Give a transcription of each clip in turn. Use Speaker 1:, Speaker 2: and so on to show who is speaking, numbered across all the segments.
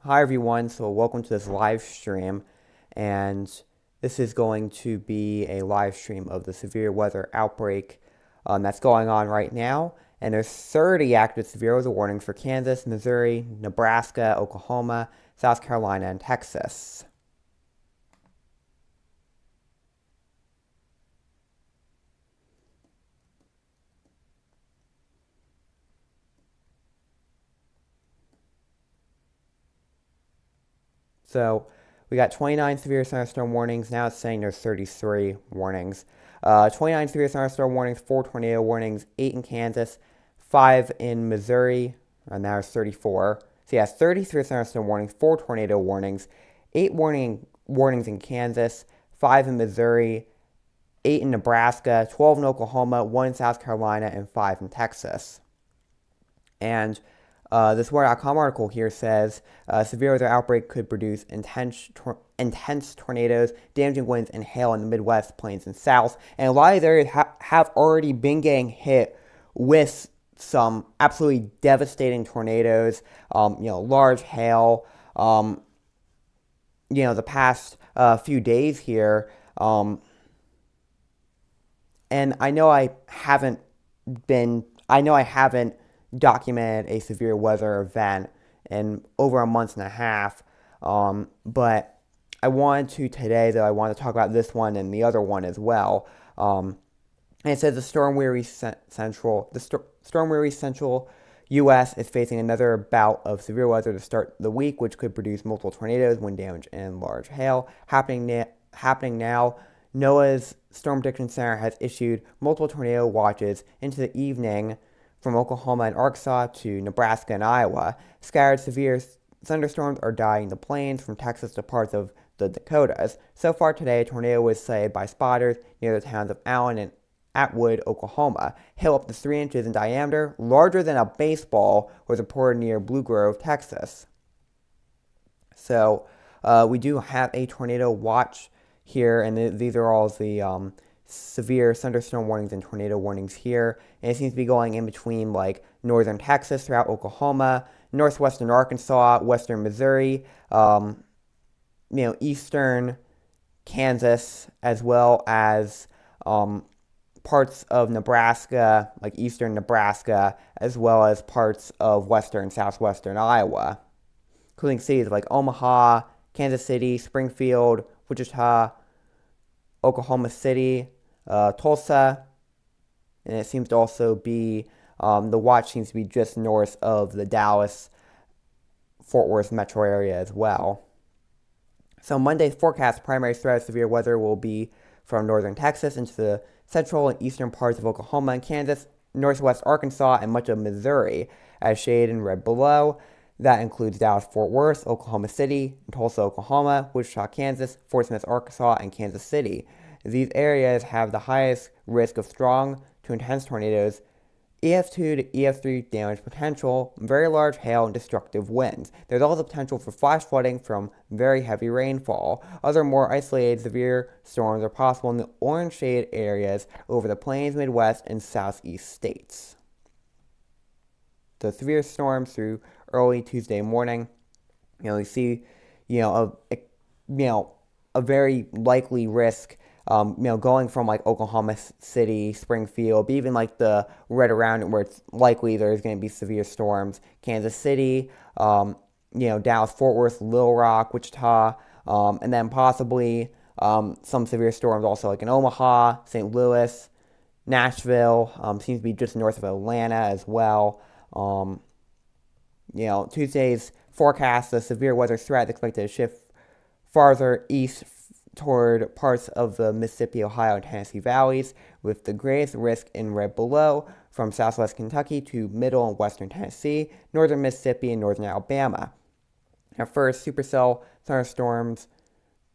Speaker 1: Hi everyone, so welcome to this live stream, and this is going to be a live stream of the severe weather outbreak that's going on right now, and there's 30 active severe weather warnings for Kansas, Missouri, Nebraska, Oklahoma, South Carolina, and Texas. So we got 29 severe thunderstorm warnings. Now it's saying there's 33 warnings. 29 severe thunderstorm warnings, 4 tornado warnings, 8 in Kansas, 5 in Missouri, and now it's 34. So yeah, 33 thunderstorm warnings, 4 tornado warnings, 8 warnings in Kansas, 5 in Missouri, 8 in Nebraska, 12 in Oklahoma, 1 in South Carolina, and 5 in Texas. And this Weather.com article here says severe weather outbreak could produce intense tornadoes, damaging winds, and hail in the Midwest, Plains, and South. And a lot of areas have already been getting hit with some absolutely devastating tornadoes. Large hail. The past few days here. And I know I haven't documented a severe weather event in over a month and a half. But I wanted to talk about this one and the other one as well. And it says the storm-weary central U.S. is facing another bout of severe weather to start the week, which could produce multiple tornadoes, wind damage, and large hail. Happening now. NOAA's Storm Prediction Center has issued multiple tornado watches into the evening from Oklahoma and Arkansas to Nebraska and Iowa. Scattered severe thunderstorms are dotting the plains from Texas to parts of the Dakotas. So far today, a tornado was sighted by spotters near the towns of Allen and Atwood, Oklahoma. Hail up to 3 inches in diameter, larger than a baseball, was reported near Blue Grove, Texas. So we do have a tornado watch here, and these are all the severe thunderstorm warnings and tornado warnings here, and it seems to be going in between like northern Texas, throughout Oklahoma, northwestern Arkansas, western Missouri, eastern Kansas, as well as parts of Nebraska, like eastern Nebraska, as well as parts of western, southwestern Iowa, including cities like Omaha, Kansas City, Springfield, Wichita, Oklahoma City, Tulsa, and it seems to also be, the watch seems to be just north of the Dallas-Fort Worth metro area as well. So Monday's forecast primary threat of severe weather will be from northern Texas into the central and eastern parts of Oklahoma and Kansas, northwest Arkansas, and much of Missouri, as shaded in red below. That includes Dallas-Fort Worth, Oklahoma City, Tulsa, Oklahoma, Wichita, Kansas, Fort Smith, Arkansas, and Kansas City. These areas have the highest risk of strong to intense tornadoes, EF2 to EF3 damage potential, very large hail, and destructive winds. There's also potential for flash flooding from very heavy rainfall. Other more isolated severe storms are possible in the orange shaded areas over the plains, Midwest, and Southeast states. The severe storms through early Tuesday morning, we see, a very likely risk, going from like Oklahoma City, Springfield, even like the red around it where it's likely there's going to be severe storms. Kansas City, Dallas, Fort Worth, Little Rock, Wichita, and then possibly some severe storms also like in Omaha, St. Louis, Nashville, seems to be just north of Atlanta as well. Tuesday's forecast, the severe weather threat is expected to shift farther east toward parts of the Mississippi, Ohio, and Tennessee valleys, with the greatest risk in red below from southwest Kentucky to middle and western Tennessee, northern Mississippi, and northern Alabama. At first, supercell thunderstorms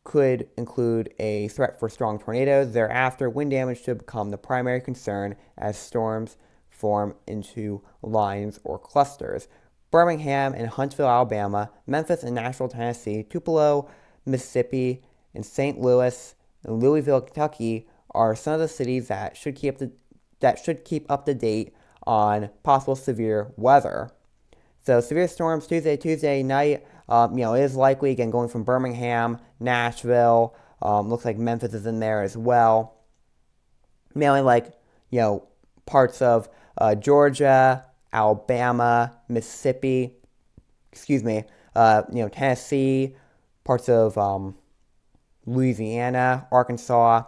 Speaker 1: could include a threat for strong tornadoes. Thereafter, wind damage should become the primary concern as storms form into lines or clusters. Birmingham and Huntsville, Alabama, Memphis and Nashville, Tennessee, Tupelo, Mississippi, and St. Louis and Louisville, Kentucky are some of the cities that should keep up to date on possible severe weather. So severe storms Tuesday night, It is likely, again, going from Birmingham, Nashville, looks like Memphis is in there as well. Mainly parts of Georgia, Alabama, Mississippi, Tennessee, parts of Louisiana, Arkansas,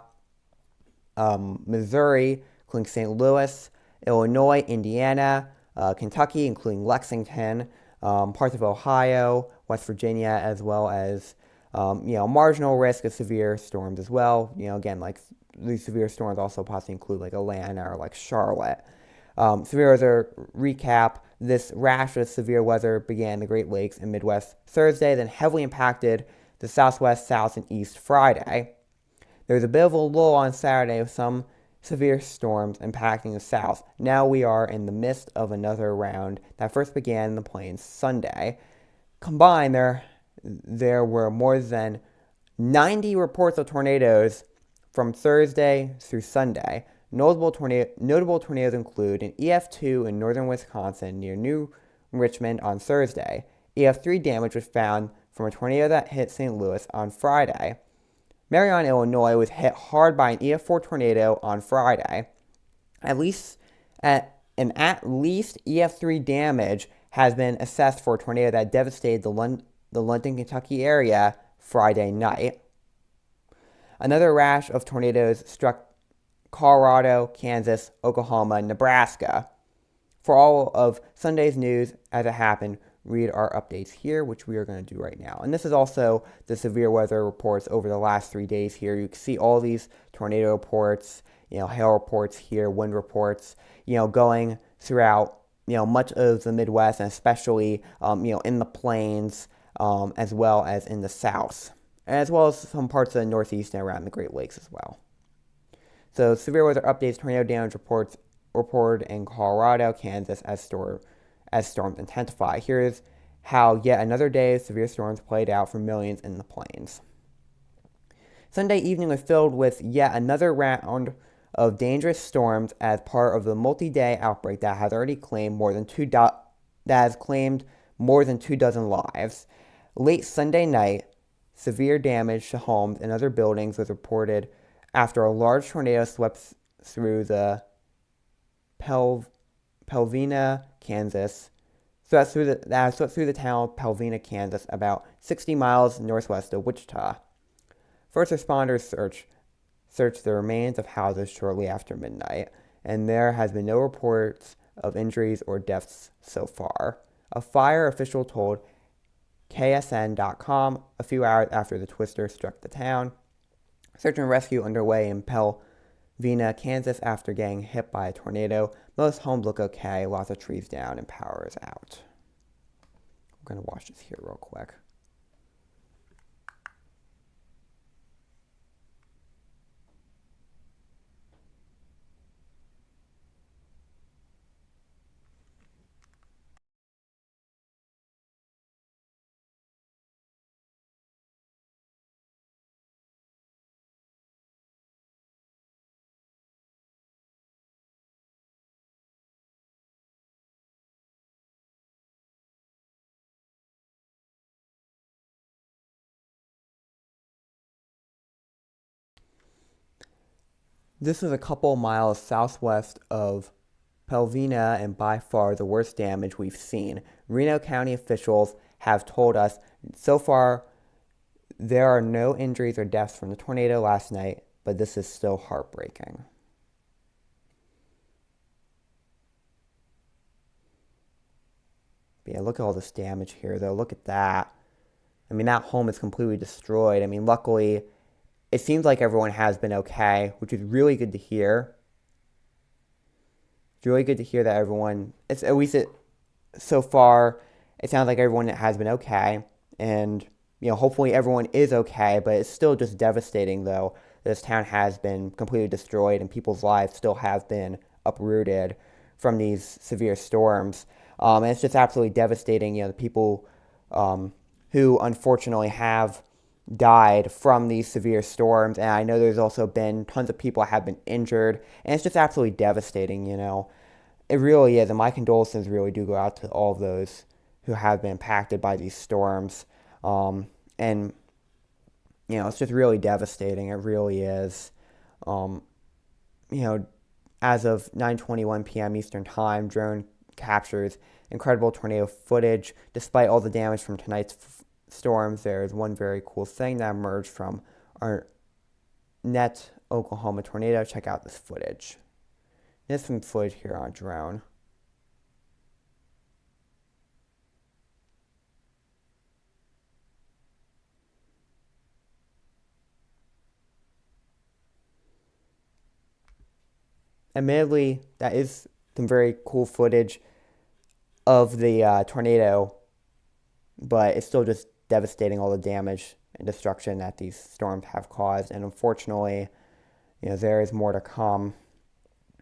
Speaker 1: Missouri, including St. Louis, Illinois, Indiana, Kentucky, including Lexington, parts of Ohio, West Virginia, as well as marginal risk of severe storms as well. Again, like these severe storms also possibly include like Atlanta or like Charlotte. Severe weather recap. This rash of severe weather began in the Great Lakes and Midwest Thursday, then heavily impacted the Southwest, South, and East Friday. There was a bit of a lull on Saturday with some severe storms impacting the South. Now we are in the midst of another round that first began in the Plains Sunday. Combined, there were more than 90 reports of tornadoes from Thursday through Sunday. Notable tornadoes include an EF2 in northern Wisconsin near New Richmond on Thursday. EF3 damage was found from a tornado that hit St. Louis on Friday. Marion, Illinois was hit hard by an EF4 tornado on Friday. At least EF3 damage has been assessed for a tornado that devastated the London, Kentucky area Friday night. Another rash of tornadoes struck Colorado, Kansas, Oklahoma, and Nebraska. For all of Sunday's news as it happened, read our updates here, which we are going to do right now. And this is also the severe weather reports over the last 3 days here. You can see all these tornado reports, hail reports here, wind reports, going throughout, much of the Midwest, and especially, in the plains, as well as in the South, as well as some parts of the Northeast and around the Great Lakes as well. So severe weather updates, tornado damage reports reported in Colorado, Kansas as storms intensify. Here's how yet another day of severe storms played out for millions in the plains. Sunday evening was filled with yet another round of dangerous storms as part of the multi-day outbreak that has already claimed more than 24 lives. Late Sunday night, severe damage to homes and other buildings was reported after a large tornado swept through the Pelvina, Kansas. Swept through the town of Pelvina, Kansas, about 60 miles northwest of Wichita. First responders searched the remains of houses shortly after midnight, and there has been no reports of injuries or deaths so far. A fire official told KSN.com a few hours after the twister struck the town. Search and rescue underway in Pelvina, Kansas after getting hit by a tornado. Most homes look okay, lots of trees down, and power is out. I'm going to watch this here real quick. This is a couple miles southwest of Pelvina and by far the worst damage we've seen. Reno County officials have told us so far there are no injuries or deaths from the tornado last night, but this is still heartbreaking. But yeah, look at all this damage here, though. Look at that. I mean, that home is completely destroyed. I mean, luckily, it seems like everyone has been okay, which is really good to hear. It's really good to hear that everyone, it's at least so far, it sounds like everyone has been okay. And, hopefully everyone is okay, but it's still just devastating, though. This town has been completely destroyed and people's lives still have been uprooted from these severe storms. And it's just absolutely devastating, the people who unfortunately have died from these severe storms, and I know there's also been tons of people have been injured, and it's just absolutely devastating, It really is, and my condolences really do go out to all of those who have been impacted by these storms. And it's just really devastating. It really is. Um, you know, as of 9:21 p.m. Eastern Time, drone captures incredible tornado footage. Despite all the damage from tonight's storms, there is one very cool thing that emerged from our Net Oklahoma tornado. Check out this footage. There's some footage here on drone. Admittedly, that is some very cool footage of the tornado, but it's still just devastating, all the damage and destruction that these storms have caused. And unfortunately, there is more to come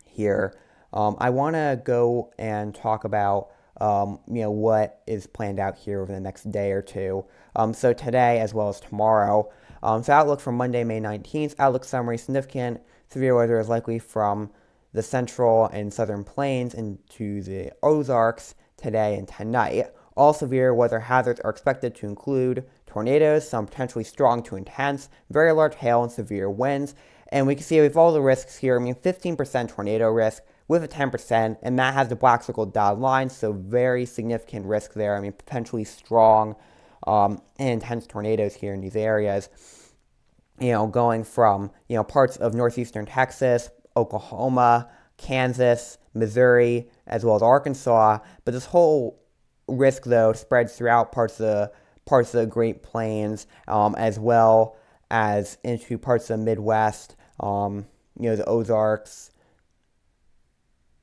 Speaker 1: here. I want to go and talk about what is planned out here over the next day or two. So today as well as tomorrow. So outlook for Monday, May 19th. Outlook summary: significant severe weather is likely from the central and southern plains into the Ozarks today and tonight. All severe weather hazards are expected to include tornadoes, some potentially strong to intense, very large hail, and severe winds. And we can see with all the risks here, 15% tornado risk with a 10%, and that has the black circle dotted line, so very significant risk there. Potentially strong and intense tornadoes here in these areas. Going from, parts of northeastern Texas, Oklahoma, Kansas, Missouri, as well as Arkansas. But this whole risk, though, spreads throughout parts of the Great Plains, as well as into parts of the Midwest, the Ozarks,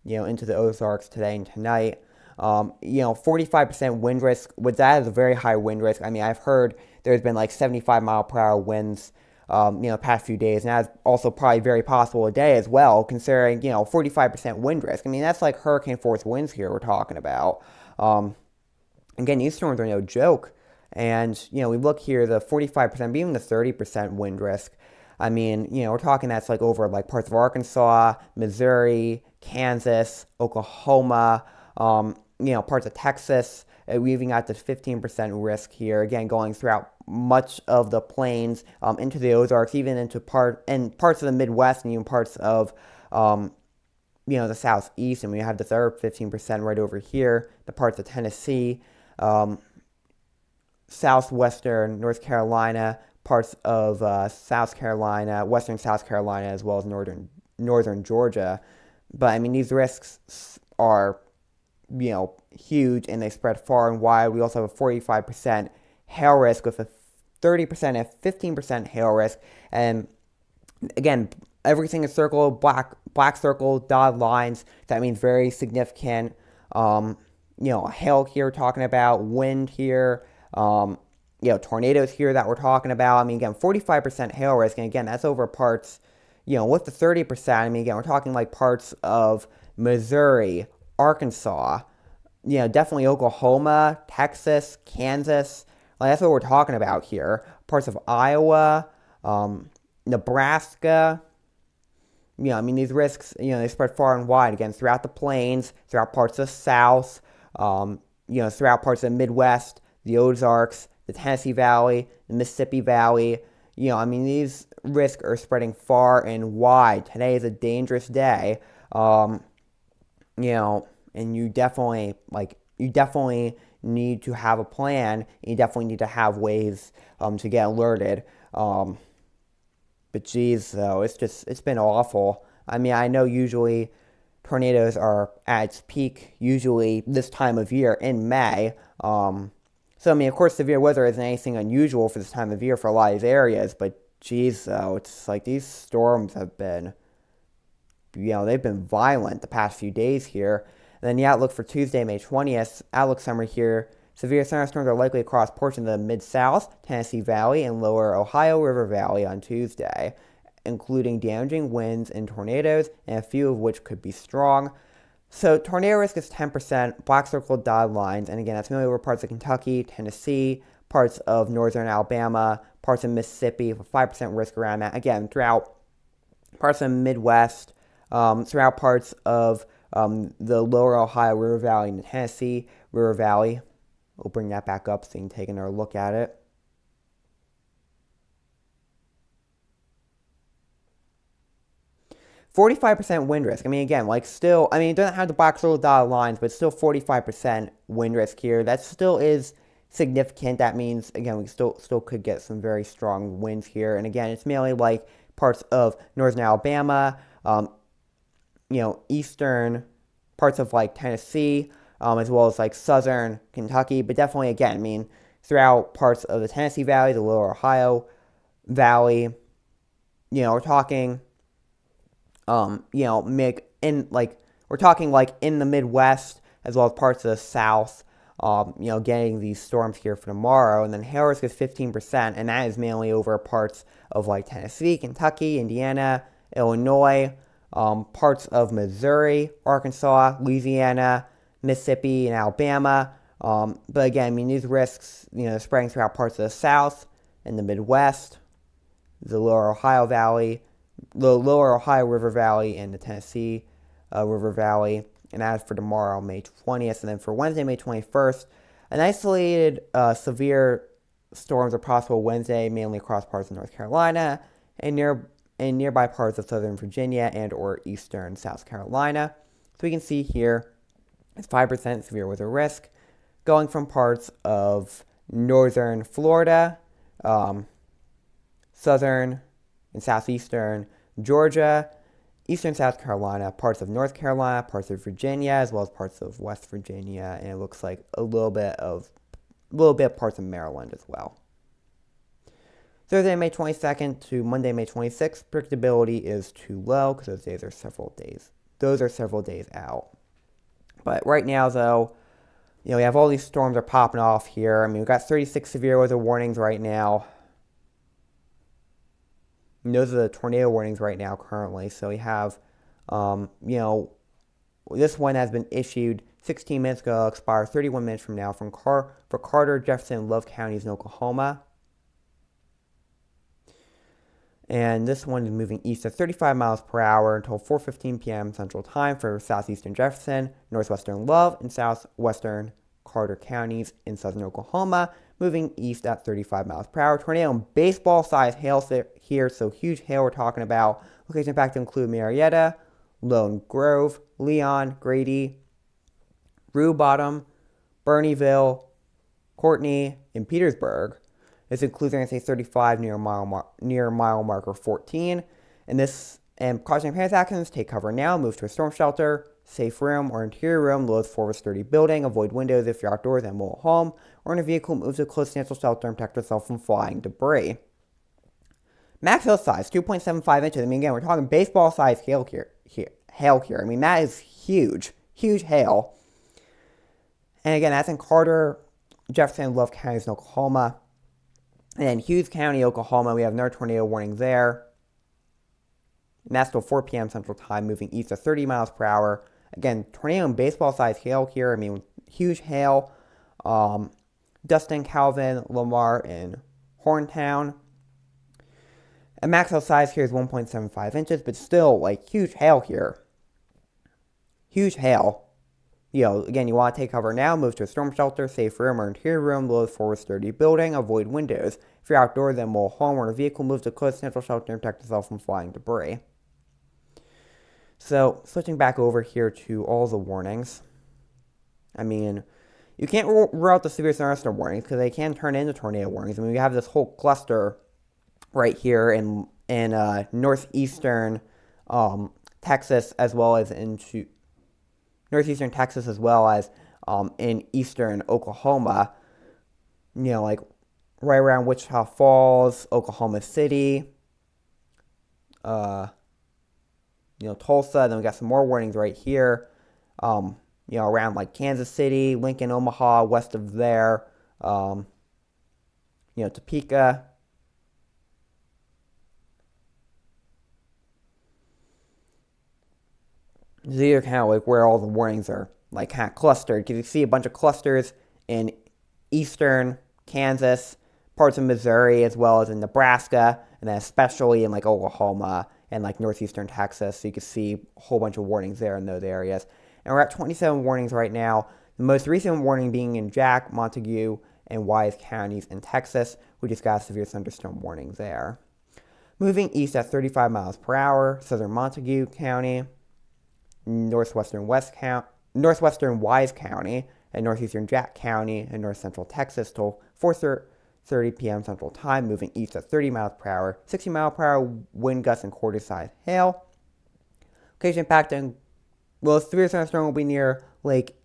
Speaker 1: into the Ozarks today and tonight. 45% wind risk, with that is a very high wind risk. I've heard there's been like 75 mile per hour winds the past few days, and that's also probably very possible today as well, considering, 45% wind risk. That's like hurricane force winds here we're talking about. Again, these storms are no joke, and, we look here, the 45%, even the 30% wind risk. We're talking that's like over like parts of Arkansas, Missouri, Kansas, Oklahoma, parts of Texas. We even got the 15% risk here, again, going throughout much of the plains, into the Ozarks, even into parts of the Midwest, and even parts of, the southeast. And we have this other 15% right over here, the parts of Tennessee, southwestern North Carolina, parts of South Carolina, western South Carolina, as well as northern Georgia. But these risks are, huge, and they spread far and wide. We also have a 45% hail risk with a 30% and 15% hail risk. And again, everything is circled, black circle, dotted lines. That means very significant, hail here talking about, wind here, tornadoes here that we're talking about. Again, 45% hail risk, and again, that's over parts, with the 30%, again, we're talking like parts of Missouri, Arkansas, definitely Oklahoma, Texas, Kansas. That's what we're talking about here. Parts of Iowa, Nebraska. These risks, they spread far and wide, again, throughout the plains, throughout parts of the South, throughout parts of the Midwest, the Ozarks, the Tennessee Valley, the Mississippi Valley. These risks are spreading far and wide. Today is a dangerous day. And you definitely need to have a plan. You definitely need to have ways to get alerted. But geez, though, it's been awful. I know usually tornadoes are at its peak usually this time of year in May. So, of course, severe weather isn't anything unusual for this time of year for a lot of these areas, but geez, though, it's like these storms have been, they've been violent the past few days here. And then the outlook for Tuesday, May 20th, outlook summary here. Severe thunderstorms are likely across portions of the Mid-South, Tennessee Valley, and lower Ohio River Valley on Tuesday, including damaging winds and tornadoes, and a few of which could be strong. So tornado risk is 10%, black circle dotted lines, and again, that's mainly over parts of Kentucky, Tennessee, parts of northern Alabama, parts of Mississippi, with 5% risk around that. Again, throughout parts of the Midwest, throughout parts of the lower Ohio River Valley and the Tennessee River Valley. We'll bring that back up so you can take another look at it. "45% wind risk." I mean, again, like still, I mean, it doesn't have the box little dotted lines, but still 45% wind risk here. That still is significant. That means, again, we still could get some very strong winds here. And again, it's mainly like parts of northern Alabama, eastern parts of like Tennessee, as well as like southern Kentucky. But definitely, again, I mean, throughout parts of the Tennessee Valley, the lower Ohio Valley, we're talking we're talking like in the Midwest as well as parts of the South, getting these storms here for tomorrow. And then hail risk is 15%, and that is mainly over parts of like Tennessee, Kentucky, Indiana, Illinois, parts of Missouri, Arkansas, Louisiana, Mississippi, and Alabama. But again, I mean, these risks, spreading throughout parts of the South and the Midwest, the lower Ohio Valley, the lower Ohio River Valley, and the Tennessee River Valley. And that is for tomorrow, May 20th. And then for Wednesday, May 21st, an isolated severe storms are possible Wednesday, mainly across parts of North Carolina and nearby parts of southern Virginia and or eastern South Carolina. So we can see here it's 5% severe weather risk going from parts of northern Florida, southern and southeastern Georgia, eastern South Carolina, parts of North Carolina, parts of Virginia, as well as parts of West Virginia, and it looks like a little bit of parts of Maryland as well. Thursday, May 22nd to Monday, May 26th, predictability is too low because those are several days out. But right now, though, we have all these storms are popping off here. I mean, we've got 36 severe weather warnings right now. And those are the tornado warnings right now currently. So we have, this one has been issued 16 minutes ago, expire 31 minutes from now for Carter, Jefferson, and Love counties in Oklahoma. And this one is moving east at 35 miles per hour until 4:15 p.m. Central Time for southeastern Jefferson, northwestern Love, and southwestern Carter counties in southern Oklahoma, moving east at 35 miles per hour. Tornado and baseball-sized hail here, so huge hail we're talking about. Locations impacted include Marietta, Lone Grove, Leon, Grady, Rue Bottom, Burneyville, Courtney, and Petersburg. This includes NSA 35 near mile marker 14. And causing panic actions, take cover now, move to a storm shelter, safe room or interior room, lowest floor of a sturdy building, avoid windows if you're outdoors and mobile home, or in a vehicle, move to a close natural shelter and protect yourself from flying debris. Max hail size, 2.75 inches. I mean, again, we're talking baseball-sized hail here. I mean, that is huge hail. And again, that's in Carter, Jefferson, and Love counties in Oklahoma. And then Hughes County, Oklahoma, we have another tornado warning there. And that's till 4 p.m. Central Time, moving east at 30 miles per hour. Again, tornado and baseball-sized hail here. I mean, huge hail. Dustin, Calvin, Lamar, and Horntown. And max hail size here is 1.75 inches, but still, like, huge hail here. Huge hail. Again, you want to take cover now, move to a storm shelter, safe room, or interior room, lowest floor of a sturdy building, avoid windows. If you're outdoors and mobile home or in a vehicle, move to a close central shelter and protect yourself from flying debris. So, switching back over here to all the warnings. I mean, you can't rule out the severe thunderstorm warnings because they can turn into tornado warnings. I mean, we have this whole cluster right here in northeastern Texas, as well as into northeastern Texas, as well as in eastern Oklahoma. Like right around Wichita Falls, Oklahoma City, Tulsa. Then we got some more warnings right here. Around like Kansas City, Lincoln, Omaha, west of there. Topeka. These are kind of like where all the warnings are like kind of clustered, because you see a bunch of clusters in eastern Kansas, parts of Missouri, as well as in Nebraska, and then especially in like Oklahoma and like northeastern Texas. So you can see a whole bunch of warnings there in those areas. And we're at 27 warnings right now. The most recent warning being in Jack, Montague, and Wise counties in Texas. We just got a severe thunderstorm warning there. Moving east at 35 miles per hour, southern Montague County, northwestern Wise County, and northeastern Jack County, and north central Texas till 4:30 p.m. Central Time, moving east at 30 miles per hour, 60 mile per hour wind gusts and quarter-sized hail. Location impacting, the severe thunderstorm will be near Lake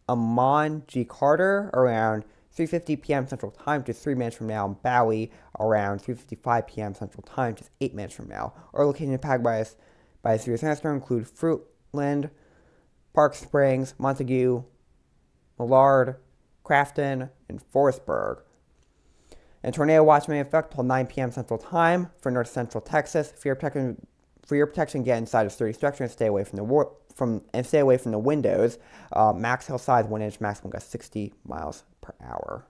Speaker 1: Amon G. Carter around 3:50 p.m. Central Time, just 3 minutes from now, and Bowie around 3:55 p.m. Central Time, just 8 minutes from now. Our location impacted by a severe thunderstorm include Fruitland, Park Springs, Montague, Millard, Crafton, and Forestburg. And tornado watch may affect till 9 p.m. Central Time for north central Texas. For your protection, get inside of sturdy structure and stay away from the windows. Max hail size 1 inch, maximum gust 60 miles per hour.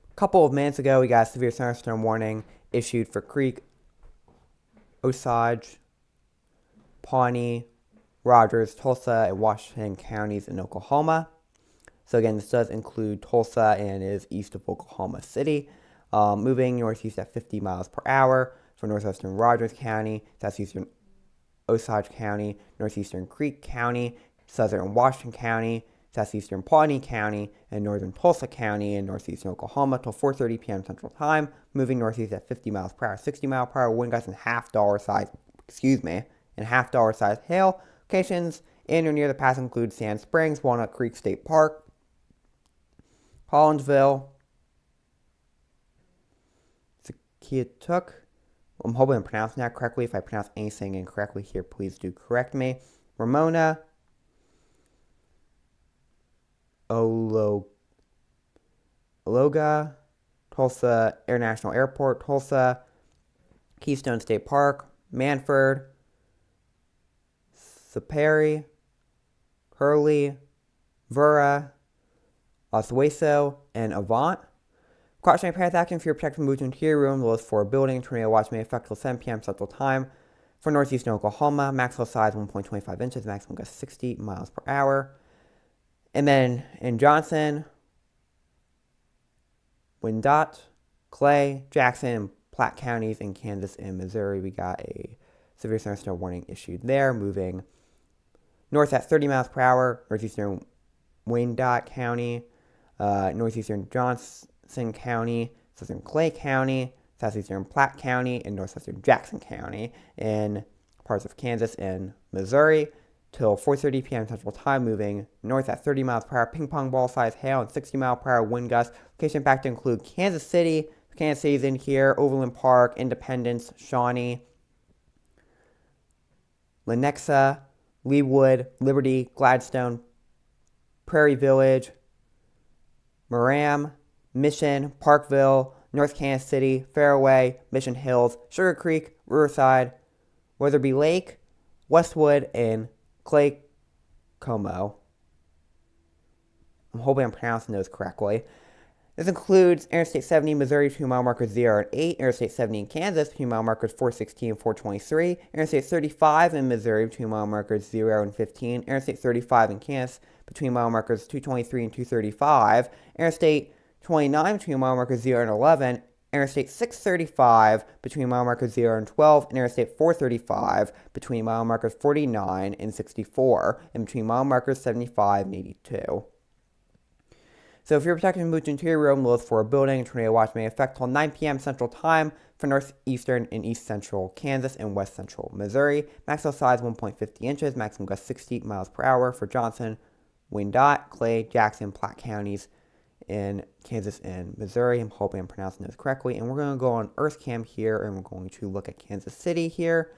Speaker 1: A couple of minutes ago, we got a severe thunderstorm warning issued for Creek, Osage, Pawnee, Rogers, Tulsa, and Washington counties in Oklahoma. So again, this does include Tulsa and is east of Oklahoma City. Moving northeast at 50 miles per hour for northwestern Rogers County, southeastern Osage County, northeastern Creek County, southern Washington County, southeastern Pawnee County, and northern Tulsa County in northeastern Oklahoma till 4:30 p.m. Central Time, moving northeast at 50 miles per hour, 60 mile per hour wind gusts and half dollar size hail. Locations in or near the pass include Sand Springs, Walnut Creek State Park, Collinsville, Skiatook. I'm hoping I'm pronouncing that correctly. If I pronounce anything incorrectly here, please do correct me. Ramona, Ologa, Tulsa International Airport, Tulsa, Keystone State Park, Manford, Superi, Hurley, Vera, Oswego, and Avant. Cautionary path action for your protection moved to interior room, lowest floor building. Tornado watch may affect till 7 p.m. Central Time. For northeastern Oklahoma, maximum size 1.25 inches, maximum gust 60 miles per hour. And then in Johnson, Wyandotte, Clay, Jackson, and Platte counties in Kansas and Missouri, we got a severe thunderstorm warning issued there. Moving north at 30 miles per hour, northeastern Wyandotte County, northeastern Johnson County, southern Clay County, southeastern Platte County, and northwestern Jackson County in parts of Kansas and Missouri till 4:30 p.m. Central Time, moving north at 30 miles per hour, ping pong ball size hail and 60 mile per hour wind gusts. Location impact to include Kansas City. Kansas City's in here, Overland Park, Independence, Shawnee, Lenexa, Leawood, Liberty, Gladstone, Prairie Village, Moram, Mission, Parkville, North Kansas City, Fairway, Mission Hills, Sugar Creek, Riverside, Weatherby Lake, Westwood, and Clay Como. I'm hoping I'm pronouncing those correctly. This includes Interstate 70 Missouri between mile markers 0 and 8, Interstate 70 in Kansas between mile markers 416 and 423, Interstate 35 in Missouri between mile markers 0 and 15, Interstate 35 in Kansas between mile markers 223 and 235, Interstate 29 between mile markers 0 and 11, Interstate 635 between mile markers 0 and 12, and Interstate 435 between mile markers 49 and 64, and between mile markers 75 and 82. So if you're protected from interior room, look for a building. Tornado watch may affect till 9 p.m. Central Time for northeastern and east central Kansas and west central Missouri. Maximum size 1.50 inches. Maximum gust 60 miles per hour for Johnson, Wyandotte, Clay, Jackson, Platte counties in Kansas and Missouri. I'm hoping I'm pronouncing this correctly. And we're going to go on EarthCam here, and we're going to look at Kansas City here.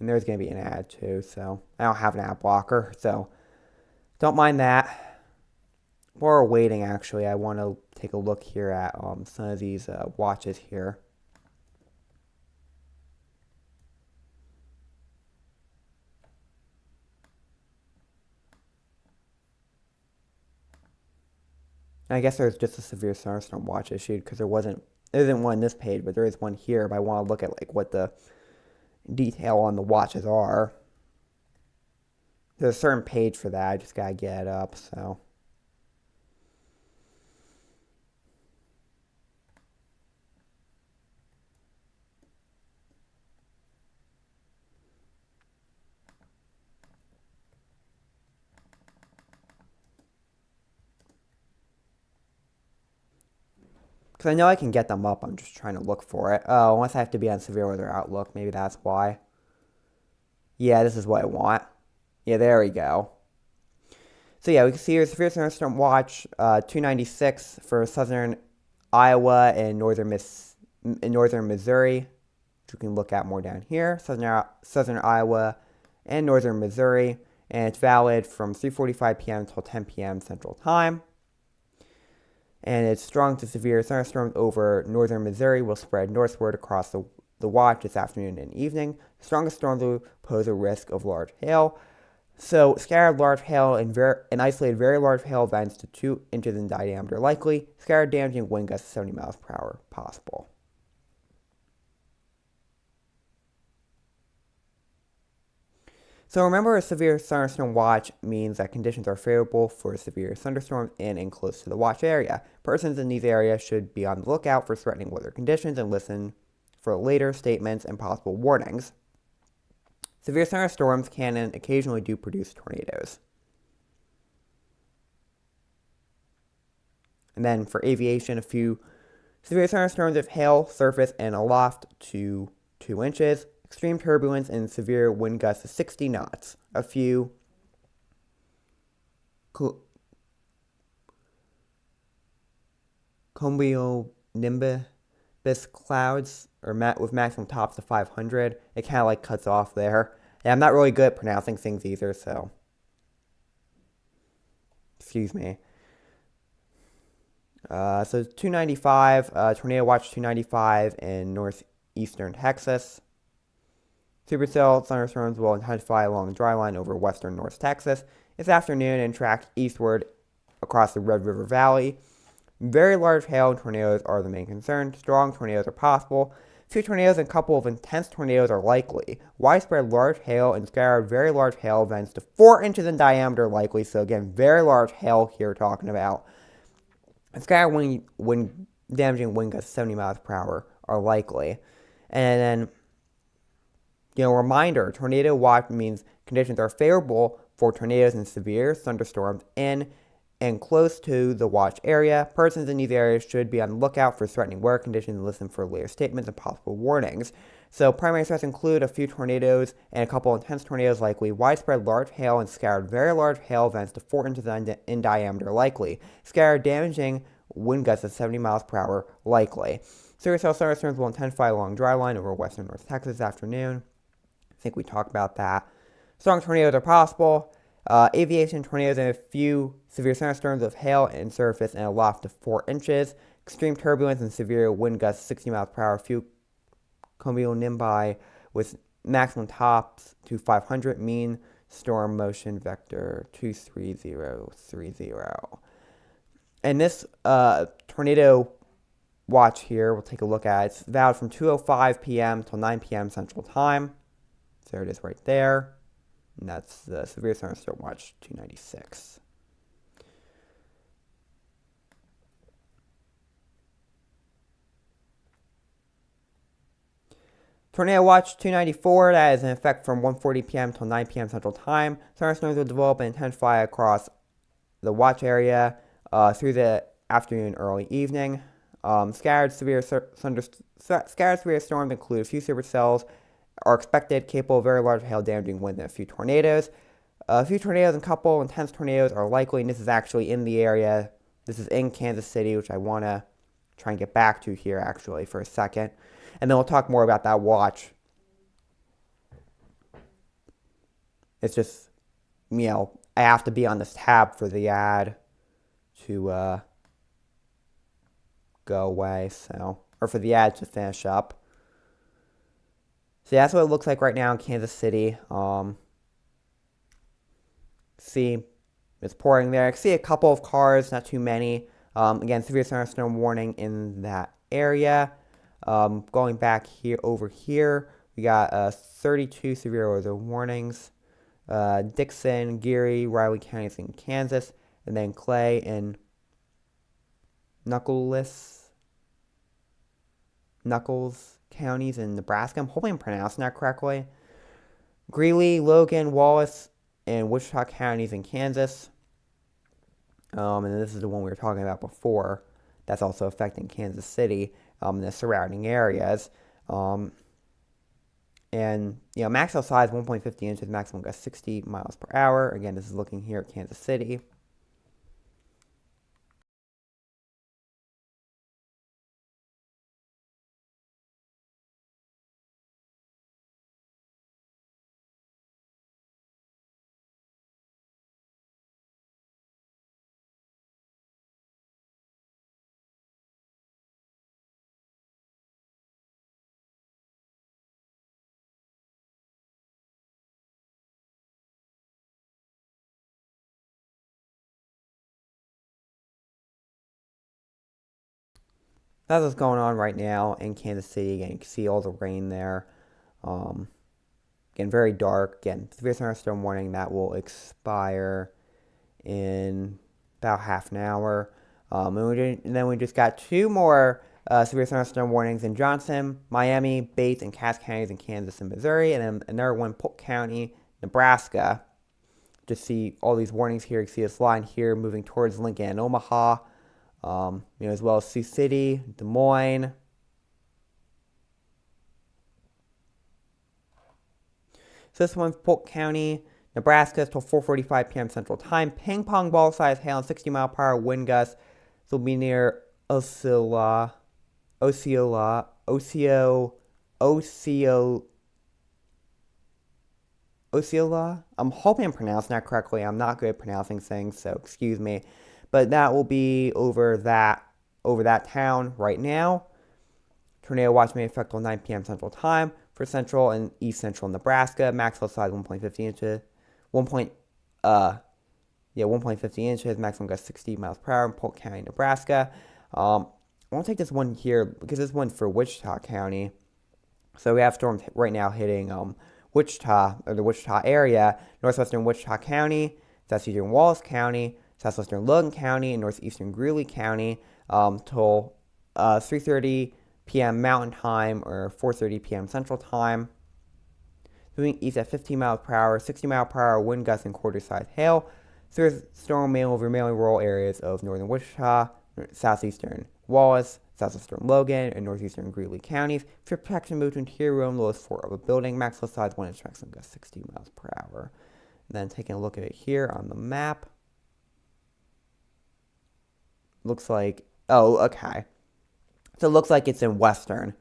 Speaker 1: And there's going to be an ad too, so I don't have an ad blocker, so don't mind that. While we're waiting, actually, I want to take a look here at some of these watches here. And I guess there's just a severe thunderstorm watch issued because there isn't one on this page, but there is one here. But I want to look at like what the detail on the watches are. There's a certain page for that. I just gotta get it up. So. Because I know I can get them up, I'm just trying to look for it. Oh, unless I have to be on severe weather outlook, maybe that's why. Yeah, this is what I want. Yeah, there we go. So yeah, we can see here severe thunderstorm watch 296 for southern Iowa and northern Missouri, which you can look at more down here. Southern Iowa and northern Missouri, and it's valid from 3:45 p.m. until 10 p.m. Central Time. And its strong to severe thunderstorms over northern Missouri will spread northward across the watch this afternoon and evening. The strongest storms will pose a risk of large hail. So scattered large hail and isolated very large hail events to 2 inches in diameter likely. Scattered damaging wind gusts 70 miles per hour possible. So remember, a severe thunderstorm watch means that conditions are favorable for severe thunderstorms in and close to the watch area. Persons in these areas should be on the lookout for threatening weather conditions and listen for later statements and possible warnings. Severe thunderstorms can and occasionally do produce tornadoes. And then for aviation, a few severe thunderstorms of hail, surface, and aloft to 2 inches. Extreme turbulence and severe wind gusts of 60 knots. A few cumulonimbus clouds with maximum tops of 500. It kind of like cuts off there. Yeah, I'm not really good at pronouncing things either, so excuse me. So 295, tornado watch 295 in northeastern Texas. Supercell thunderstorms will intensify along the dry line over western North Texas this afternoon and track eastward across the Red River Valley. Very large hail and tornadoes are the main concern. Strong tornadoes are possible. Few tornadoes and a couple of intense tornadoes are likely. Widespread large hail and scattered very large hail events to 4 inches in diameter likely. So again, very large hail here talking about. And scattered wind damaging wind gusts 70 miles per hour are likely. And then reminder, tornado watch means conditions are favorable for tornadoes and severe thunderstorms in and close to the watch area. Persons in these areas should be on the lookout for threatening weather conditions and listen for later statements and possible warnings. So primary threats include a few tornadoes and a couple intense tornadoes likely. Widespread large hail and scattered very large hail events to 4 inches in diameter likely. Scattered damaging wind gusts of 70 miles per hour likely. Serious hail thunderstorms will intensify along dry line over western North Texas this afternoon. I think we talked about that. Strong tornadoes are possible. Aviation tornadoes and a few severe thunderstorms of hail and surface and aloft to 4 inches. Extreme turbulence and severe wind gusts 60 miles per hour. A few cumulonimbus with maximum tops to 500. Mean storm motion vector 23030. And this tornado watch here, we'll take a look at. It's valid from 2:05 p.m. till 9 p.m. Central Time. So there it is right there. And that's the severe thunderstorm watch 296. Tornado Watch 294, that is in effect from 1:40 p.m. till 9 p.m. Central Time. Thunderstorms will develop and intensify across the watch area through the afternoon, early evening. Scattered severe storms include a few supercells are expected, capable of very large hail damaging wind and a few tornadoes. A few tornadoes and a couple intense tornadoes are likely, and this is actually in the area. This is in Kansas City, which I want to try and get back to here actually for a second. And then we'll talk more about that watch. It's just, I have to be on this tab for the ad to go away, or for the ad to finish up. So that's what it looks like right now in Kansas City. See, it's pouring there. I can see a couple of cars, not too many. Again, severe thunderstorm warning in that area. Going back over here, we got 32 severe weather warnings. Dixon, Geary, Riley counties in Kansas, and then Clay and Nuckolls counties in Nebraska. I'm hoping I'm pronouncing that correctly. Greeley, Logan, Wallace, and Wichita counties in Kansas. And this is the one we were talking about before. That's also affecting Kansas City and the surrounding areas. And, maximum size 1.50 inches, maximum gust 60 miles per hour. Again, this is looking here at Kansas City. That's what's going on right now in Kansas City. Again, you can see all the rain there. Again, very dark. Again, severe thunderstorm warning that will expire in about half an hour. And then we just got two more severe thunderstorm warnings in Johnson, Miami, Bates, and Cass counties in Kansas and Missouri, and then another one in Polk County, Nebraska. Just see all these warnings here. You can see this line here moving towards Lincoln and Omaha. As well as Sioux City, Des Moines. So this one's Polk County, Nebraska, till 4:45 p.m. Central Time. Ping pong ball size hail and 60 mile per hour wind gusts. This will be near Osceola. I'm hoping I'm pronouncing that correctly. I'm not good at pronouncing things, so excuse me. But that will be over that town right now. Tornado watch may affect till 9 p.m. Central Time for central and east central Nebraska. Maximum size 1.50 inches. 1.50 inches. Maximum gust 60 miles per hour in Polk County, Nebraska. I want to take this one here because this one's for Wichita County. So we have storms right now hitting Wichita, or the Wichita area, northwestern Wichita County, southeastern Wallace County, southwestern Logan County, and northeastern Greeley County till 3:30 p.m. Mountain Time or 4:30 p.m. Central Time. Moving east at 15 miles per hour, 60 mile per hour wind gusts and quarter-size hail. Storm may over mainly rural areas of northern Wichita, southeastern Wallace, southwestern Logan, and northeastern Greeley counties. For protection, move to interior room, lowest floor of a building, maximum size 1 inch, maximum gust 60 miles per hour. And then taking a look at it here on the map. Looks like, okay. So it looks like it's in western.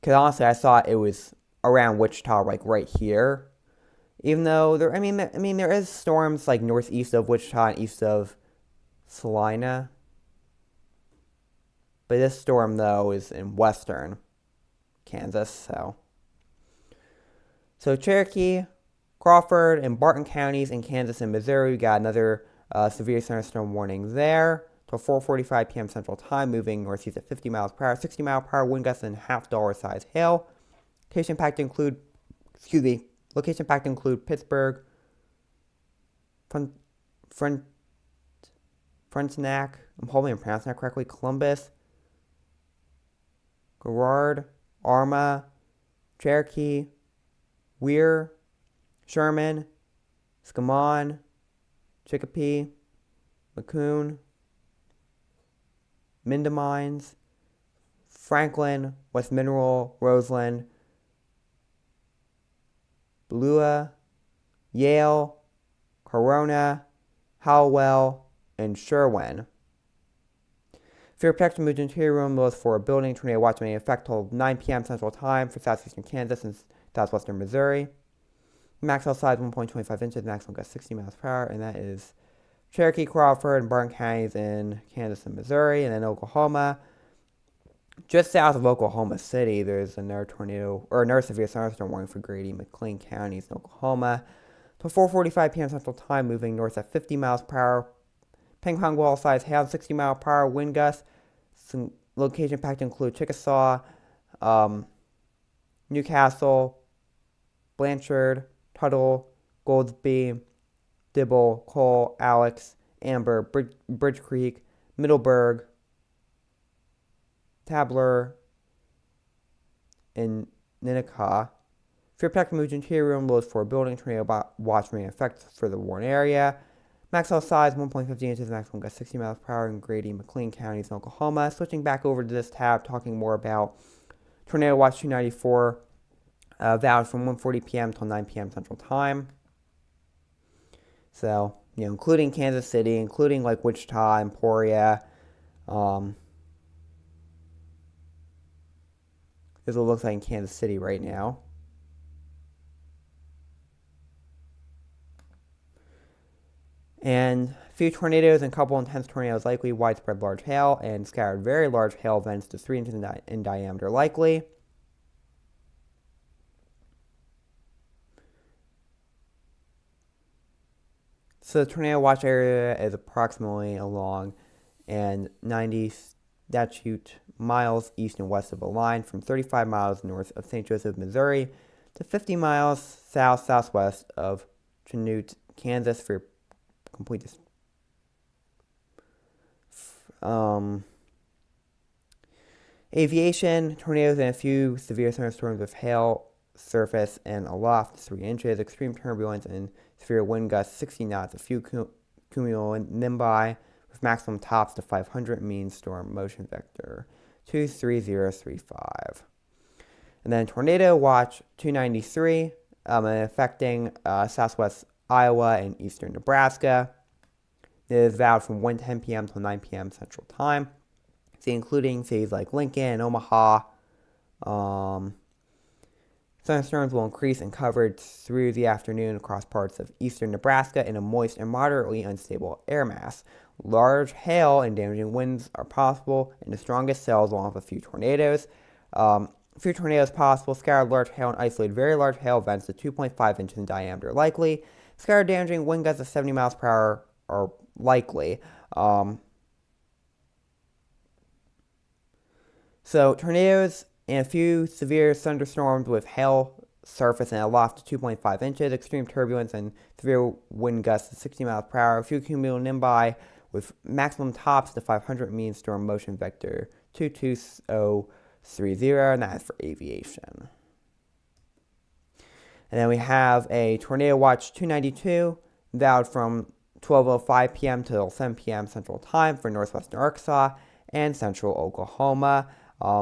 Speaker 1: Because honestly, I thought it was around Wichita, like right here. Even though there is storms like northeast of Wichita and east of Salina. But this storm, though, is in western Kansas, So Cherokee, Crawford, and Barton counties in Kansas and Missouri, we got another severe thunderstorm warning there. Till 4:45 p.m. Central Time, moving northeast at 50 miles per hour, 60 mile per hour wind gusts and $half size hail. Location impact include Pittsburgh, Frontenac, I'm hoping I'm pronouncing that correctly, Columbus, Girard, Arma, Cherokee, Weir, Sherman, Scamon, Chicopee, Maccoon, Mindamines, Franklin, West Mineral, Roseland, Belua, Yale, Corona, Hallowell, and Sherwin. Fear protection moved into interior room was for a building. Tornado watch may affect till 9 p.m. Central Time for southeastern Kansas and southwestern Missouri. Maximum size 1.25 inches, maximum gust 60 miles per hour, and that is Cherokee, Crawford, and Barton counties in Kansas and Missouri. And then Oklahoma, just south of Oklahoma City, there's another tornado, or another severe thunderstorm warning for Grady, McLean counties in Oklahoma. Till 4:45 p.m. Central Time, moving north at 50 miles per hour. Ping pong ball size hail, 60 mile per hour wind gusts. Some location impact include Chickasaw, Newcastle, Blanchard, Tuttle, Goldsby, Dibble, Cole, Alex, Amber, Bridge Creek, Middleburg, Tabler, and Ninnekah. Fear pack moves interior room loads for a building. Tornado watch may affect for the warned area. Maximum size 1.50 inches, maximum gust 60 miles per hour in Grady, McLean counties in Oklahoma. Switching back over to this tab, talking more about Tornado Watch 294, valid from 1:40 p.m. till 9 p.m. Central Time. So, including Kansas City, including like Wichita, Emporia. This is what it looks like in Kansas City right now. And a few tornadoes and a couple intense tornadoes likely, widespread large hail, and scattered very large hail events to 3 inches in diameter likely. So the tornado watch area is approximately along and 90 statute miles east and west of the line, from 35 miles north of St. Joseph, Missouri, to 50 miles southwest of Chanute, Kansas, for complete aviation, tornadoes and a few severe thunderstorms with hail, surface, and aloft 3 inches, extreme turbulence and severe wind gusts 60 knots, a few cumulonimbus with maximum tops to 500, mean storm motion vector 23035. And then tornado watch 293, affecting southwest Iowa and eastern Nebraska. It is valid from 1:10 p.m. till 9 p.m. Central Time. Including cities like Lincoln, Omaha. Thunderstorms will increase in coverage through the afternoon across parts of eastern Nebraska in a moist and moderately unstable air mass. Large hail and damaging winds are possible, and the strongest cells along with a few tornadoes. A few tornadoes possible. Scattered large hail and isolated very large hail events to 2.5 inches in diameter likely. Scattered damaging wind gusts of 70 miles per hour are likely. So tornadoes and a few severe thunderstorms with hail, surface, and aloft to 2.5 inches. Extreme turbulence and severe wind gusts of 60 miles per hour. A few cumulonimbus with maximum tops to 500, mean storm motion vector 22030, and that is for aviation. And then we have a tornado watch 292, valid from 12:05 p.m. till 7 p.m. Central Time for northwestern Arkansas and central Oklahoma,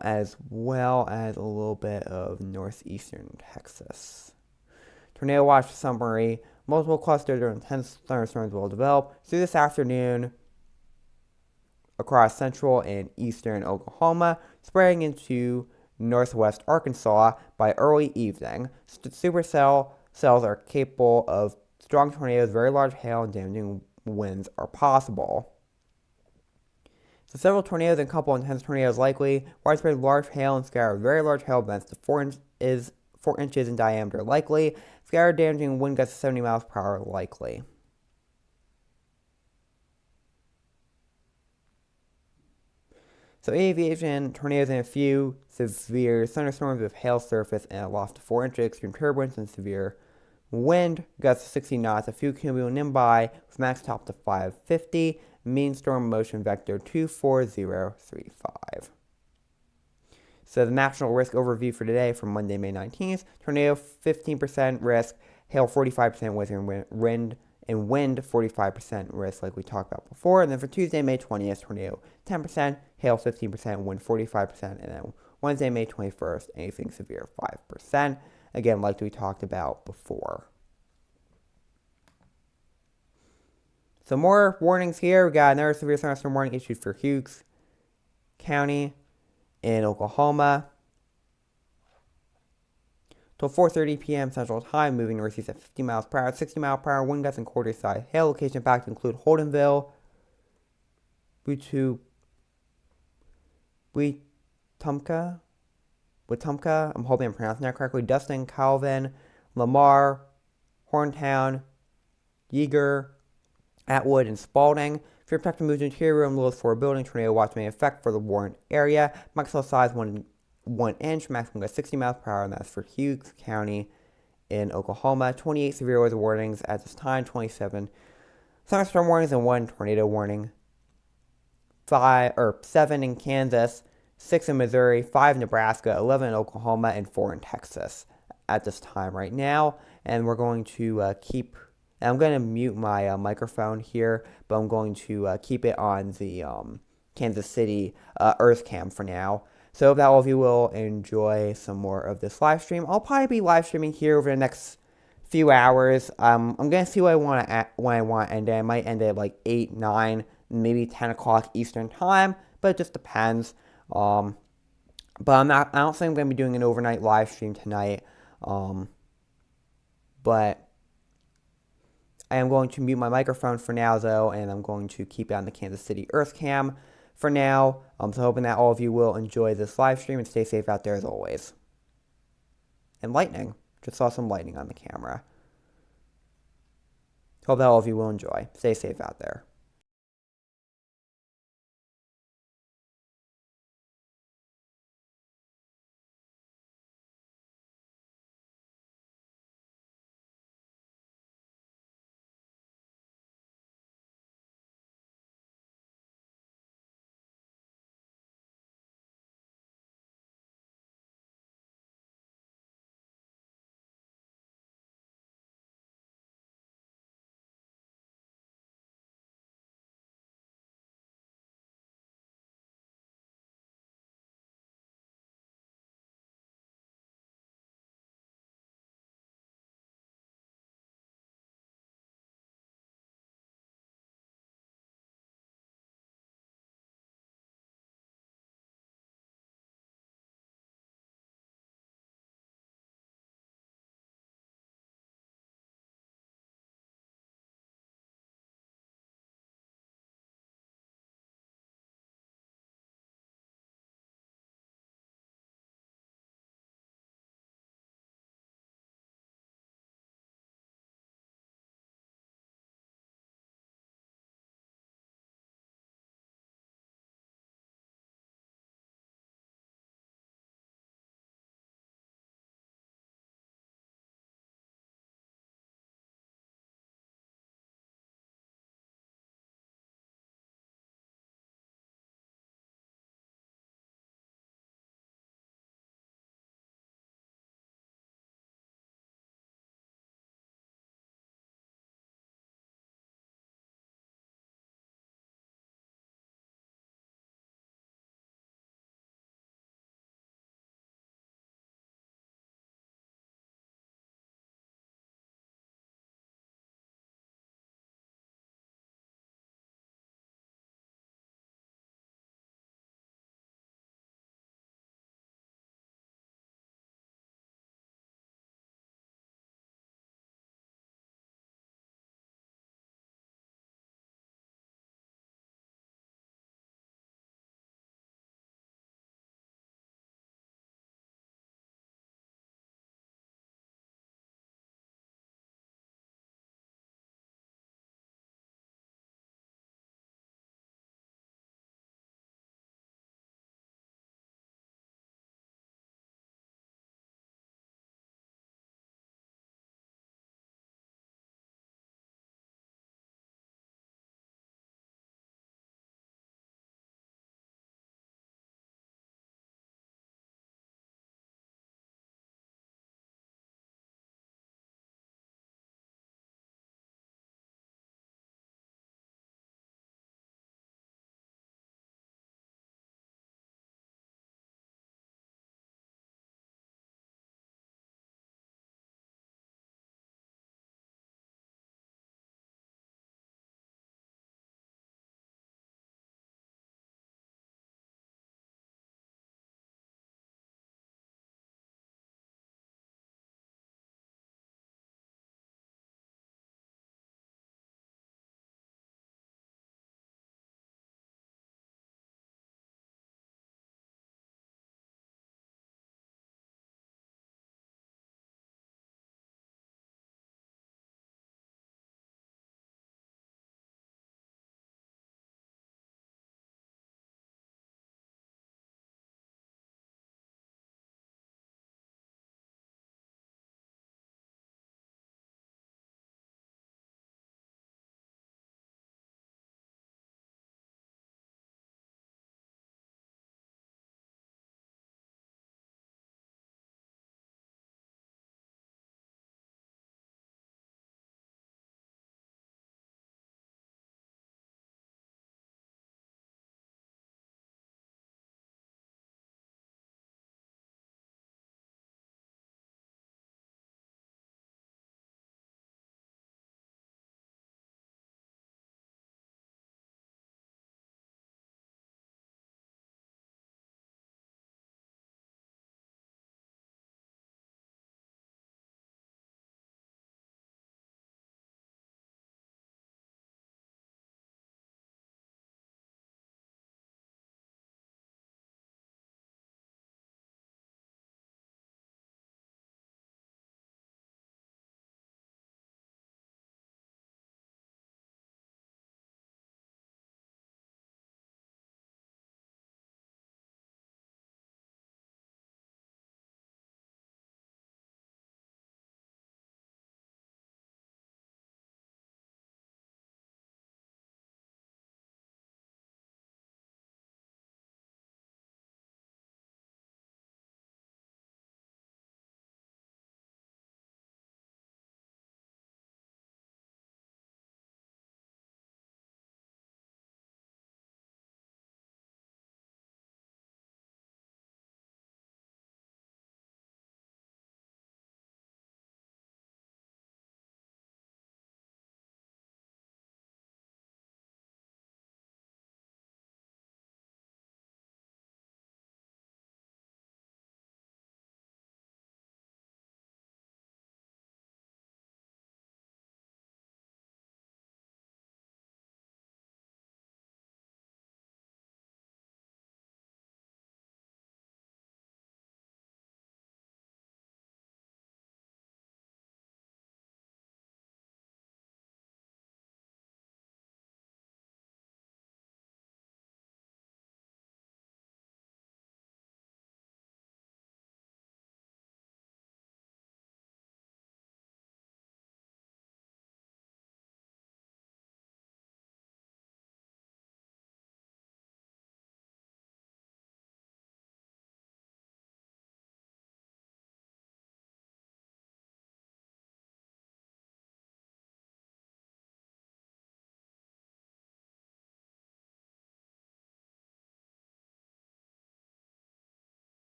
Speaker 1: as well as a little bit of northeastern Texas. Tornado watch summary: multiple clusters of intense thunderstorms will develop through this afternoon across central and eastern Oklahoma, spreading into northwest Arkansas by early evening. Supercell cells are capable of strong tornadoes, very large hail, and damaging winds are possible. So several tornadoes and a couple intense tornadoes likely. Widespread large hail and scattered very large hail events to 4 inches in diameter likely. Scattered damaging wind gusts of 70 miles per hour likely. So aviation, tornadoes and a few severe thunderstorms with hail, surface, and aloft to 4 inches, extreme turbulence and severe wind gusts of 60 knots, a few cumulonimbus with max top to 550, mean storm motion vector 24035. So the national risk overview for today from Monday, May 19th, tornado 15% risk, hail 45% with wind, and wind 45% risk like we talked about before. And then for Tuesday, May 20th, tornado 10%, hail 15%, wind 45%, and then Wednesday, May 21st, anything severe 5%. Again, like we talked about before. Some more warnings here. We got another severe thunderstorm warning issued for Hughes County in Oklahoma. Till 4:30 p.m. Central Time, moving northeast at 50 miles per hour, 60 mile per hour wind gusts and quarter-size hail. Location impacts include Holdenville, Wetumpka, I'm hoping I'm pronouncing that correctly, Dustin, Calvin, Lamar, Horntown, Yeager, Atwood, and Spalding. If you're protected, move to interior room, lowest floor building, tornado watch may affect for the warrant area. Maximum size 1 inch, maximum gust 60 miles per hour, and that's for Hughes County in Oklahoma. 28 severe weather warnings at this time, 27 thunderstorm warnings, and 1 tornado warning. 7 in Kansas, 6 in Missouri, 5 in Nebraska, 11 in Oklahoma, and 4 in Texas at this time right now. And we're going to I'm going to mute my microphone here, but I'm going to keep it on the Kansas City Earth Cam for now. So I hope that all of you will enjoy some more of this live stream. I'll probably be live streaming here over the next few hours. I'm going to see what I want to end it. I might end it at like 8, 9, maybe 10 o'clock Eastern time, but it just depends. But I don't think I'm going to be doing an overnight live stream tonight. But I am going to mute my microphone for now, though, and I'm going to keep it on the Kansas City Earth Cam for now. So hoping that all of you will enjoy this live stream and stay safe out there as always. And lightning. Just saw some lightning on the camera. Hope that all of you will enjoy. Stay safe out there.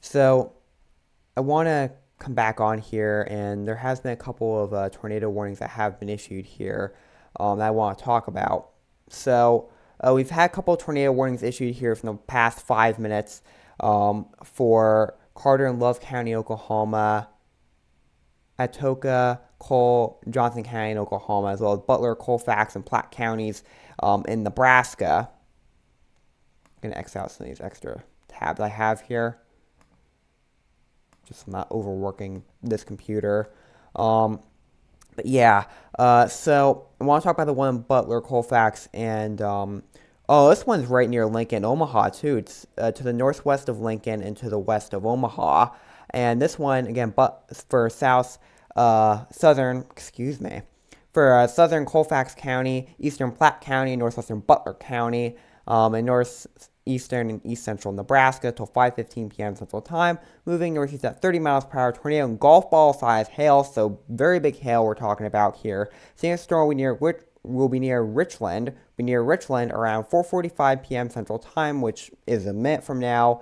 Speaker 1: So I want to come back on here, and there has been a couple of tornado warnings that have been issued here that I want to talk about. So we've had a couple of tornado warnings issued here from the past 5 minutes for Carter and Love County, Oklahoma, Atoka, Cole, Johnson County in Oklahoma, as well as Butler, Colfax, and Platte counties in Nebraska. I'm going to X out some of these extra tabs I have here. Just not overworking this computer. But yeah, so I want to talk about the one in Butler, Colfax, and this one's right near Lincoln, Omaha too. It's to the northwest of Lincoln and to the west of Omaha. And this one again, but for southern Colfax County, eastern Platte County, northwestern Butler County, and northeastern and east central Nebraska till 5:15 p.m. Central Time, moving northeast at 30 miles per hour. Tornado and golf ball size hail, so very big hail we're talking about here. Sandstorm will be near Richland around 4:45 p.m. Central Time, which is a minute from now.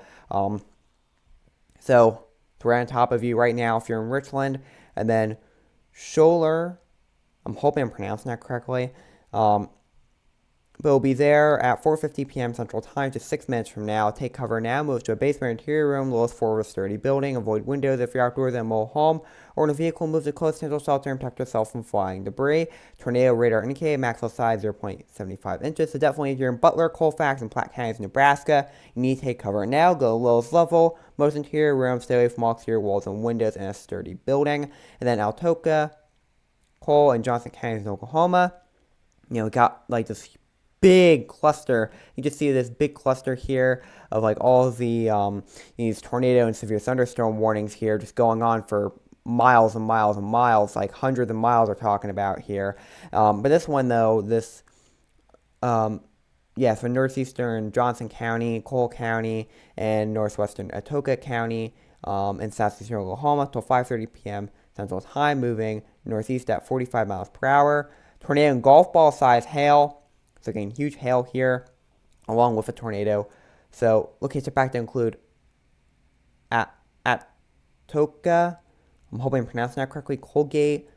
Speaker 1: So it's right on top of you right now if you're in Richland. And then Scholler, I'm hoping I'm pronouncing that correctly, but it'll be there at 4:50 p.m. Central Time, just 6 minutes from now. Take cover now. Move to a basement interior room, lowest floor of a sturdy building. Avoid windows if you're outdoors in a mobile home or in a vehicle. Move to close central shelter and protect yourself from flying debris. Tornado radar indicated maximum size 0.75 inches. So definitely if you're in Butler, Colfax, and Platte counties, Nebraska, you need to take cover now. Go to lowest level. Most interior rooms, stay away from all exterior walls and windows in a sturdy building. And then Atoka, Cole, and Johnson counties in Oklahoma. We got like this big cluster. You just see this big cluster here of like all of the these tornado and severe thunderstorm warnings here just going on for miles and miles and miles, like hundreds of miles we're talking about here. But this one though, so northeastern Johnson County, Cole County, and northwestern Atoka County, and southeastern Oklahoma till 5:30 p.m. Central Time, moving northeast at 45 miles per hour. Tornado and golf ball size hail. So again, huge hail here, along with a tornado. So location fact to include Atoka, I'm hoping I'm pronouncing that correctly, Colgate,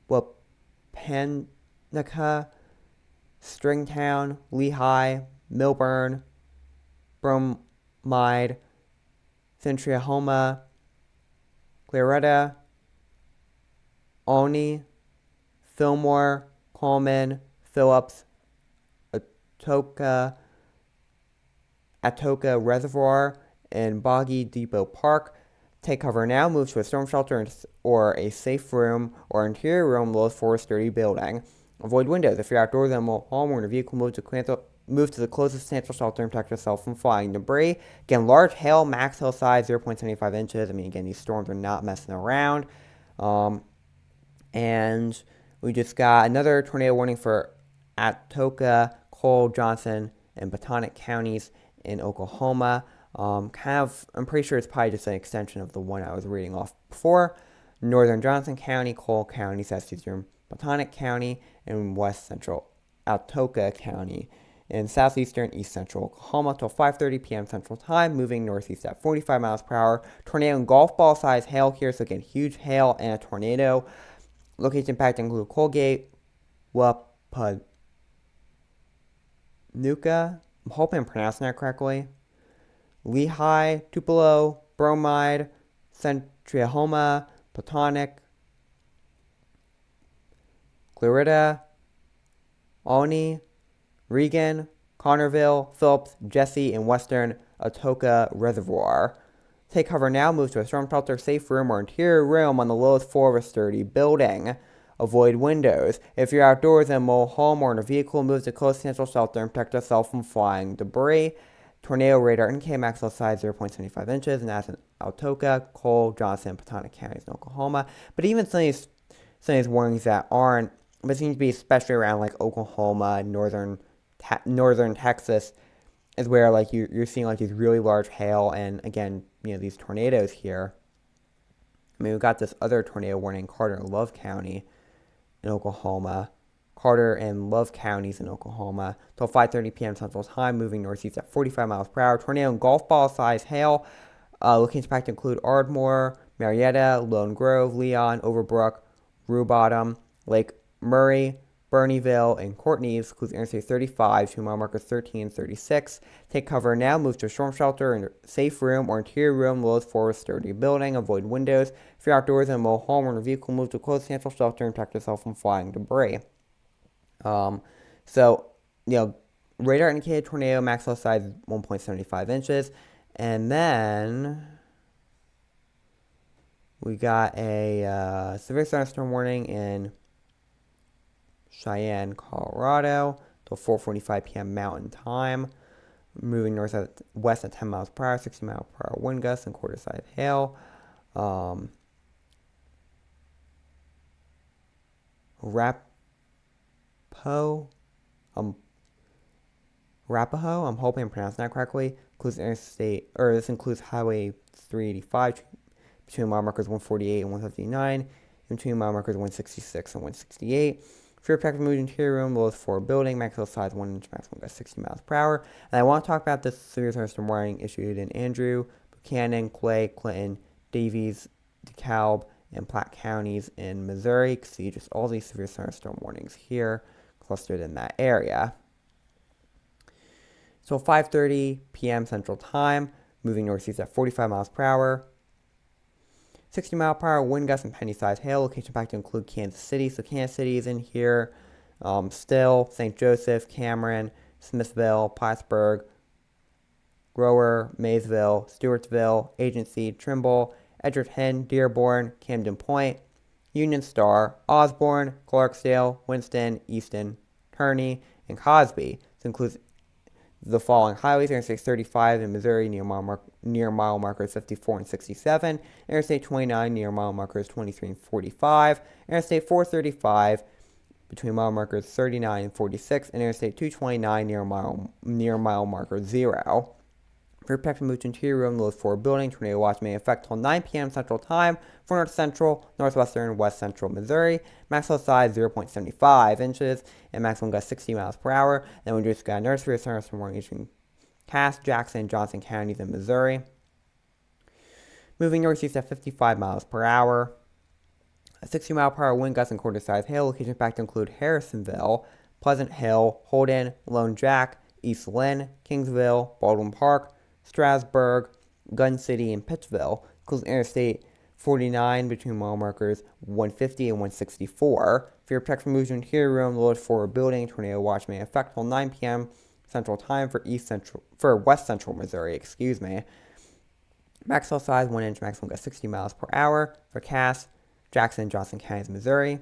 Speaker 1: Wapanica, Stringtown, Lehigh, Milburn, Bromide, Centriahoma, Claretta, Olney, Fillmore, Coleman, Phillips, Atoka Reservoir, and Boggy Depot Park. Take cover now. Move to a storm shelter or a safe room or interior room, lowest floor sturdy building. Avoid windows if you're outdoors in a mobile home or in a vehicle. Move to the closest substantial shelter and protect yourself from flying debris. Again, large hail, max hail size 0.75 inches. I mean, again, these storms are not messing around. And we just got another tornado warning for Atoka, Cole, Johnson, and Potomac counties in Oklahoma. I'm pretty sure it's probably just an extension of the one I was reading off before. Northern Johnson County, Cole County, southeastern Potomac County, and west central Atoka County. In southeastern east central Oklahoma till 5:30 p.m. Central Time, moving northeast at 45 miles per hour. Tornado and golf ball size hail here, so again, huge hail and a tornado. Location impact include Colgate, Wapanuka, I'm hoping I'm pronouncing that correctly, Lehigh, Tupelo, Bromide, Centriahoma, Potomac, Claretta, Olney, Regan, Connerville, Phillips, Jesse, and western Atoka Reservoir. Take cover now. Move to a storm shelter, safe room, or interior room on the lowest floor of a sturdy building. Avoid windows. If you're outdoors in a mobile home or in a vehicle, move to close central shelter and protect yourself from flying debris. Tornado radar indicated maximum size 0.75 inches, and that's in Atoka, Cole, Johnson, and Potomac counties in Oklahoma. But even some of these warnings that aren't, but seem to be especially around like Oklahoma, northern Texas, is where like you're seeing like these really large hail and again, these tornadoes here. I mean, we've got this other tornado warning, Carter and Love County in Oklahoma. Carter and Love counties in Oklahoma till 5:30 p.m. Central Time, moving northeast at 45 miles per hour. Tornado and golf ball size hail. Locations impacted include Ardmore, Marietta, Lone Grove, Leon, Overbrook, Rue Bottom, Lake Murray, Burneyville, and Courtney's. Includes Interstate 35, 2 mile markers 13 and 36. Take cover now. Move to a storm shelter in a safe room or interior room, lowest floor, sturdy building. Avoid windows. If you're outdoors in a mobile home or in a vehicle, move to a closed substantial shelter and protect yourself from flying debris. So, radar indicated tornado, maximum size 1.75 inches. And then we got a severe thunderstorm warning in Cheyenne, Colorado, till 4:45 p.m. Mountain Time. Moving northwest at 10 miles per hour, 60 mile per hour wind gusts, and quarter-size hail. Arapahoe, I'm hoping I'm pronouncing that correctly, this includes Highway 385 between mile markers 148 and 159, and between mile markers 166 and 168. For your protective mood interior room, lowest floor building, maximum size 1 inch, maximum gust 60 miles per hour. And I want to talk about this severe thunderstorm warning issued in Andrew, Buchanan, Clay, Clinton, Davies, DeKalb, and Platte counties in Missouri. You can see just all these severe thunderstorm warnings here clustered in that area. So 5:30 p.m. Central Time, moving northeast at 45 miles per hour. 60 mile per hour wind gusts and penny-sized hail. Location impacted include Kansas City. So Kansas City is in here. Still, St. Joseph, Cameron, Smithville, Plattsburgh, Grower, Maysville, Stewartsville, Agency, Trimble, Edgerton, Dearborn, Camden Point, Union Star, Osborne, Clarksdale, Winston, Easton, Kearney, and Cosby. This includes the following highways: Interstate 35 in Missouri near mile markers 54 and 67, Interstate 29 near mile markers 23 and 45, Interstate 435 between mile markers 39 and 46, and Interstate 229 near mile marker 0. For protection, move to interior room, lowest floor building. Tornado watch may affect till 9 p.m. Central Time for north central, northwestern, west central Missouri. Maximum size 0.75 inches and maximum gust 60 miles per hour. Then we just got nursery thunderstorm warning issuing Cass, Jackson, Johnson counties in Missouri. Moving northeast at 55 miles per hour. A 60 mile per hour wind gusts and quarter-size hail. Locations impacted include Harrisonville, Pleasant Hill, Holden, Lone Jack, East Lynn, Kingsville, Baldwin Park, Strasburg, Gun City, and Pittsville. Includes Interstate 49 between mile markers 150 and 164. For your protection moves to interior room, lowest floor building. Tornado watch may affect till 9 p.m. Central Time for west central Missouri. Maximum size 1 inch, maximum gust 60 miles per hour. For Cass, Jackson, Johnson counties, Missouri.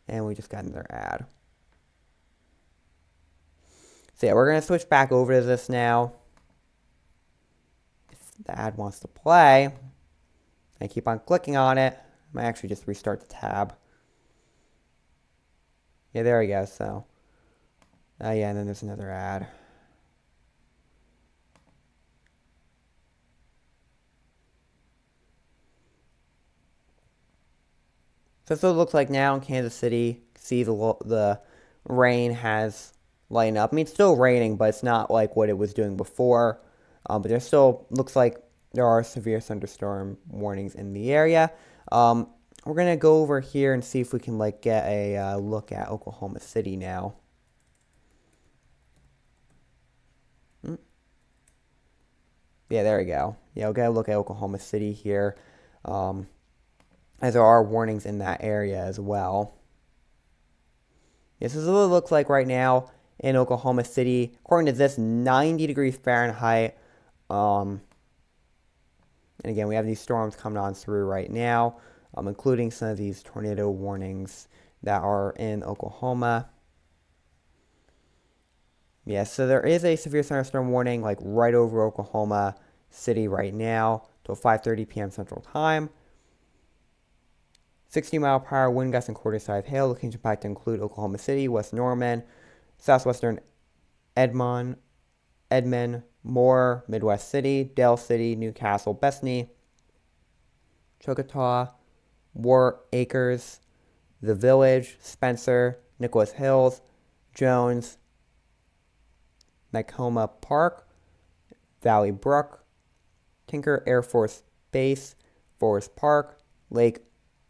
Speaker 1: And we just got another ad. So yeah, we're going to switch back over to this now. If the ad wants to play, I keep on clicking on it. I might actually just restart the tab. Yeah, there we go. So, yeah, and then there's another ad. So that's what it looks like now in Kansas City. See the rain has lighten up. I mean, it's still raining, but it's not like what it was doing before. But there still looks like there are severe thunderstorm warnings in the area. We're going to go over here and see if we can get a look at Oklahoma City now. Yeah, there we go. Yeah, we'll get a look at Oklahoma City here, as there are warnings in that area as well. This is what it looks like right now in Oklahoma City. According to this, 90 degrees Fahrenheit. And again, we have these storms coming on through right now, including some of these tornado warnings that are in Oklahoma. Yeah, so there is a severe thunderstorm warning right over Oklahoma City right now till 5:30 p.m. Central Time. 60 mile per hour wind gusts and quarter-size hail. Locations impacted include Oklahoma City, West Norman, southwestern Edmond, Moore, Midwest City, Dale City, Newcastle, Bethany, Choctaw, War Acres, The Village, Spencer, Nicholas Hills, Jones, Nicoma Park, Valley Brook, Tinker Air Force Base, Forest Park, Lake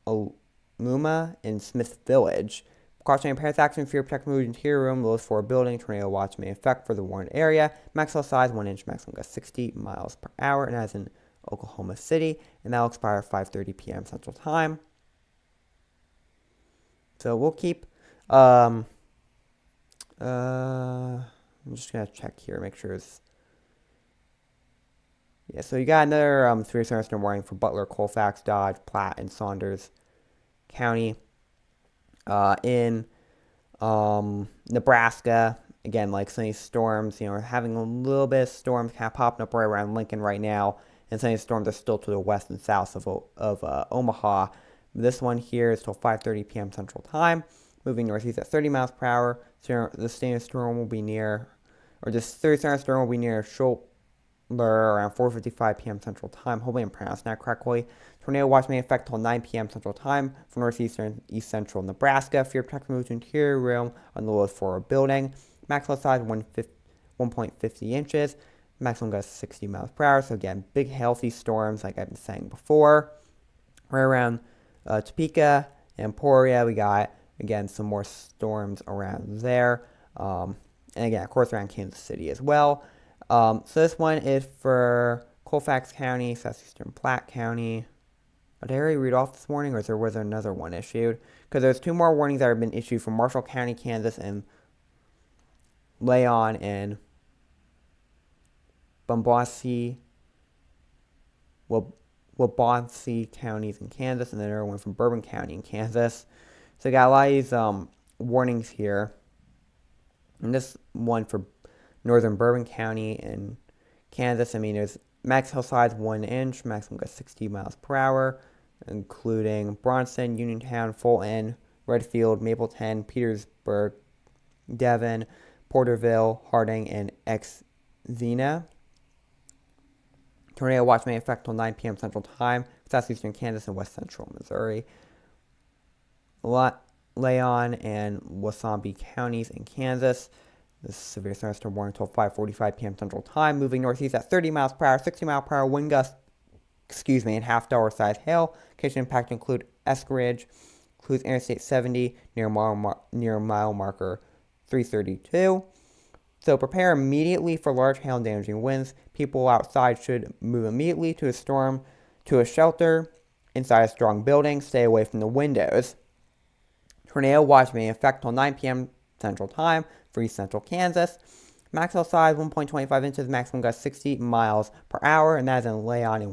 Speaker 1: Aluma, and Smith Village. Precautionary parents action, fear protect mood, interior room, lowest floor building, tornado watch may affect for the warned area. Maximum size 1 inch, maximum gust 60 miles per hour, and as in Oklahoma City, and that will expire 5:30 p.m. Central Time. So we'll keep. I'm just gonna check here, make sure it's. Yeah, so you got another 3-thunderstorm warning for Butler, Colfax, Dodge, Platte, and Saunders County. In Nebraska, again, like some of these storms, we're having a little bit of storms kind of popping up right around Lincoln right now, and some of these storms are still to the west and south of Omaha. This one here is till 5:30 p.m. Central Time, moving northeast at 30 miles per hour. So the standard storm will be near, or this 30-second storm will be near Schultz around 4:55 p.m. Central Time. Hopefully I'm pronouncing that correctly. Tornado watch may affect till 9 p.m. Central Time for northeastern east central Nebraska. Fear protect move to interior room on the lowest floor of building. Maximum size 1.50 inches. Maximum gust 60 miles per hour. So again, big healthy storms like I've been saying before. Right around Topeka and Emporia, we got again some more storms around there. And again, of course, around Kansas City as well. So this one is for Colfax County, southeastern Platte County. Did I already read off this warning, or was there another one issued? Because there's 2 more warnings that have been issued from Marshall County, Kansas, and Leon and Waubonsee counties in Kansas, and then another one from Bourbon County in Kansas. So we got a lot of these warnings here. And this one for northern Bourbon County in Kansas, there's max hail size 1 inch, maximum gust 60 miles per hour, including Bronson, Uniontown, Fulton, Redfield, Mapleton, Petersburg, Devon, Porterville, Harding, and Xenia. Tornado watch may affect till 9 p.m. Central Time, southeastern Kansas and west central Missouri. Leon and Wasabi counties in Kansas. This severe thunderstorm warning until 5:45 p.m. Central Time, moving northeast at 30 miles per hour, 60 mile per hour wind gust, and half-dollar size hail. Location impact include Eskridge, includes Interstate 70 near mile marker 332. So prepare immediately for large hail and damaging winds. People outside should move immediately to a shelter inside a strong building. Stay away from the windows. Tornado watch may affect till 9 p.m. Central Time for East Central Kansas. Maximum size 1.25 inches, maximum gust 60 miles per hour, and that is in Leon and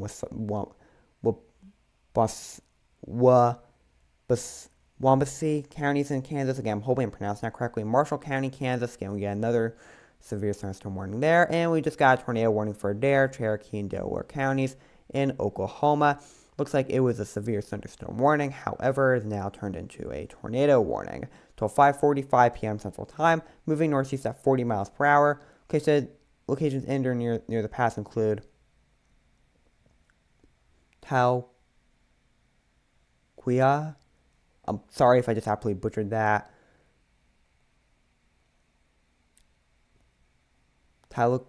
Speaker 1: Waubonsee counties in Kansas. Again, I'm hoping I'm pronouncing that correctly. Marshall County, Kansas. Again, we get another severe thunderstorm warning there. And we just got a tornado warning for Adair, Cherokee, and Delaware counties in Oklahoma. Looks like it was a severe thunderstorm warning. However, it is now turned into a tornado warning. Till 5:45 p.m. Central Time, moving northeast at 40 miles per hour. Locations in or near the pass include Talquia. I'm sorry if I just absolutely butchered that. Tahlequah.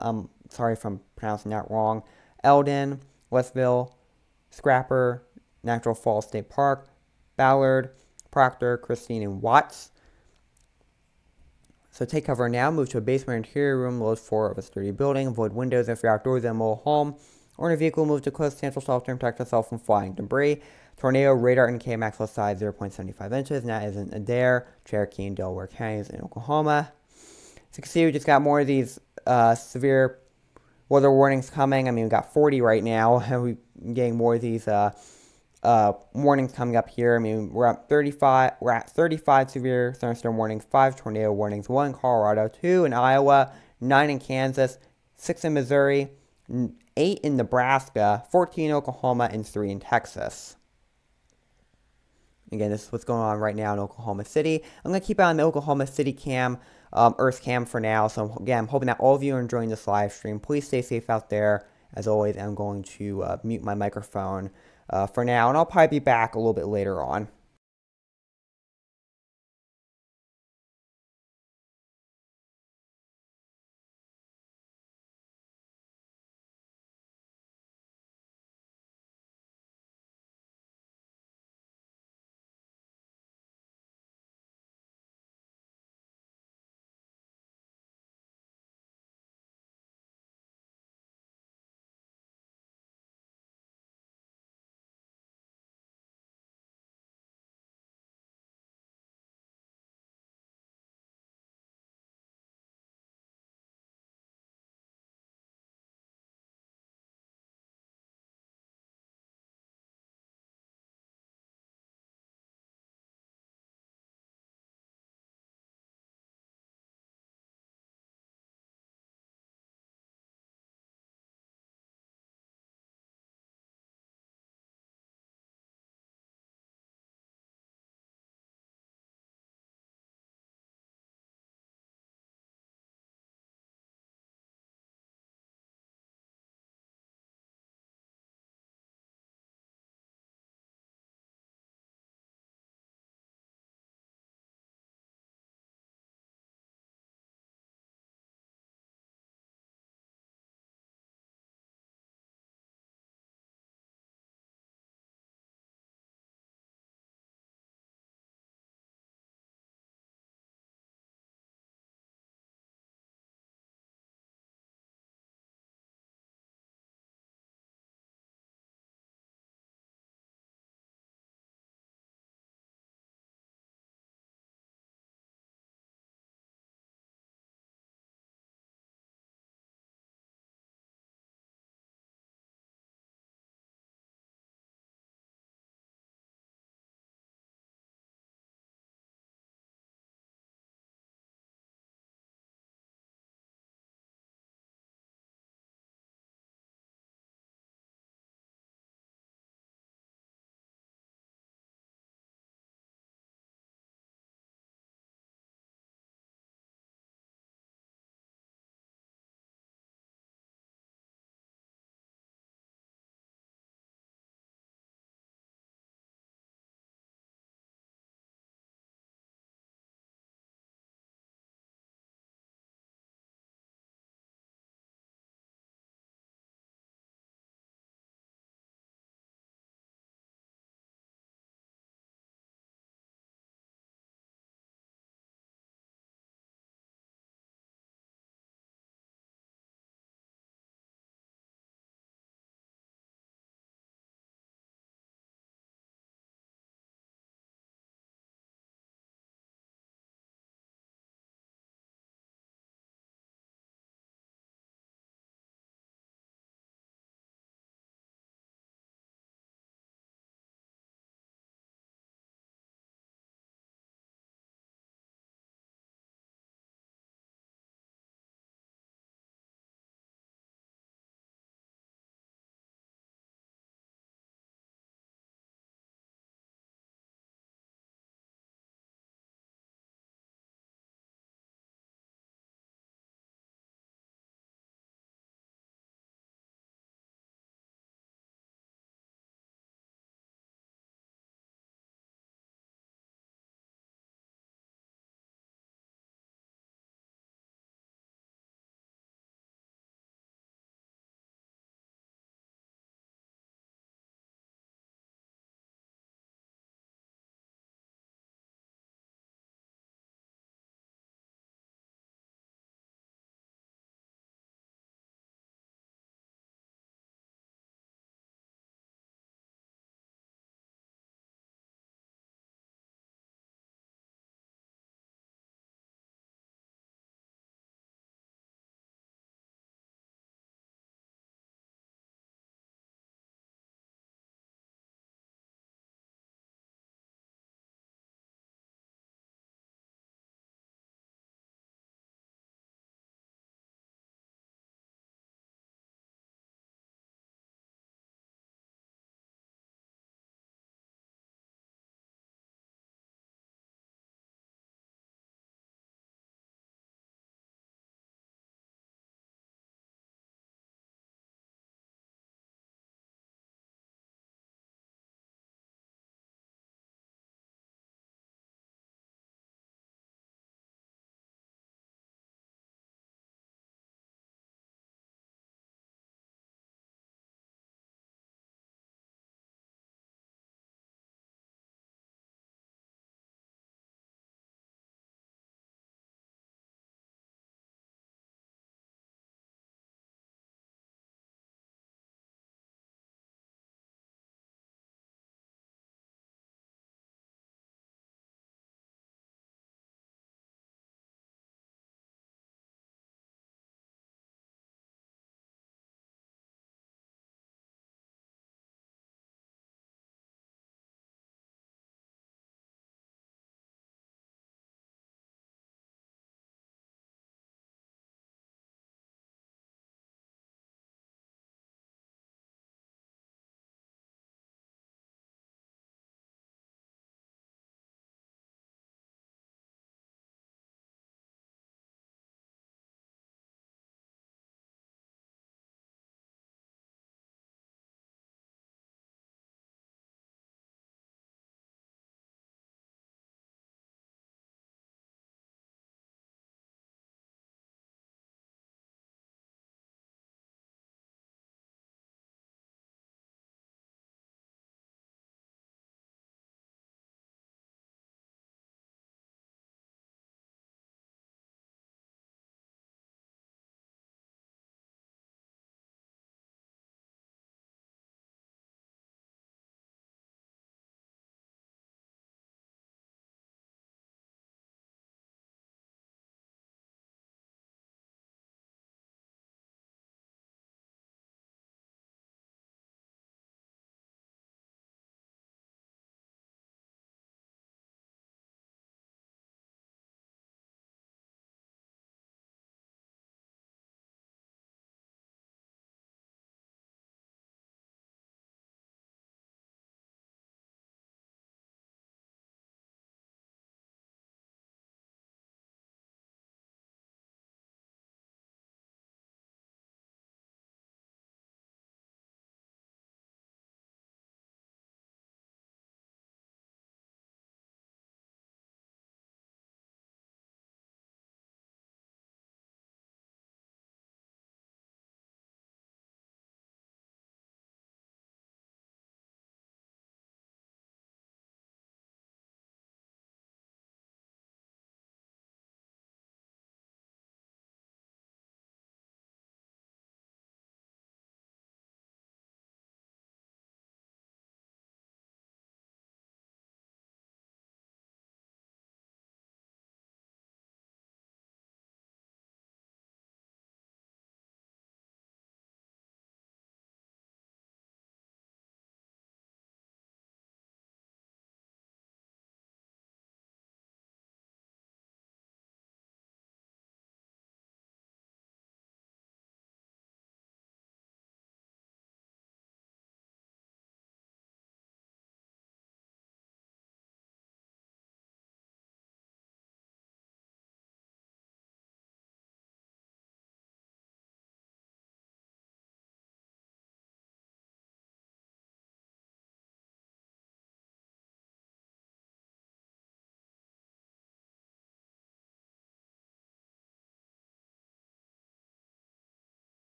Speaker 1: I'm sorry if I'm pronouncing that wrong. Eldon, Westville, Scrapper, Natural Falls State Park, Ballard, Proctor, Christine, and Watts. So take cover now. Move to a basement interior room, lowest floor of a sturdy building. Avoid windows if you're outdoors in a mobile home or in a vehicle. Move to close substantial shelter and protect yourself from flying debris. Tornado radar indicated maximum size 0.75 inches. And that is in Adair, Cherokee, and Delaware counties in Oklahoma. So you can see we just got more of these severe weather warnings coming. We got 40 right now, and we're getting more of these warnings coming up here. We're at 35. We're at 35 severe thunderstorm warnings, 5 tornado warnings, 1 in Colorado, 2 in Iowa, 9 in Kansas, 6 in Missouri, 8 in Nebraska, 14 in Oklahoma, and 3 in Texas. Again, this is what's going on right now in Oklahoma City. I'm going to keep it on the Oklahoma City cam, Earth cam for now. So again, I'm hoping that all of you are enjoying this live stream. Please stay safe out there. As always, I'm going to mute my microphone for now, and I'll probably be back a little bit later on.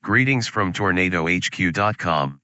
Speaker 2: Greetings from TornadoHQ.com.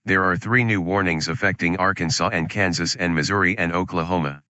Speaker 2: There are 3 new warnings affecting Arkansas and Kansas and Missouri and Oklahoma.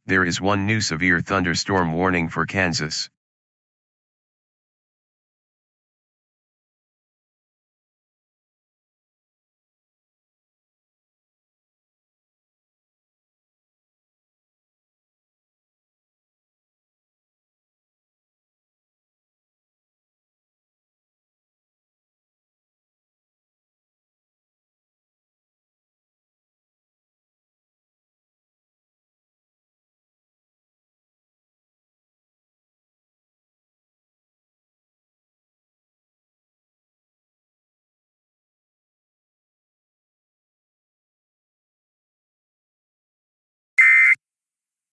Speaker 2: There is 1 new severe thunderstorm warning for Kansas.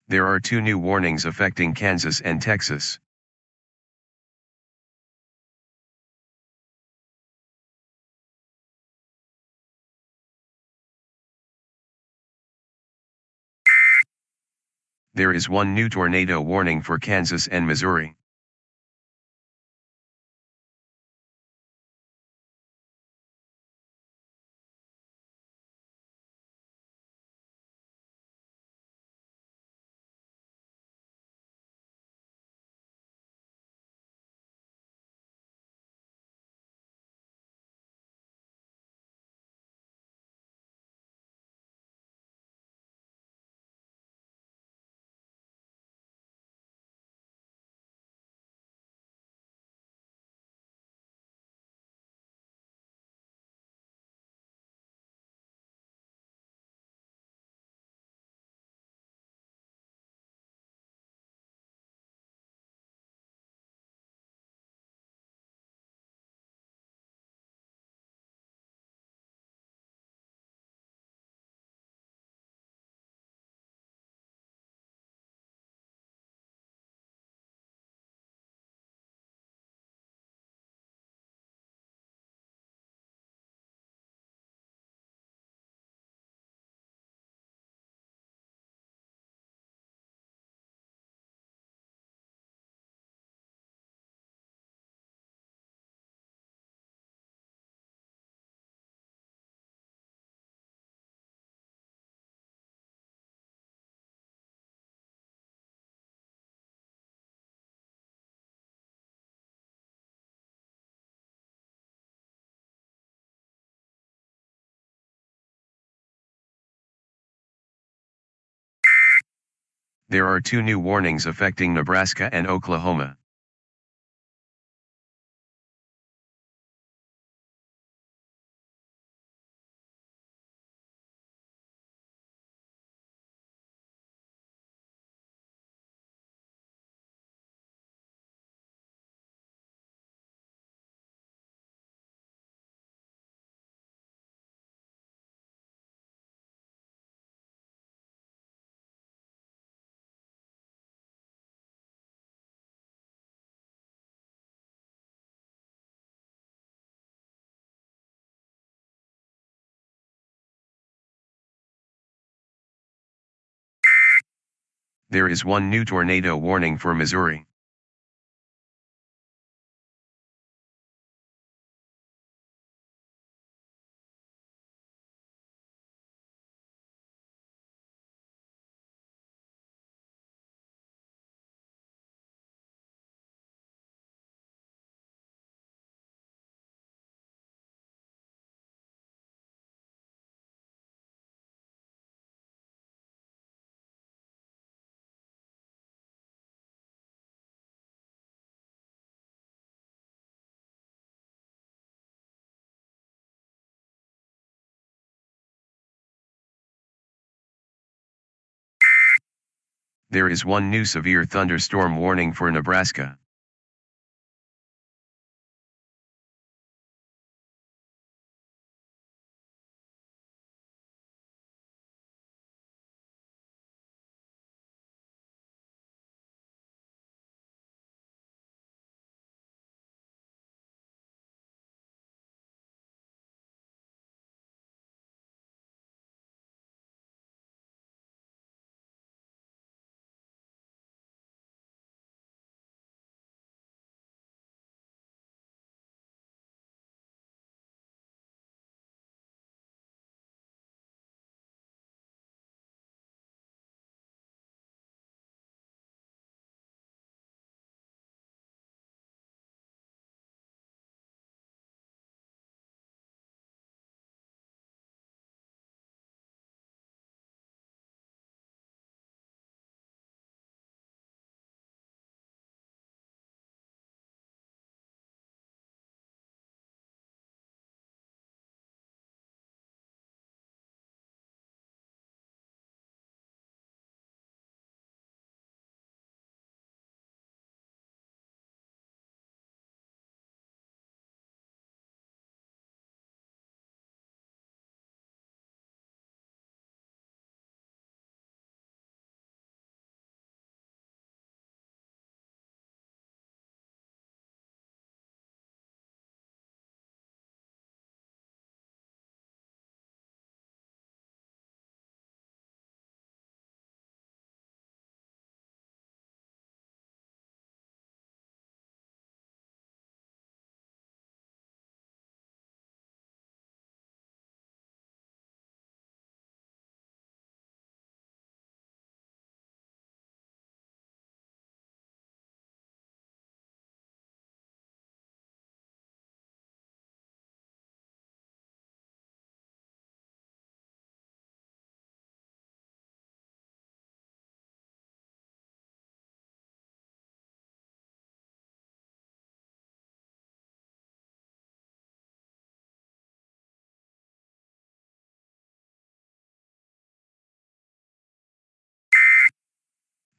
Speaker 2: There are 2 new warnings affecting Kansas and Texas. There is 1 new tornado warning for Kansas and Missouri. There are 2 new warnings affecting Nebraska and Oklahoma. There is 1 new tornado warning for Missouri. There is 1 new severe thunderstorm warning for Nebraska.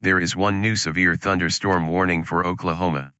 Speaker 2: There is 1 new severe thunderstorm warning for Oklahoma.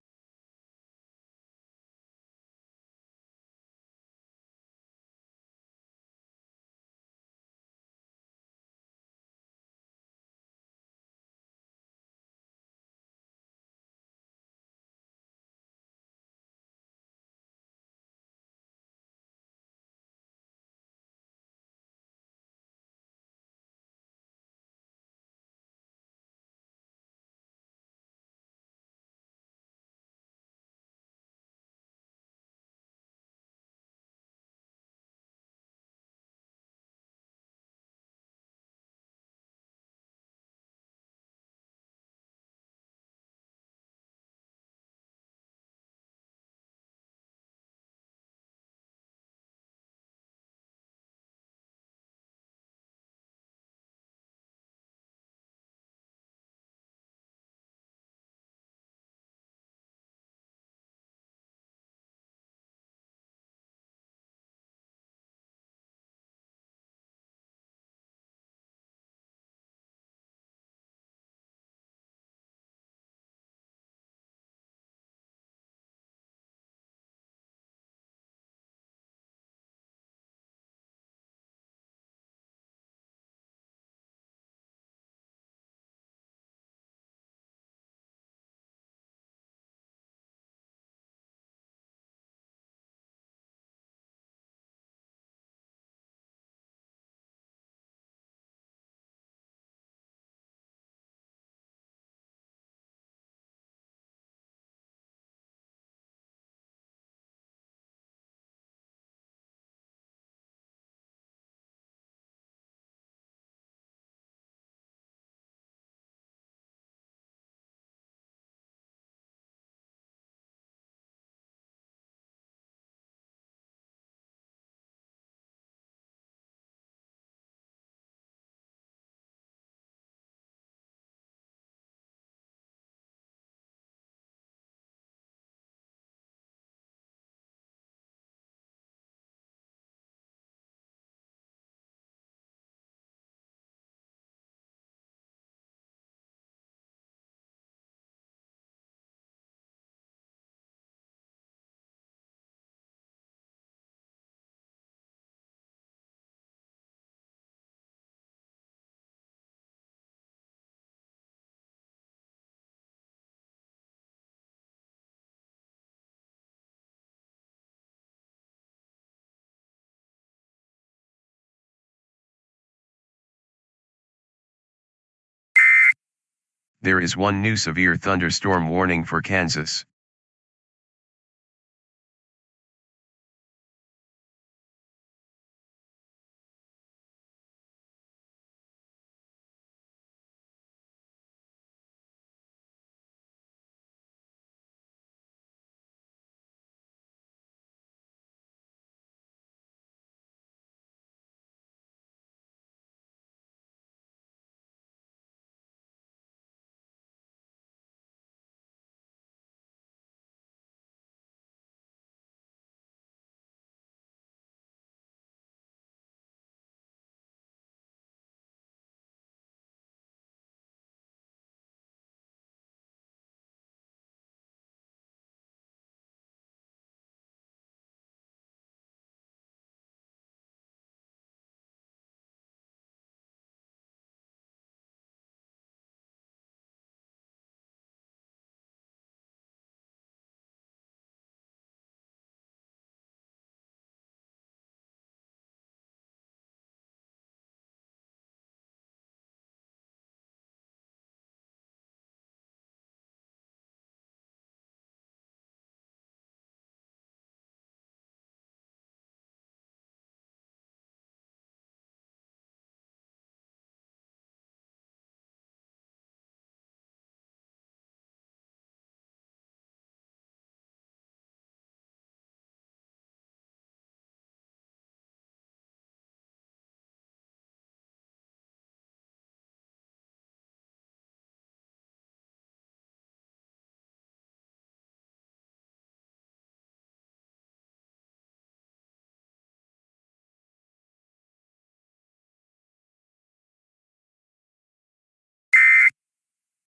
Speaker 2: There is one new severe thunderstorm warning for Kansas.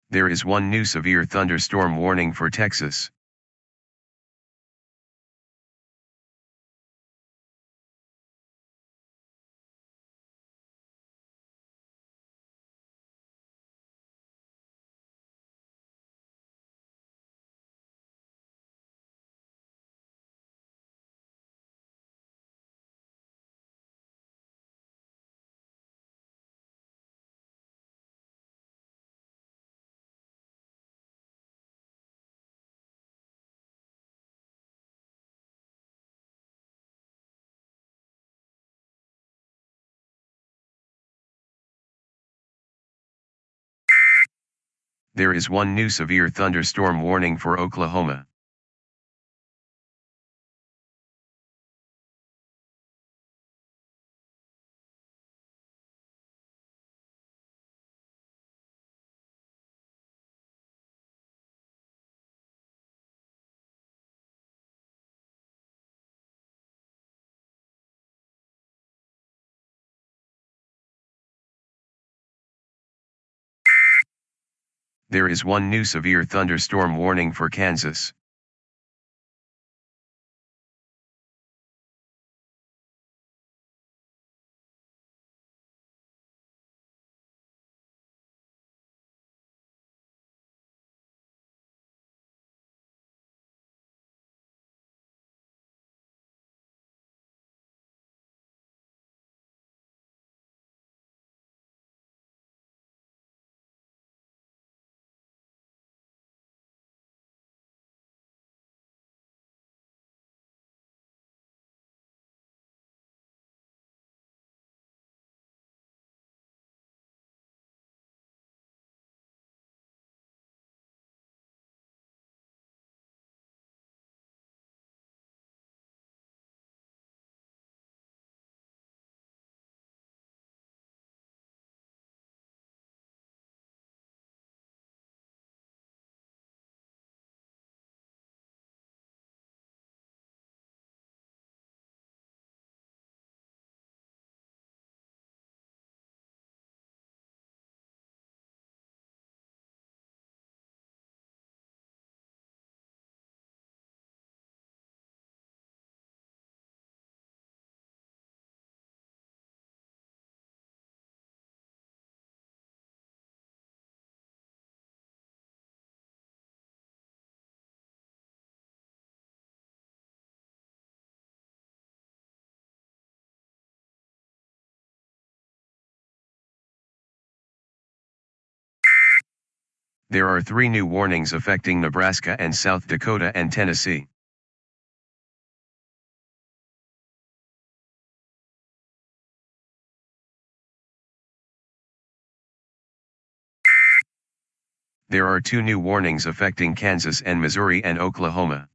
Speaker 2: There is one new severe thunderstorm warning for Texas. There is one new severe thunderstorm warning for Oklahoma. There is one new severe thunderstorm warning for Kansas. There are 3 new warnings affecting Nebraska and South Dakota and Tennessee. There are 2 new warnings affecting Kansas and Missouri and Oklahoma.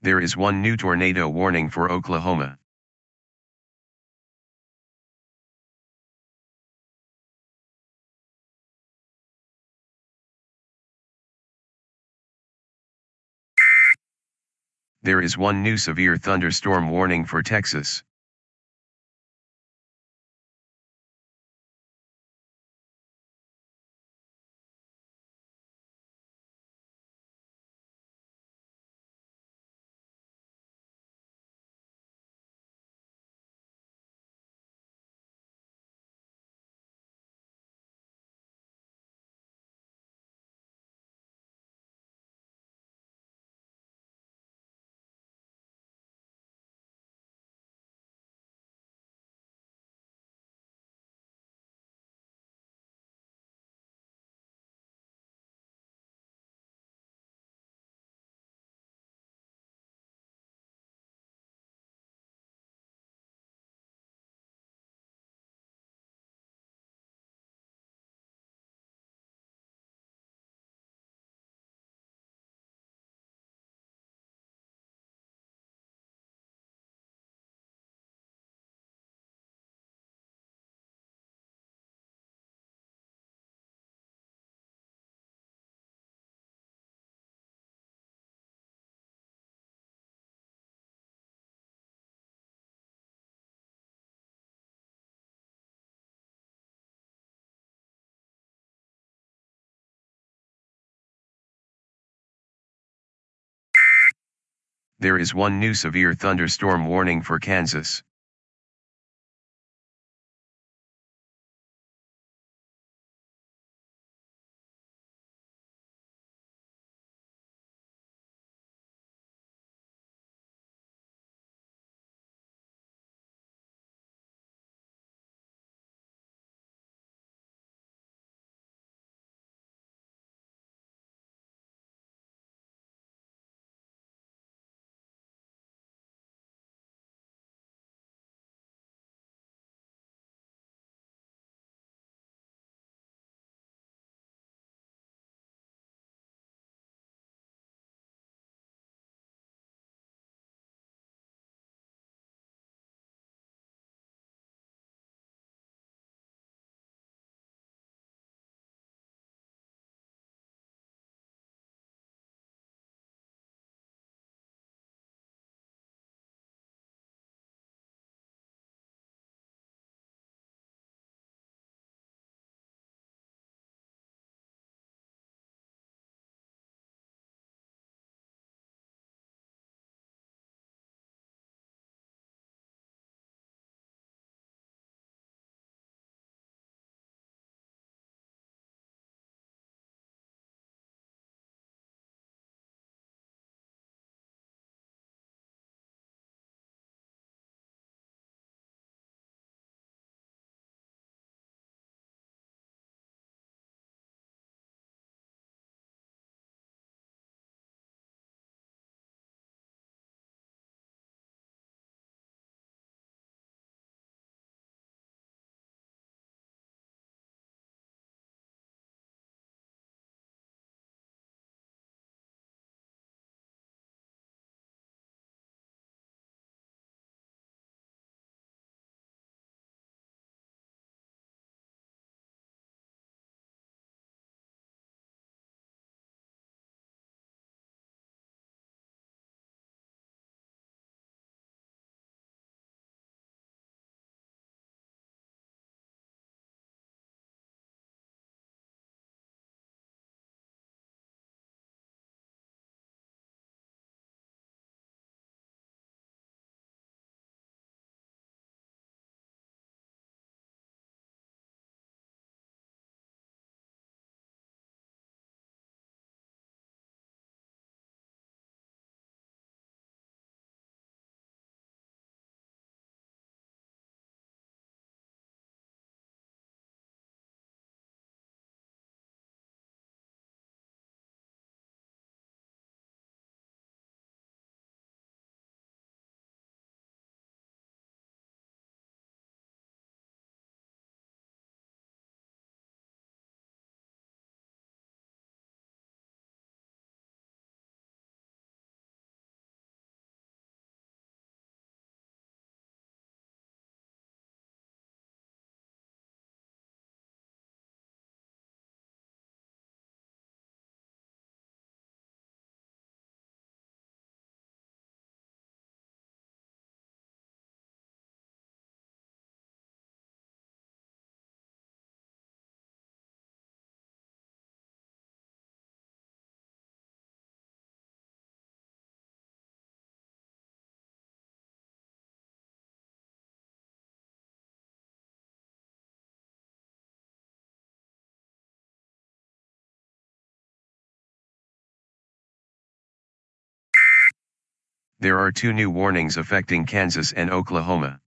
Speaker 2: There is 1 new tornado warning for Oklahoma. There is 1 new severe thunderstorm warning for Texas. There is one new severe thunderstorm warning for Kansas. There are two new warnings affecting Kansas and Oklahoma.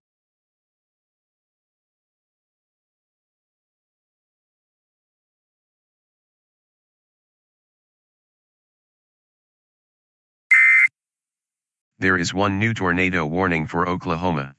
Speaker 2: There is one new tornado warning for Oklahoma.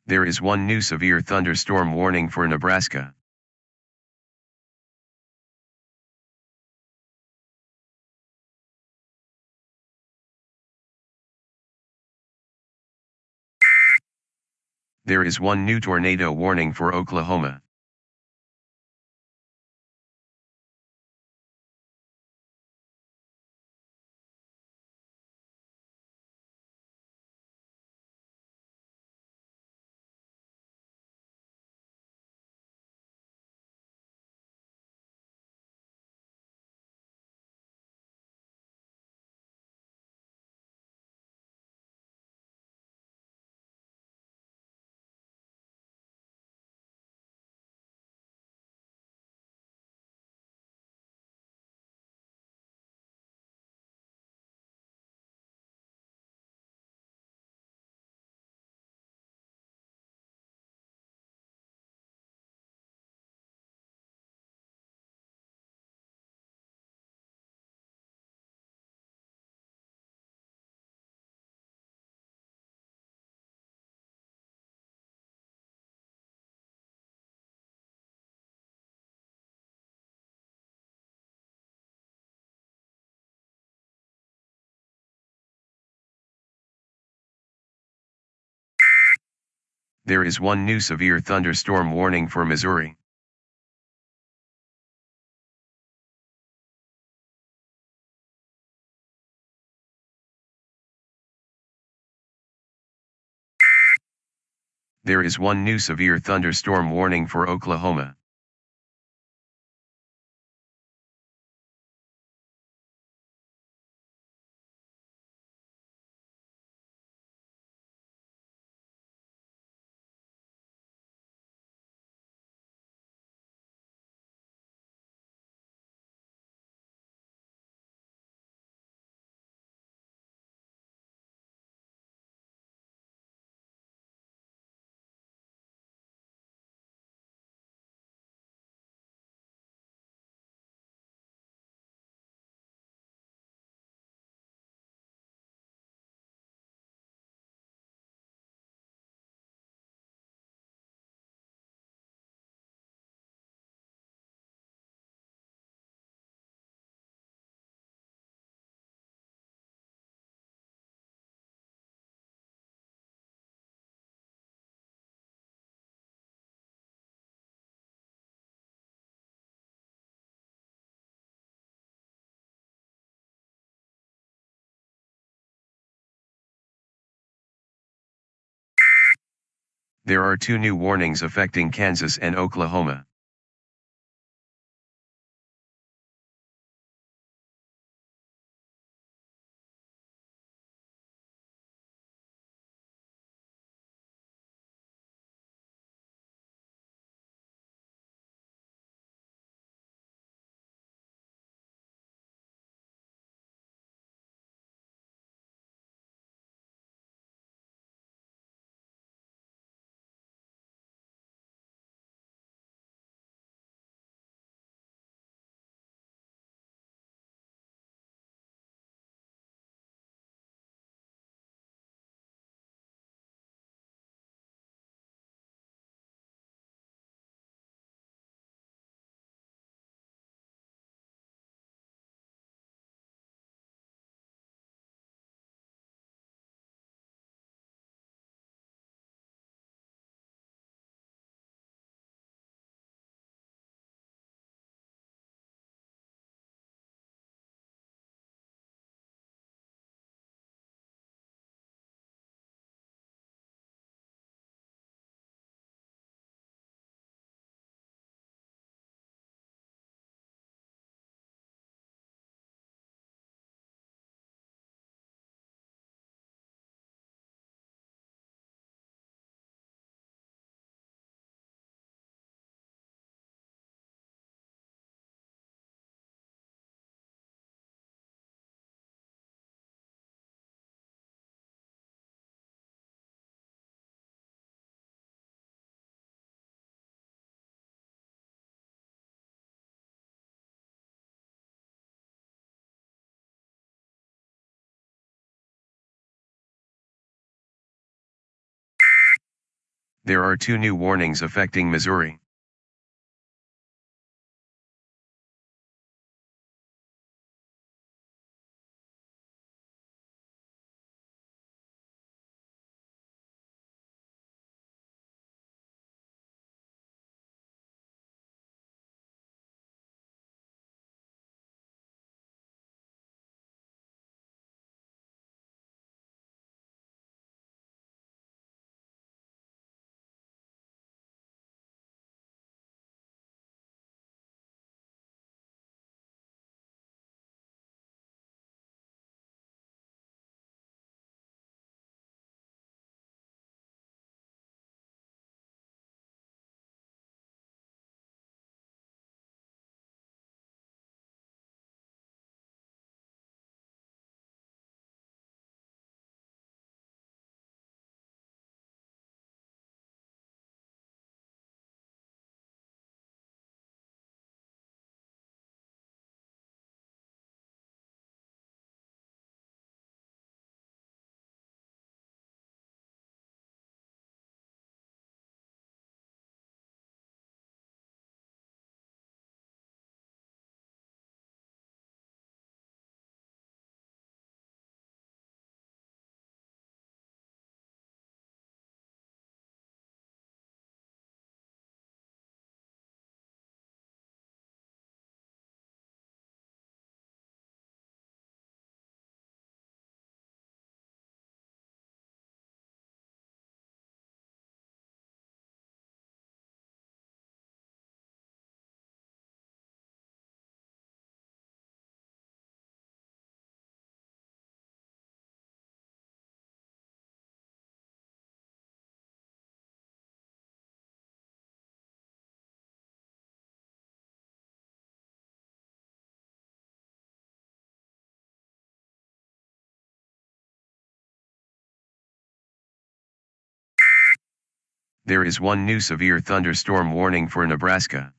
Speaker 2: There is one new severe thunderstorm warning for Nebraska. There is one new tornado warning for Oklahoma. There is one new severe thunderstorm warning for Missouri. There is one new severe thunderstorm warning for Oklahoma. There are two new warnings affecting Kansas and Oklahoma. There are 2 new warnings affecting Missouri. There is 1 new severe thunderstorm warning for Nebraska.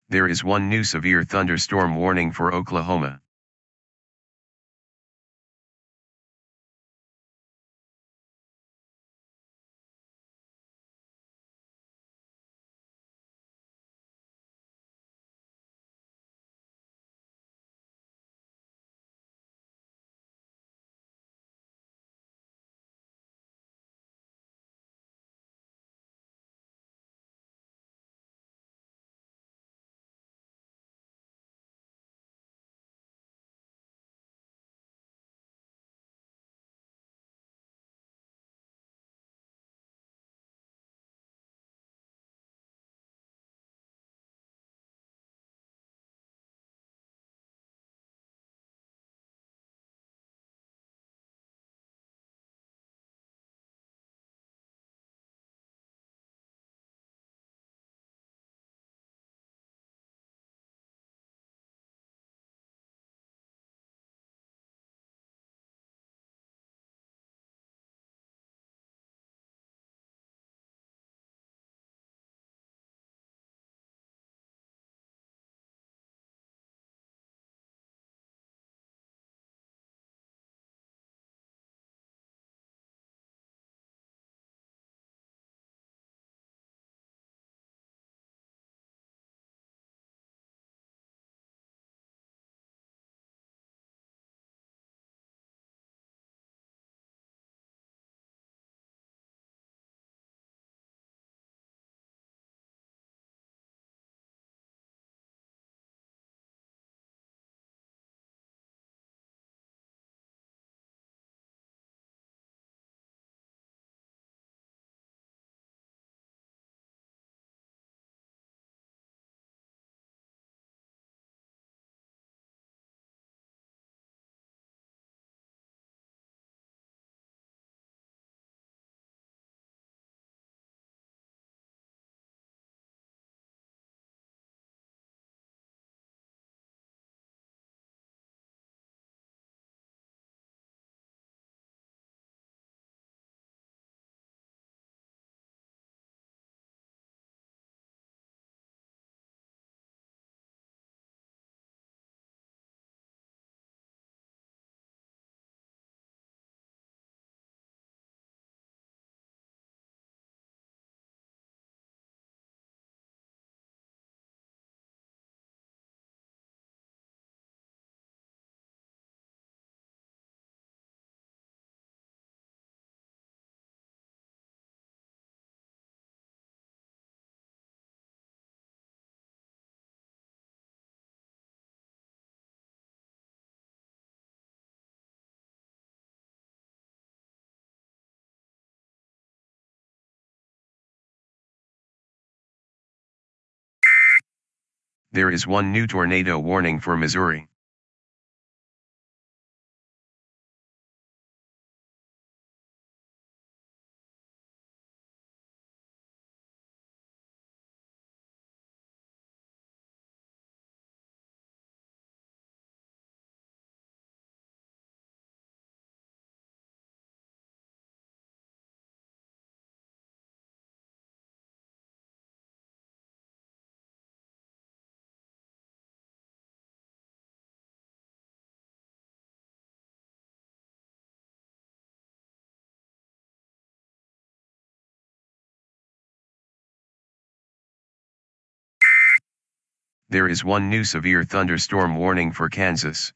Speaker 2: There is 1 new severe thunderstorm warning for Oklahoma. There is one new tornado warning for Missouri. There is one new severe thunderstorm warning for Kansas.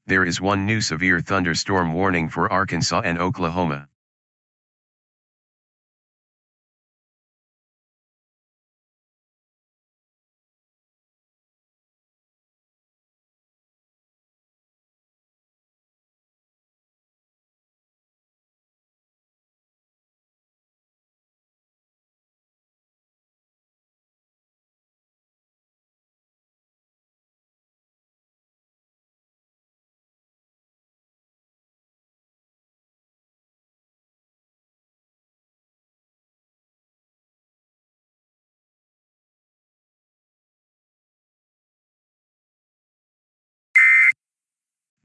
Speaker 2: There is one new severe thunderstorm warning for Arkansas and Oklahoma.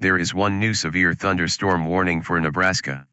Speaker 2: There is one new severe thunderstorm warning for Nebraska.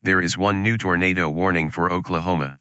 Speaker 2: There is one new tornado warning for Oklahoma.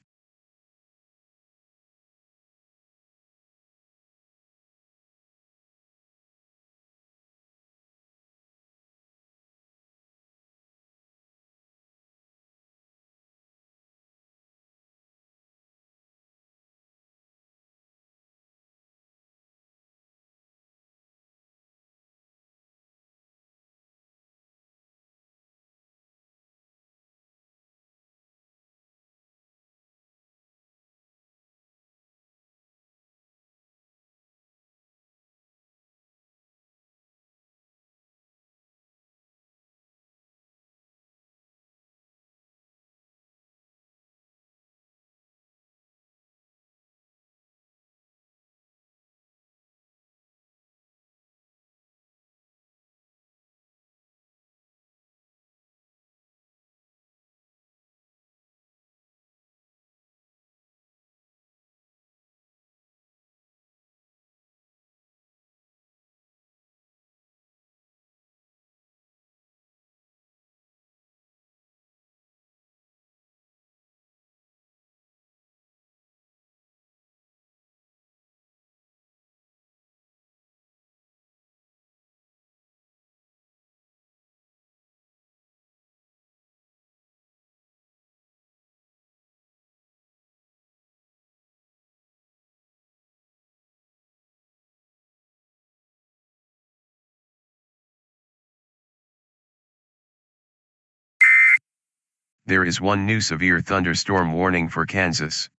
Speaker 2: There is one new severe thunderstorm warning for Kansas.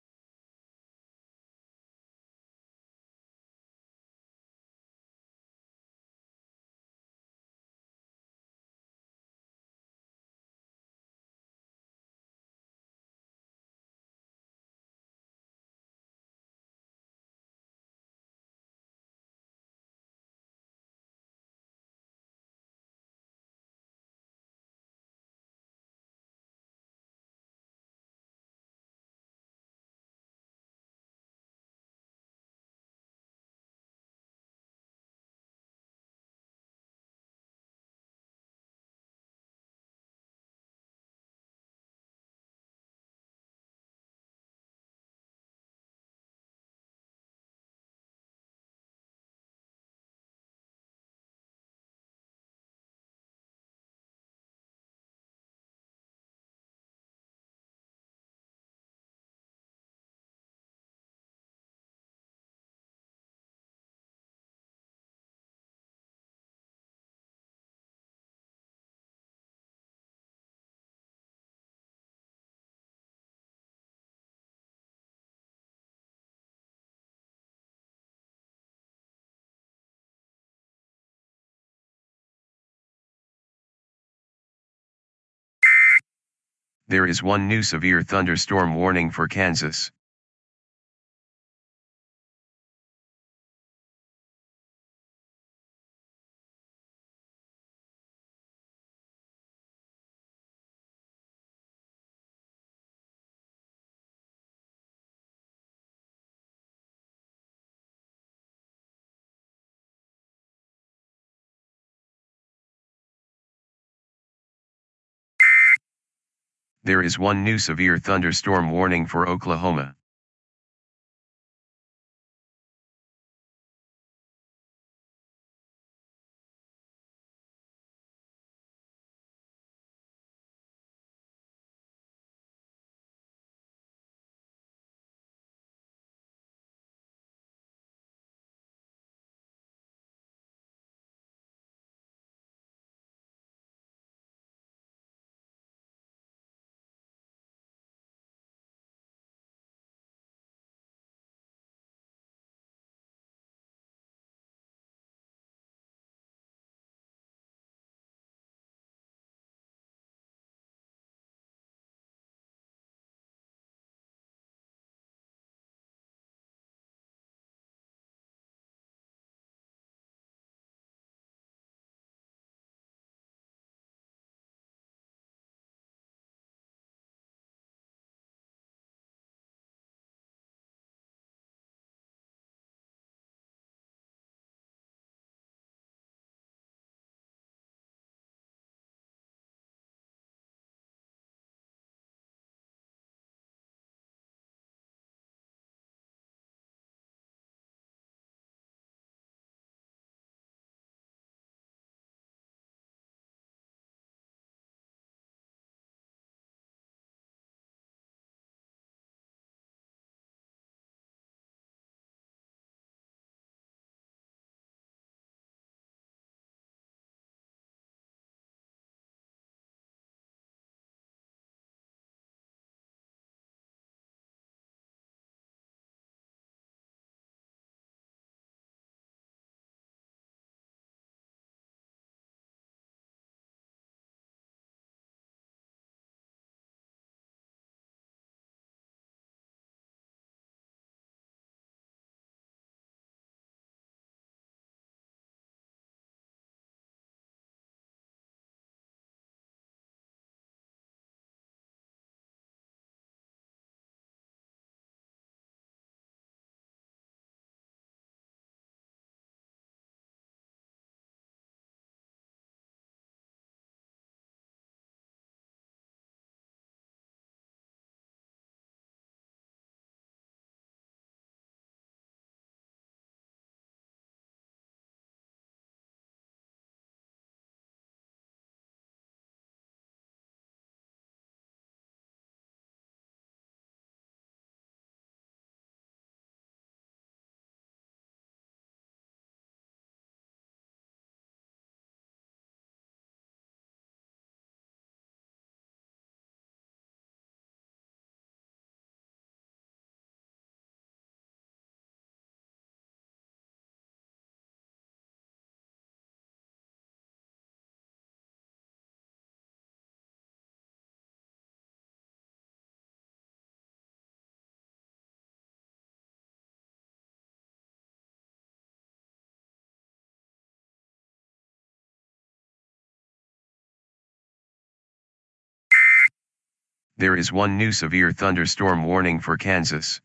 Speaker 2: There is one new severe thunderstorm warning for Kansas. There is one new severe thunderstorm warning for Oklahoma. There is one new severe thunderstorm warning for Kansas.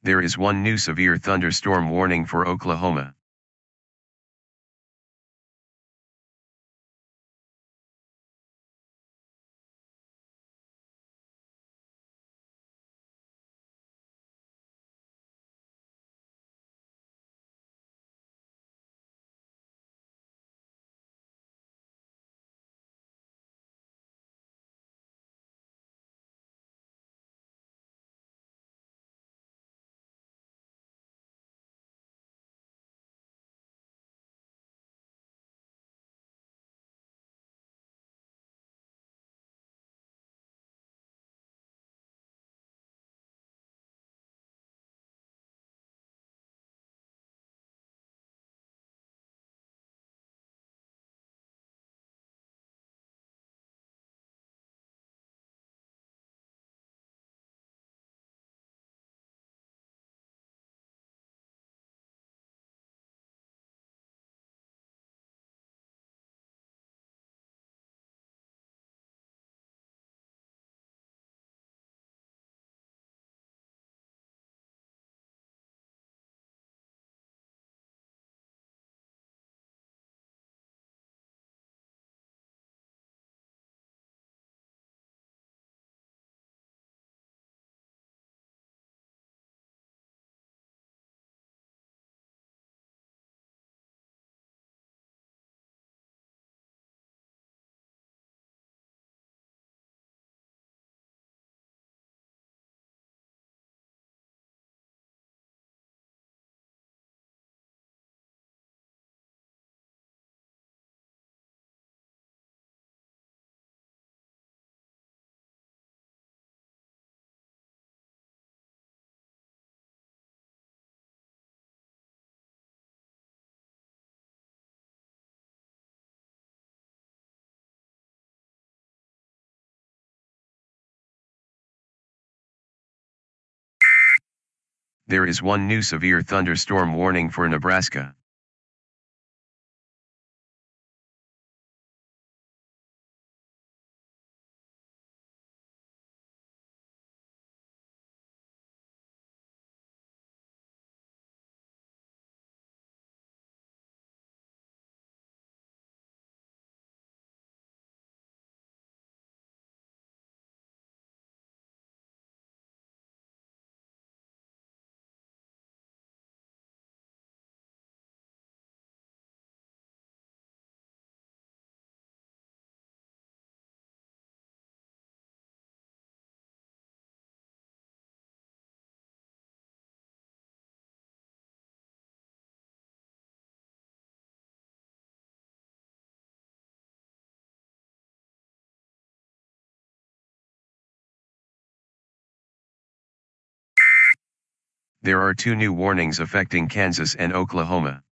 Speaker 2: There is one new severe thunderstorm warning for Oklahoma. There is one new severe thunderstorm warning for Nebraska. There are two new warnings affecting Kansas and Oklahoma.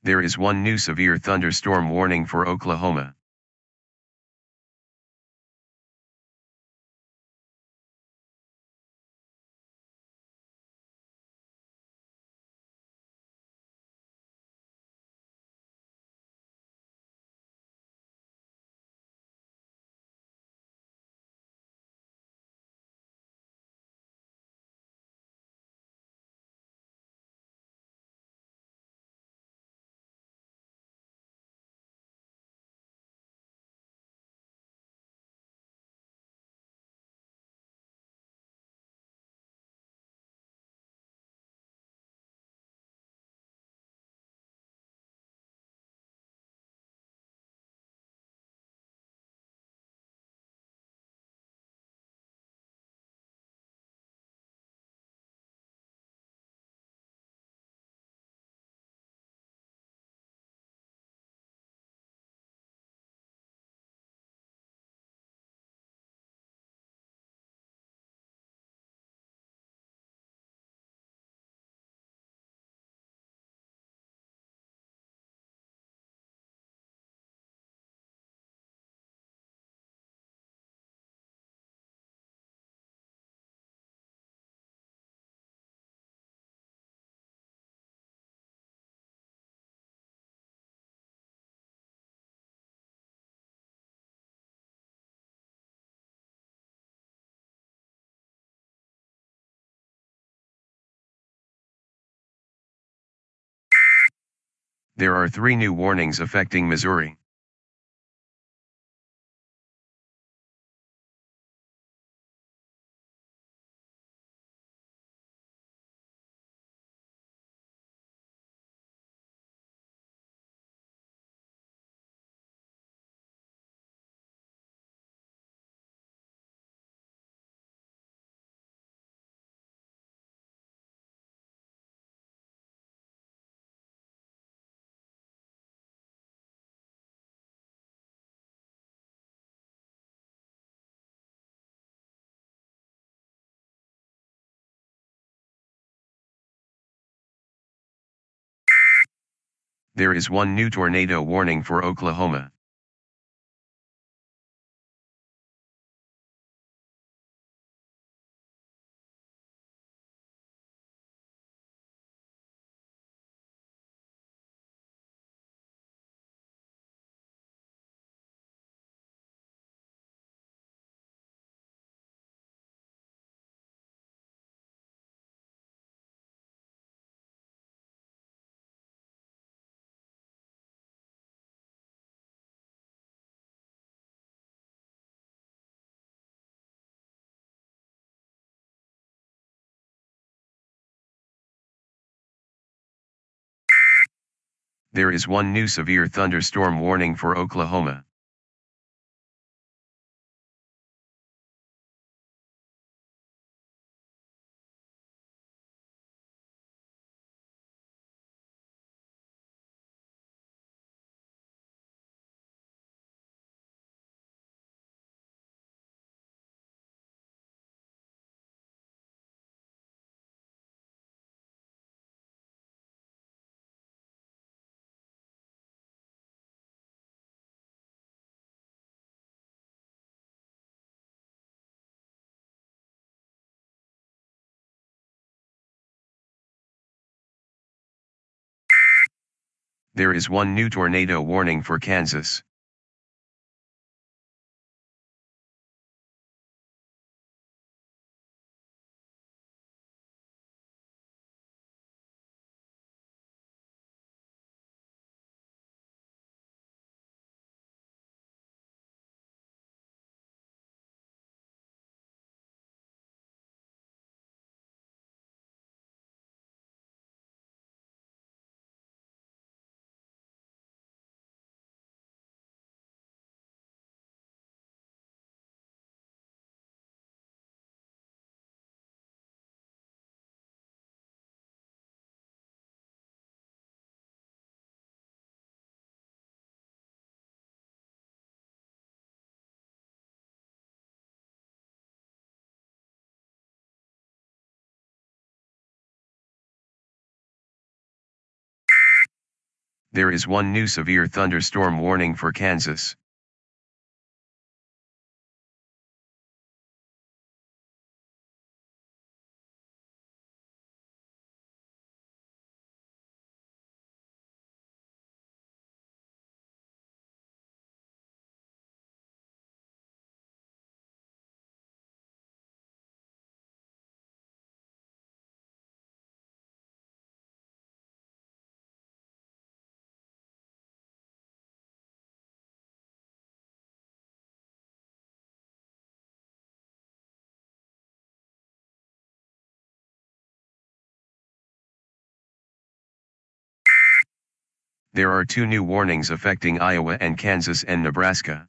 Speaker 2: There is one new severe thunderstorm warning for Oklahoma. There are 3 new warnings affecting Missouri. There is one new tornado warning for Oklahoma. There is one new severe thunderstorm warning for Oklahoma. There is one new tornado warning for Kansas. There is one new severe thunderstorm warning for Kansas. There are two new warnings affecting Iowa and Kansas and Nebraska.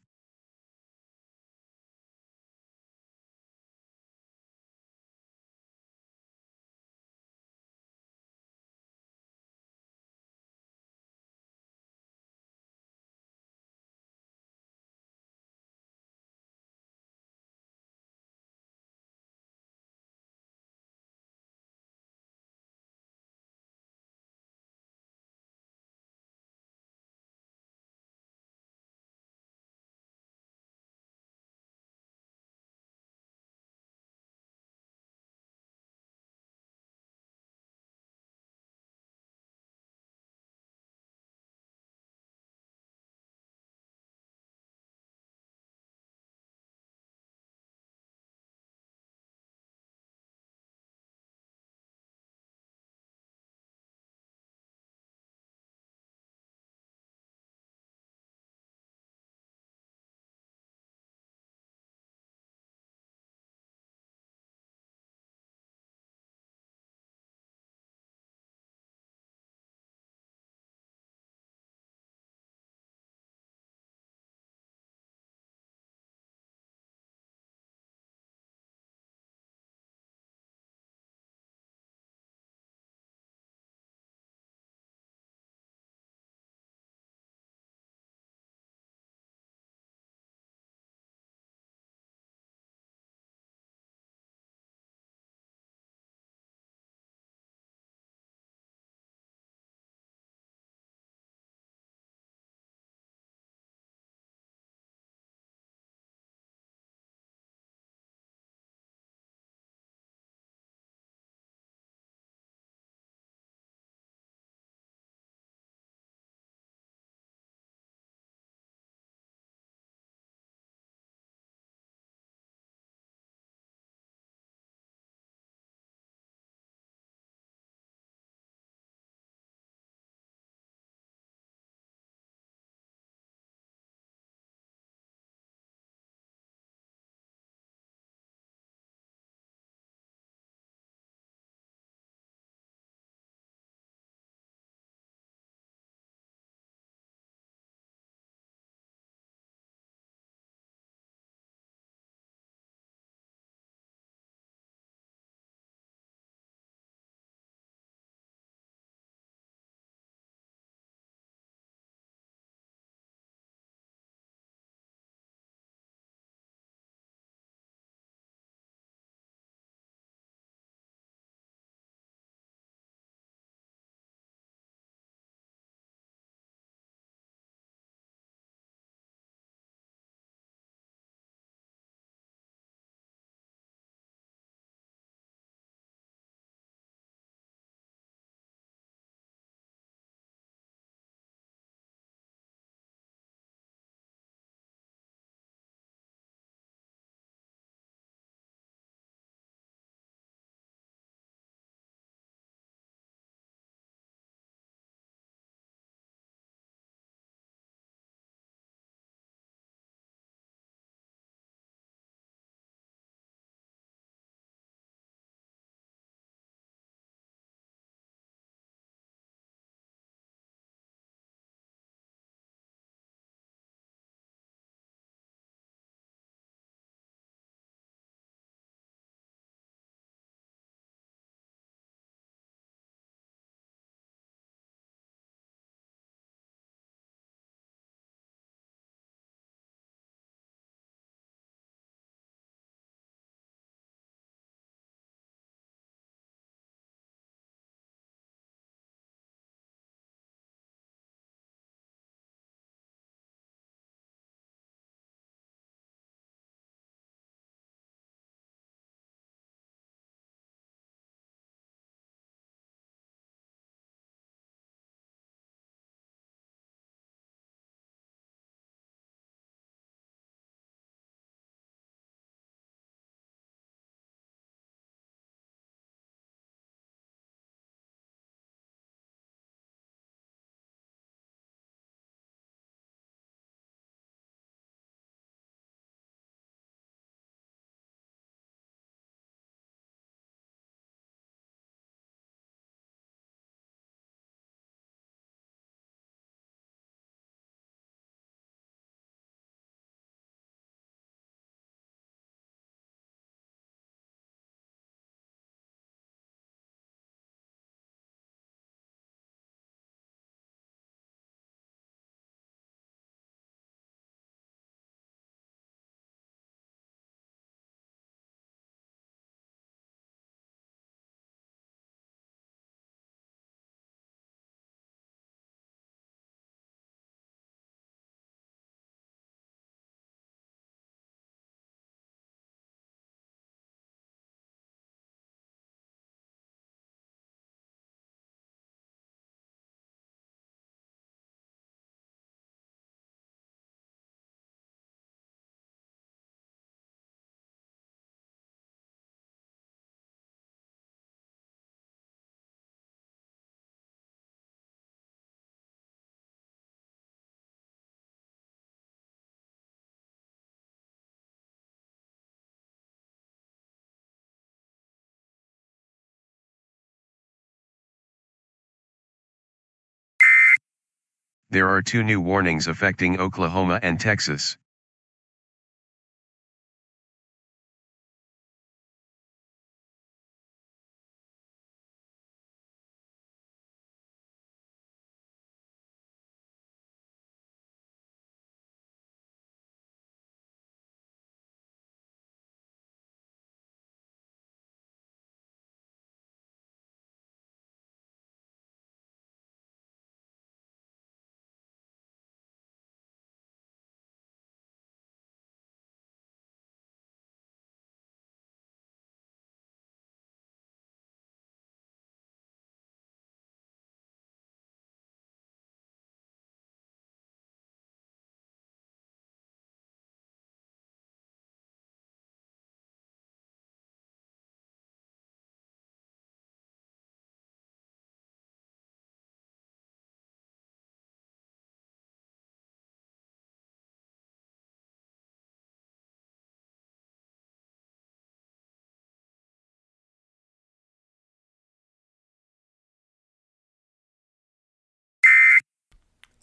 Speaker 2: There are 2 new warnings affecting Oklahoma and Texas.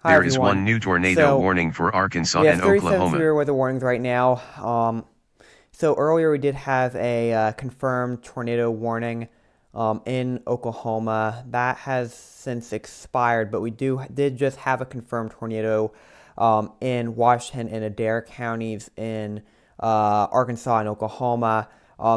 Speaker 1: Hi
Speaker 2: There is one
Speaker 1: everyone.
Speaker 2: new tornado
Speaker 1: So
Speaker 2: warning for Arkansas
Speaker 1: we have
Speaker 2: and
Speaker 1: 37
Speaker 2: Oklahoma.
Speaker 1: severe weather warnings right now. So earlier we did have a confirmed tornado warning in Oklahoma. That has since expired, but we did just have a confirmed tornado in Washington and Adair counties in Arkansas and Oklahoma.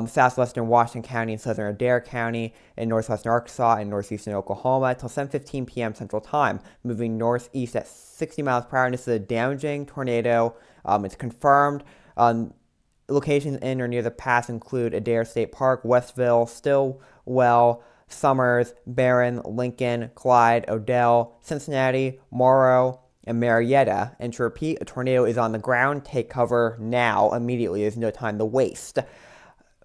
Speaker 1: Southwestern Washington County and southern Adair County, in northwestern Arkansas and northeastern Oklahoma until 7:15 p.m. Central Time, moving northeast at 60 miles per hour. And this is a damaging tornado. It's confirmed. Locations in or near the pass include Adair State Park, Westville, Stillwell, Summers, Barron, Lincoln, Clyde, Odell, Cincinnati, Morrow, and Marietta. And to repeat, a tornado is on the ground. Take cover now, immediately. There's no time to waste.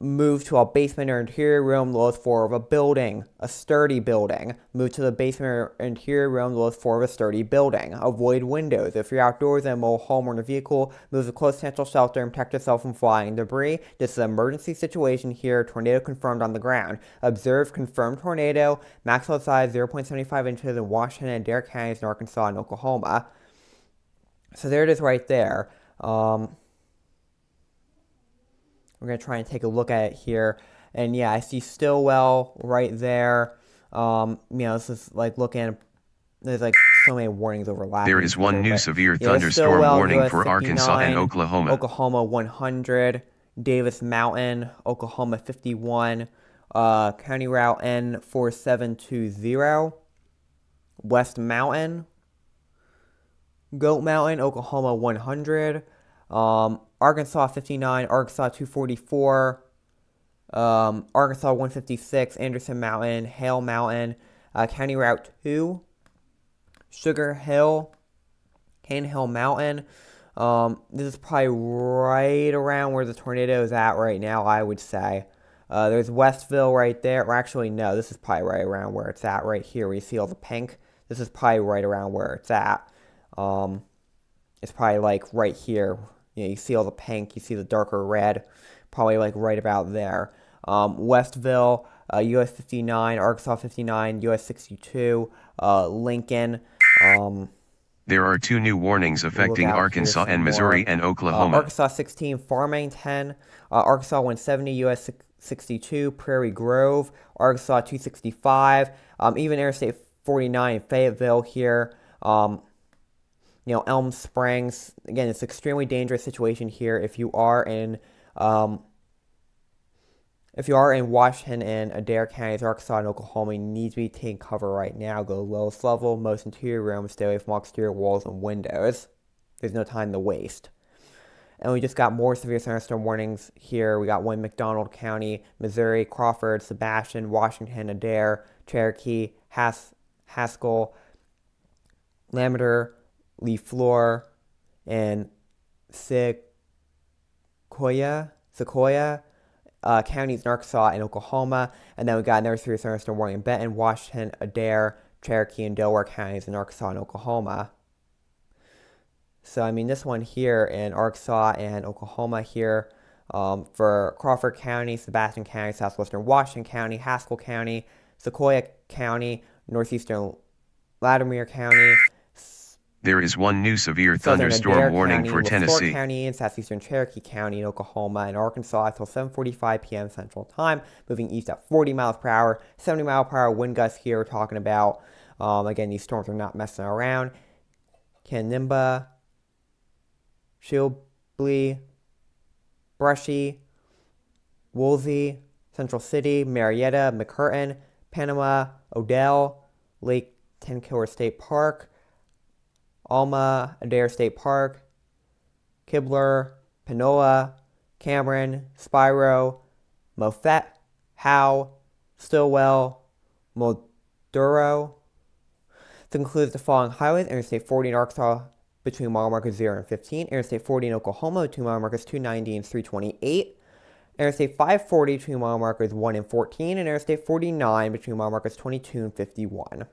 Speaker 1: Move to a basement or interior room, lowest floor of a building, a sturdy building. Move to the basement or interior room, lowest floor of a sturdy building. Avoid windows. If you're outdoors in a mobile home or in a vehicle, move to close central shelter and protect yourself from flying debris. This is an emergency situation here. Tornado confirmed on the ground. Observed confirmed tornado. Maximum size 0.75 inches in Washington and Adair counties in Arkansas and Oklahoma. So there it is right there. We're going to try and take a look at it here. And yeah, I see Stillwell right there. This is like looking, there's like so many warnings overlapping.
Speaker 2: There is one
Speaker 1: here,
Speaker 2: new
Speaker 1: but
Speaker 2: severe
Speaker 1: yeah,
Speaker 2: thunderstorm
Speaker 1: Stillwell,
Speaker 2: warning
Speaker 1: US
Speaker 2: for Arkansas and
Speaker 1: 59,
Speaker 2: Oklahoma.
Speaker 1: Oklahoma 100, Davis Mountain, Oklahoma 51, County Route N4720, West Mountain, Goat Mountain, Oklahoma 100, Arkansas 59, Arkansas 244, Arkansas 156, Anderson Mountain, Hale Mountain, County Route 2, Sugar Hill, Cane Hill Mountain. This is probably right around where the tornado is at right now, I would say. There's Westville right there. Or actually, no, this is probably right around where it's at right here. Where you see all the pink. This is probably right around where it's at. It's probably like right here. You see all the pink, you see the darker red, probably like right about there. Westville, US 59, Arkansas 59, US 62, Lincoln.
Speaker 2: There are 2 new warnings affecting Arkansas and Missouri and Oklahoma.
Speaker 1: Arkansas 16, Farmington, Arkansas 170, US 62, Prairie Grove, Arkansas 265, even Interstate 49, Fayetteville here. Elm Springs. Again, it's an extremely dangerous situation here. If you are in Washington and Adair counties, Arkansas and Oklahoma, you need to be taking cover right now. Go to the lowest level, most interior rooms, stay away from all exterior walls and windows. There's no time to waste. And we just got more severe thunderstorm warnings here. We got one in McDonald County, Missouri, Crawford, Sebastian, Washington, Adair, Cherokee, Haskell, Lamenter, Lee Fleur, and Sequoia counties in Arkansas and Oklahoma. And then we got another severe thunderstorm warning in Benton, Washington, Adair, Cherokee, and Delaware counties in Arkansas and Oklahoma. So, I mean, this one here in Arkansas and Oklahoma here for Crawford County, Sebastian County, southwestern Washington County, Haskell County, Sequoia County, northeastern Latimer County,
Speaker 2: There is one new severe
Speaker 1: Southern
Speaker 2: thunderstorm
Speaker 1: Adair
Speaker 2: warning
Speaker 1: County,
Speaker 2: for
Speaker 1: LaFleur
Speaker 2: Tennessee.
Speaker 1: County, and southeastern Cherokee County in Oklahoma and Arkansas until 7:45 p.m. Central Time, moving east at 40 miles per hour, 70 mile per hour wind gusts here we're talking about. Again, these storms are not messing around. Canimba, Shilby, Brushy, Woolsey, Central City, Marietta, McCurtain, Panama, Odell, Lake Tenkiller State Park, Alma, Adair State Park, Kibler, Panola, Cameron, Spiro, Moffett, Howe, Stillwell, Moduro. This includes the following highways: Interstate 40 in Arkansas between mile markers 0 and 15, Interstate 40 in Oklahoma between mile markers 290 and 328, Interstate 540 between mile markers 1 and 14, and Interstate 49 between mile markers 22 and 51.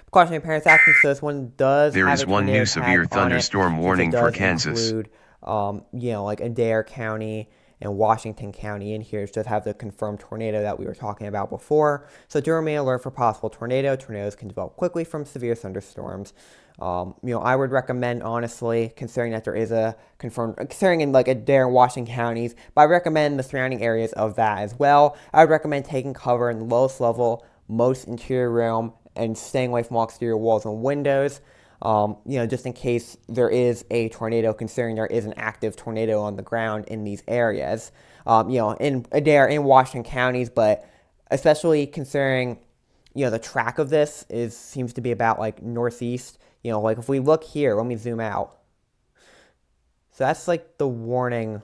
Speaker 1: Precautionary parents action, so this one does
Speaker 2: There
Speaker 1: have
Speaker 2: is
Speaker 1: a
Speaker 2: one
Speaker 1: tornado
Speaker 2: new
Speaker 1: tag
Speaker 2: severe
Speaker 1: on it,
Speaker 2: thunderstorm
Speaker 1: since it
Speaker 2: warning for
Speaker 1: does
Speaker 2: Kansas.
Speaker 1: include, like Adair County and Washington County in here. It does have the confirmed tornado that we were talking about before. So do remain alert for possible tornado. Tornadoes can develop quickly from severe thunderstorms. I would recommend, honestly, considering that there is a confirmed, considering in like Adair and Washington counties, but I recommend the surrounding areas of that as well. I would recommend taking cover in the lowest level, most interior room, and staying away from all exterior walls and windows. Just in case there is a tornado, considering there is an active tornado on the ground in these areas. In Adair, in Washington counties, but especially considering, the track of this seems to be about like northeast. Like if we look here, let me zoom out. So that's like the warning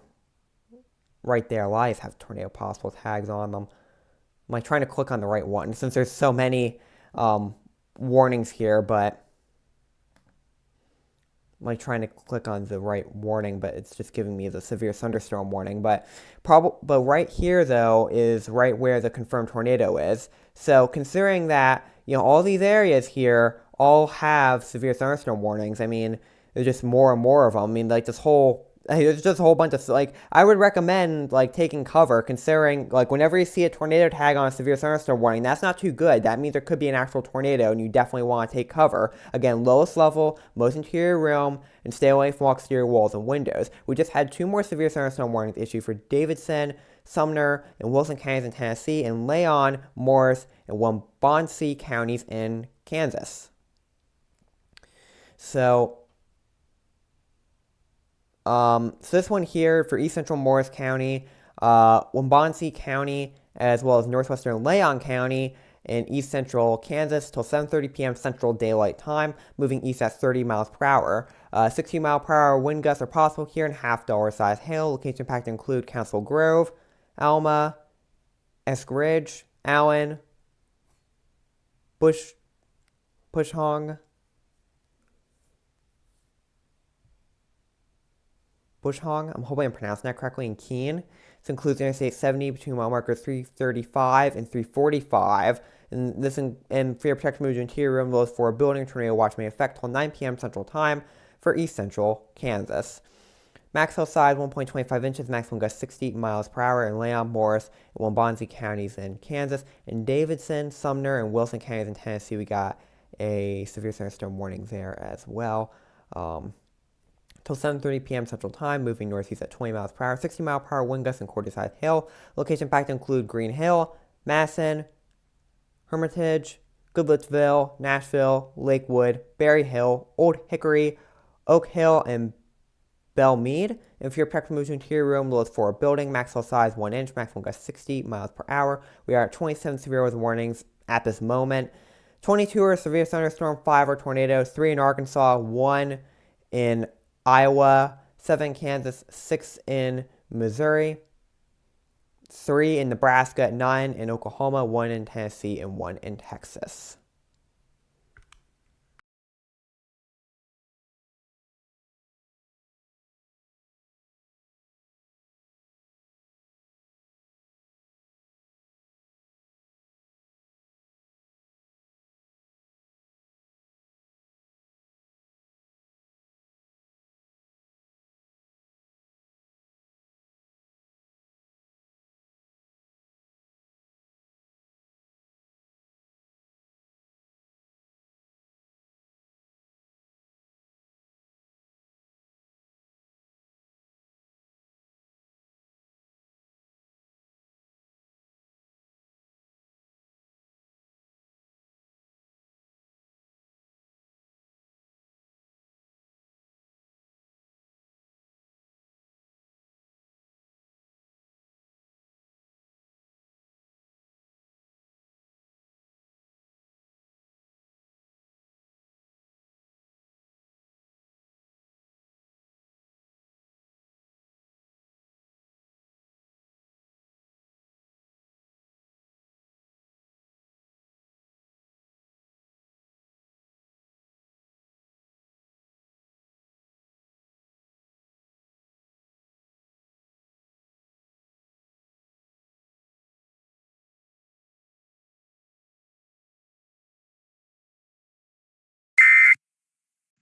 Speaker 1: right there. A lot of these have tornado possible tags on them. I'm like trying to click on the right one since there's so many warnings here, but I'm like trying to click on the right warning, but it's just giving me the severe thunderstorm warning. But right here though is right where the confirmed tornado is. So considering that all these areas here all have severe thunderstorm warnings, I mean there's just more and more of them. I mean like there's just a whole bunch of, like, I would recommend, like, taking cover, considering, like, whenever you see a tornado tag on a severe thunderstorm warning, that's not too good. That means there could be an actual tornado, and you definitely want to take cover. Again, lowest level, most interior room, and stay away from all exterior walls and windows. We just had 2 more severe thunderstorm warnings issued for Davidson, Sumner, and Wilson counties in Tennessee, and Leon, Morris, and Wabaunsee counties in Kansas. So this one here for East Central Morris County, Wabaunsee County, as well as northwestern Leon County in East Central Kansas till 7:30 p.m. Central Daylight Time, moving east at 30 miles per hour. 60 mile per hour wind gusts are possible here and $half size hail. Location impact include Council Grove, Alma, Esk Ridge, Allen, Bushong, I'm hoping I'm pronouncing that correctly, and Keene. This includes Interstate 70 between mile markers 335 and 345. And for your protection moves to interior room, those for a building, tornado watch may affect till 9 p.m. Central Time for East Central Kansas. Max hail size 1.25 inches, maximum gust 60 miles per hour in Leon, Morris, and Wabaunsee counties in Kansas. In Davidson, Sumner, and Wilson counties in Tennessee, we got a severe thunderstorm warning there as well. Till 7:30 p.m. Central Time, moving northeast at 20 miles per hour, 60 mile per hour wind gusts and quarter-size hail. Location impact include Green Hill, Madison, Hermitage, Goodlettsville, Nashville, Lakewood, Berry Hill, Old Hickory, Oak Hill, and Belmead. And for your practical move to interior room, lowest for a building, maximum size 1 inch, maximum gust 60 miles per hour. We are at 27 severe weather warnings at this moment. 22 are severe thunderstorm, 5 are tornadoes, 3 in Arkansas, 1 in Iowa, 7 in Kansas, 6 in Missouri, 3 in Nebraska, 9 in Oklahoma, 1 in Tennessee, and 1 in Texas.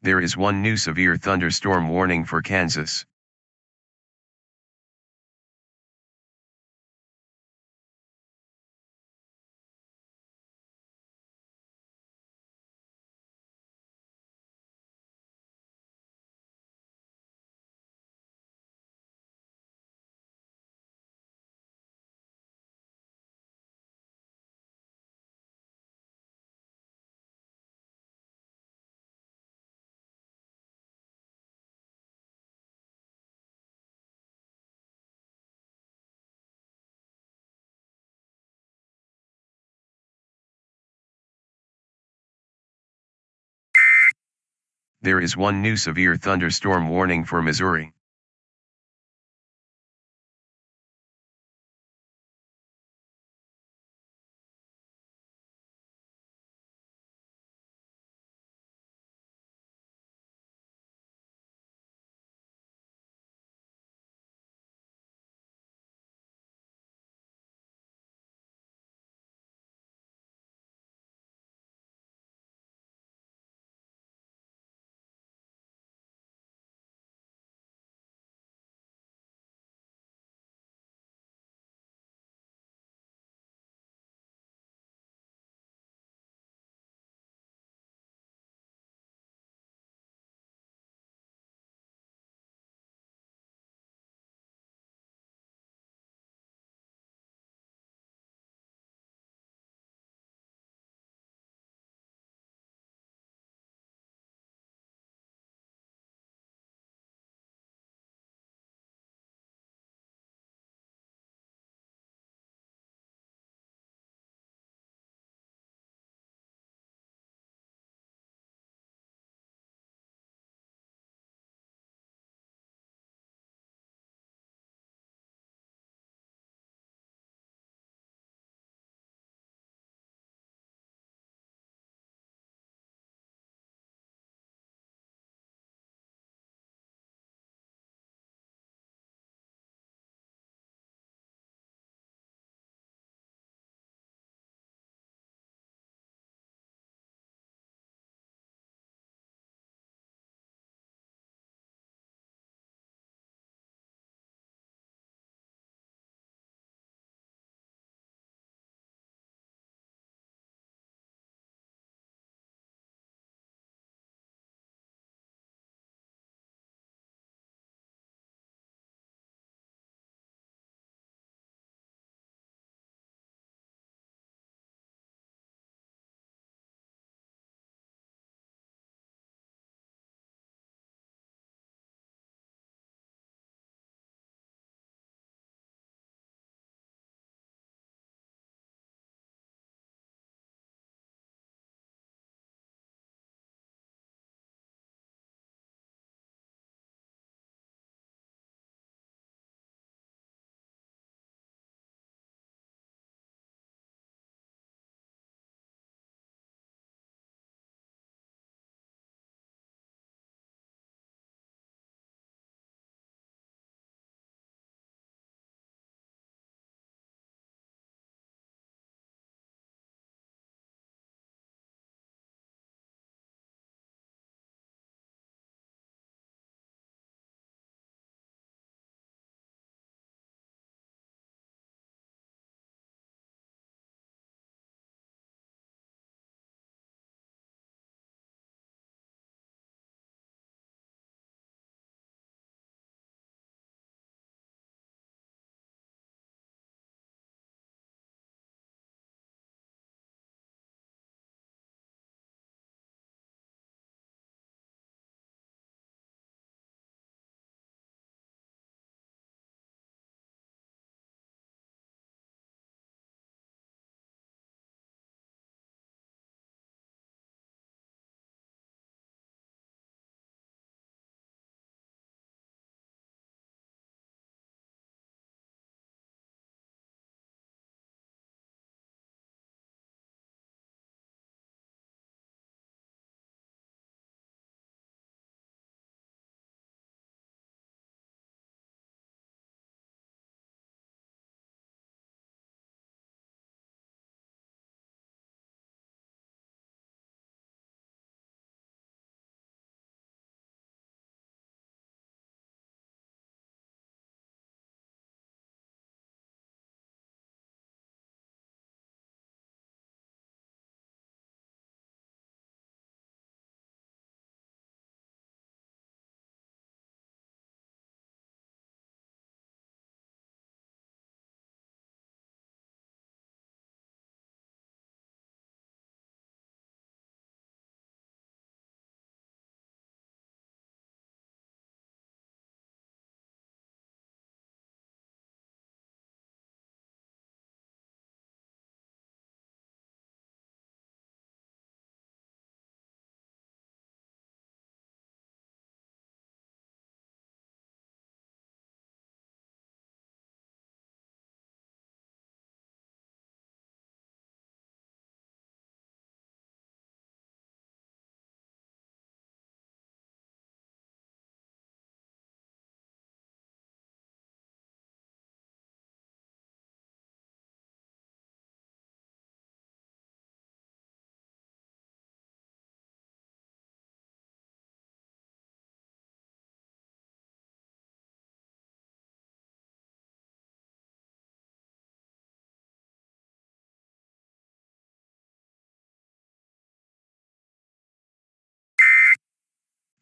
Speaker 2: There is one new severe thunderstorm warning for Kansas. There is one new severe thunderstorm warning for Missouri.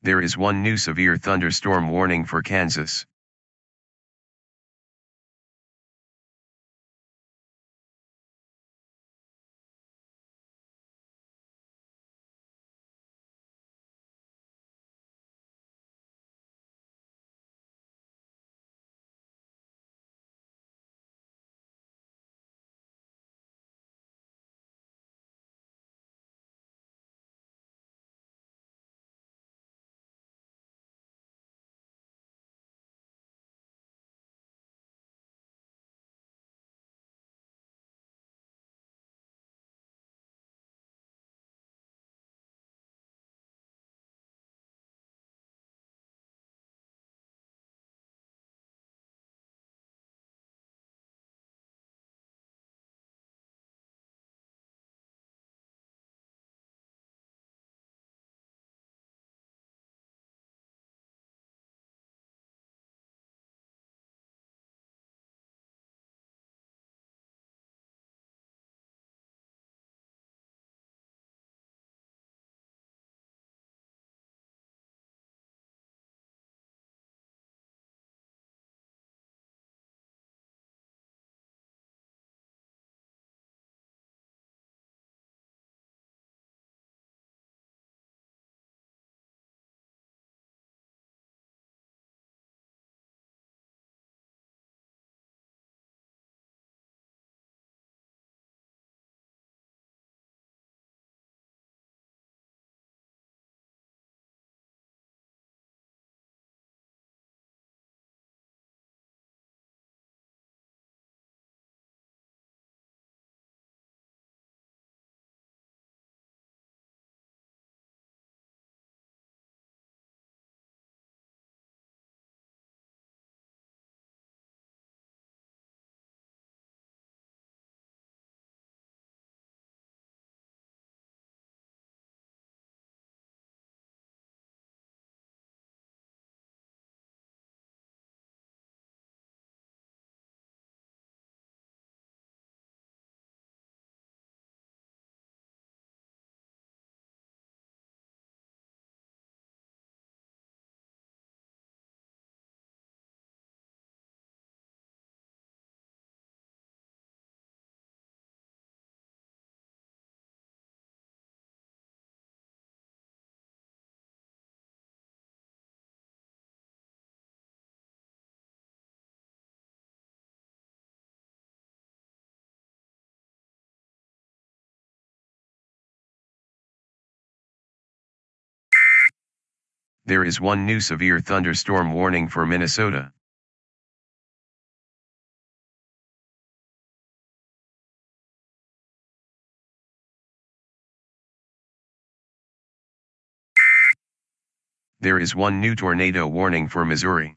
Speaker 2: There is one new severe thunderstorm warning for Kansas. There is one new severe thunderstorm warning for Minnesota. There is one new tornado warning for Missouri.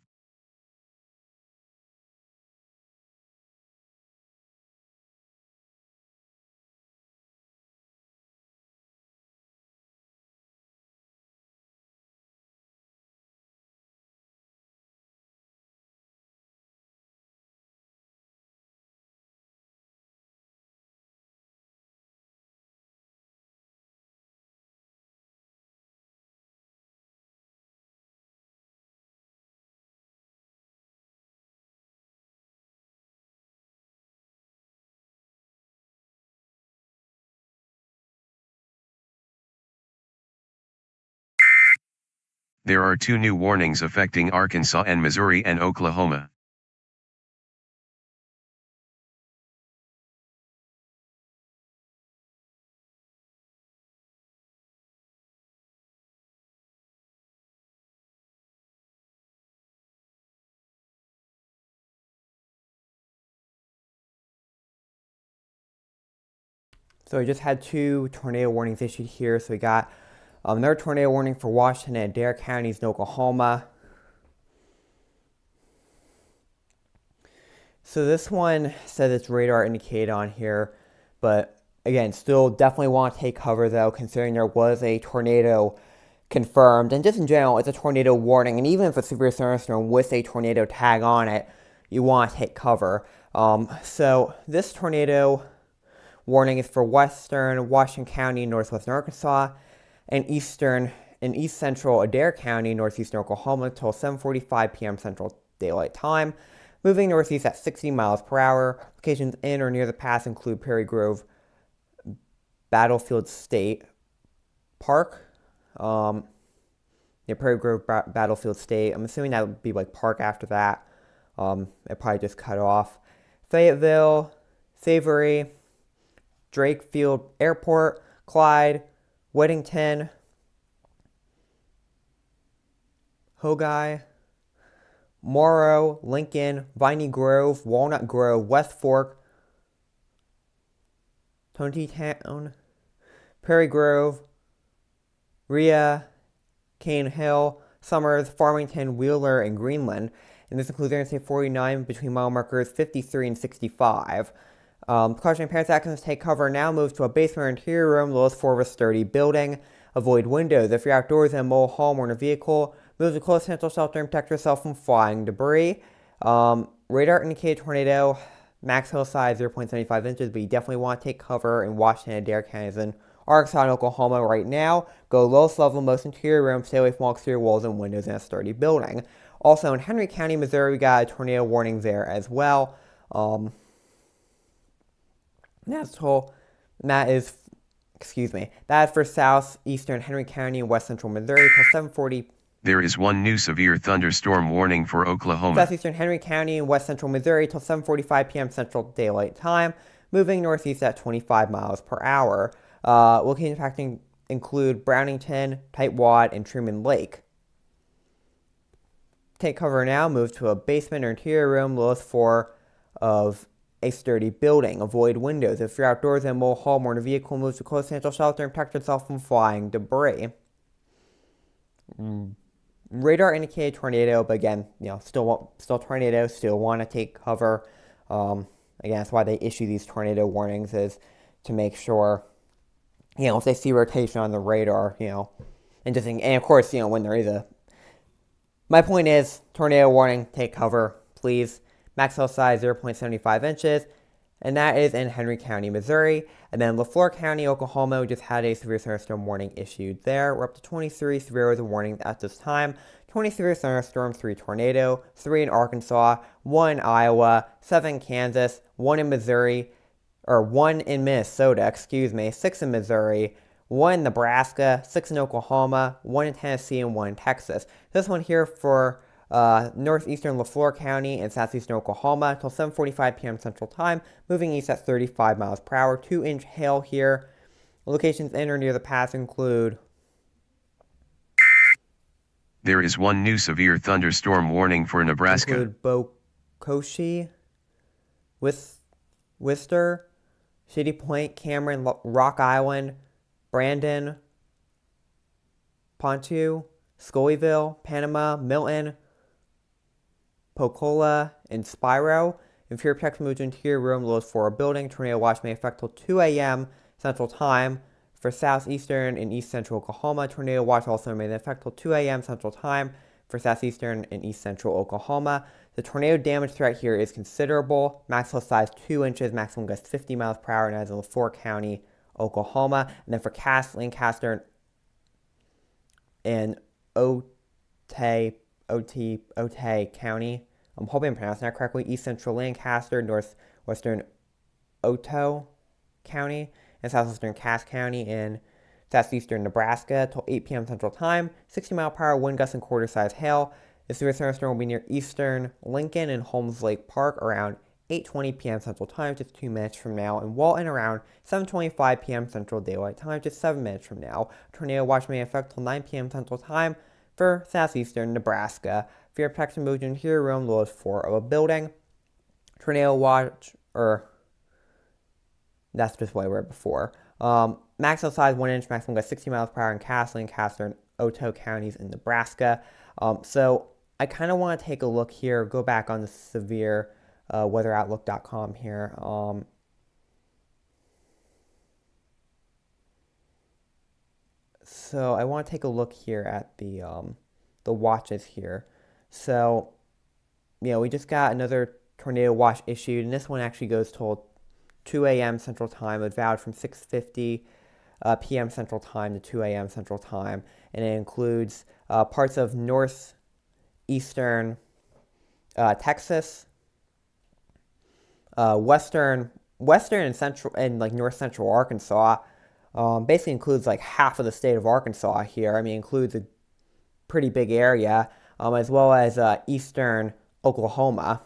Speaker 2: There are two new warnings affecting Arkansas and Missouri and Oklahoma.
Speaker 1: So we just had two tornado warnings issued here. So we got another tornado warning for Washington and Adair counties in Oklahoma. So this one says it's radar indicated on here, but again, still definitely want to take cover though, considering there was a tornado confirmed. And just in general, it's a tornado warning, and even if a severe thunderstorm with a tornado tag on it, you want to take cover. So this tornado warning is for western Washington County, northwestern Arkansas, and eastern in east central Adair County, northeastern Oklahoma, until 7:45 p.m. Central Daylight Time, moving northeast at 60 miles per hour. Locations in or near the pass include Prairie Grove Battlefield State Park. Prairie Grove Battlefield State. I'm assuming that would be like Park after that. It probably just cut off. Fayetteville, Savory, Drakefield Airport, Clyde, Weddington, Hogai, Morrow, Lincoln, Viney Grove, Walnut Grove, West Fork, Tontitown, Prairie Grove, Rhea, Cane Hill, Summers, Farmington, Wheeler, and Greenland. And this includes Interstate 49 between mile markers 53 and 65. Precautionary parents actions take cover now. Move to a basement or interior room, lowest floor of a sturdy building. Avoid windows. If you're outdoors in a mobile home or in a vehicle, move to close central shelter and protect yourself from flying debris. Radar indicated tornado. Max hail size 0.75 inches, but you definitely want to take cover in Washington and Adair counties and Arkansas and Oklahoma right now. Go lowest level, most interior room. Stay away from all exterior walls and windows in a sturdy building. Also in Henry County, Missouri, we got a tornado warning there as well. That is for southeastern Henry County and west central Missouri till 7:40.
Speaker 2: There is one new severe thunderstorm warning for Oklahoma.
Speaker 1: Southeastern Henry County and west central Missouri till 7:45 p.m. Central Daylight Time, moving northeast at 25 miles per hour. Locations impacting include Brownington, Tightwad, and Truman Lake. Take cover now. Move to a basement or interior room, lowest floor of a sturdy building. Avoid windows. If you're outdoors in a mobile home or in a vehicle, move to close central shelter and protect yourself from flying debris. Radar indicated tornado, but again, still tornado. Still want to take cover. Again, that's why they issue these tornado warnings, is to make sure, if they see rotation on the radar, and of course, when there is a. My point is, tornado warning, take cover, please. Max hail size 0.75 inches, and that is in Henry County, Missouri. And then LaFleur County, Oklahoma, we just had a severe thunderstorm warning issued there. We're up to 23 severe warnings at this time. 23 thunderstorm, 3 tornado, 3 in Arkansas, 1 in Iowa, 7 in Kansas, 1 in Minnesota, 6 in Missouri, 1 in Nebraska, 6 in Oklahoma, 1 in Tennessee, and 1 in Texas. This one here for northeastern LaFleur County and southeastern Oklahoma till 7:45 p.m. Central Time, moving east at 35 miles per hour. 2-inch hail here. Locations in or near the pass include.
Speaker 2: There is one new severe thunderstorm warning for Nebraska.
Speaker 1: Include Bokoshi, Worcester, Shady Point, Cameron, Rock Island, Brandon, Pontu, Scullyville, Panama, Milton, Pocola, and Spiro. Interior protection moves to interior room, lowest floor of building. Tornado watch may affect till 2 a.m. Central Time. For southeastern and east central Oklahoma, tornado watch also may affect till 2 a.m. Central Time. For southeastern and east central Oklahoma, the tornado damage threat here is considerable. Maximum size 2 inches, maximum gust 50 miles per hour, and that is in LaFleur County, Oklahoma. And then for Cass, Lancaster, and Otay County. I'm hoping I'm pronouncing that correctly. East Central Lancaster, Northwestern Oto County, and Southwestern Cass County in southeastern Nebraska till 8 p.m. Central Time. 60 mile per hour wind gusts and quarter-size hail. The severe thunderstorm will be near eastern Lincoln and Holmes Lake Park around 8:20 p.m. Central Time, just 2 minutes from now, and Walton around 7:25 p.m. Central Daylight Time, just 7 minutes from now. Tornado watch may affect till 9 p.m. Central Time for southeastern Nebraska. Fear protection moves to interior room, lowest floor of a building. Tornado watch, that's just what I read before. Maximum size 1 inch, maximum gust 60 miles per hour in Cass, Lancaster, and Oto counties in Nebraska. So I kind of want to take a look here, go back on the severe weatheroutlook.com here. So I want to take a look here at the watches here. So, we just got another tornado watch issued, and this one actually goes till 2 a.m. Central Time. It valid from 6:50 p.m. Central Time to 2 a.m. Central Time. and it includes parts of northeastern Texas, western and central and like north central Arkansas. Basically includes like half of the state of Arkansas here. I mean, includes a pretty big area, as well as eastern Oklahoma.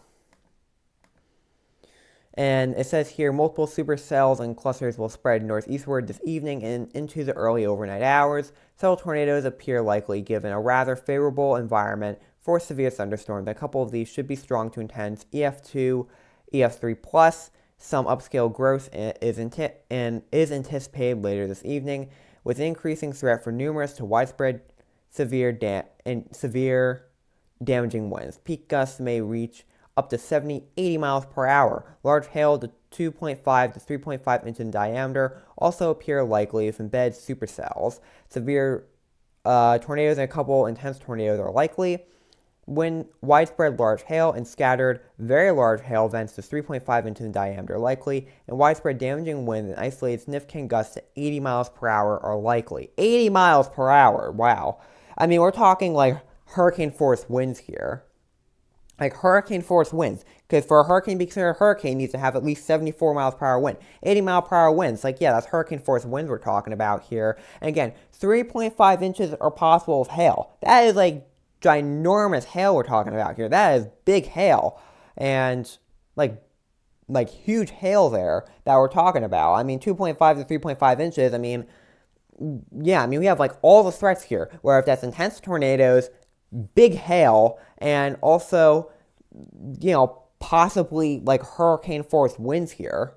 Speaker 1: And it says here, multiple supercells and clusters will spread northeastward this evening and into the early overnight hours. Several tornadoes appear likely, given a rather favorable environment for severe thunderstorms. A couple of these should be strong to intense EF2, EF3 plus. Some upscale growth is anticipated later this evening, with increasing threat for numerous to widespread severe damaging winds. Peak gusts may reach up to 70-80 miles per hour. Large hail to 2.5 to 3.5 inches in diameter also appear likely if embedded supercells. Severe tornadoes and a couple intense tornadoes are likely. When widespread large hail and scattered very large hail events to 3.5 inches in diameter likely, and widespread damaging winds and isolated significant gusts to 80 miles per hour are likely. 80 miles per hour, wow. I mean, we're talking like hurricane force winds here. Like hurricane force winds, because for a hurricane to be considered a hurricane, it needs to have at least 74 miles per hour wind. 80 mile per hour winds, like yeah, that's hurricane force winds we're talking about here. And again, 3.5 inches are possible of hail. That is like ginormous hail we're talking about here. That is big hail, and like huge hail there that we're talking about. I mean, 2.5 to 3.5 inches. I mean, yeah, I mean we have like all the threats here. Where if that's intense tornadoes, big hail, and also, you know, possibly like hurricane force winds here.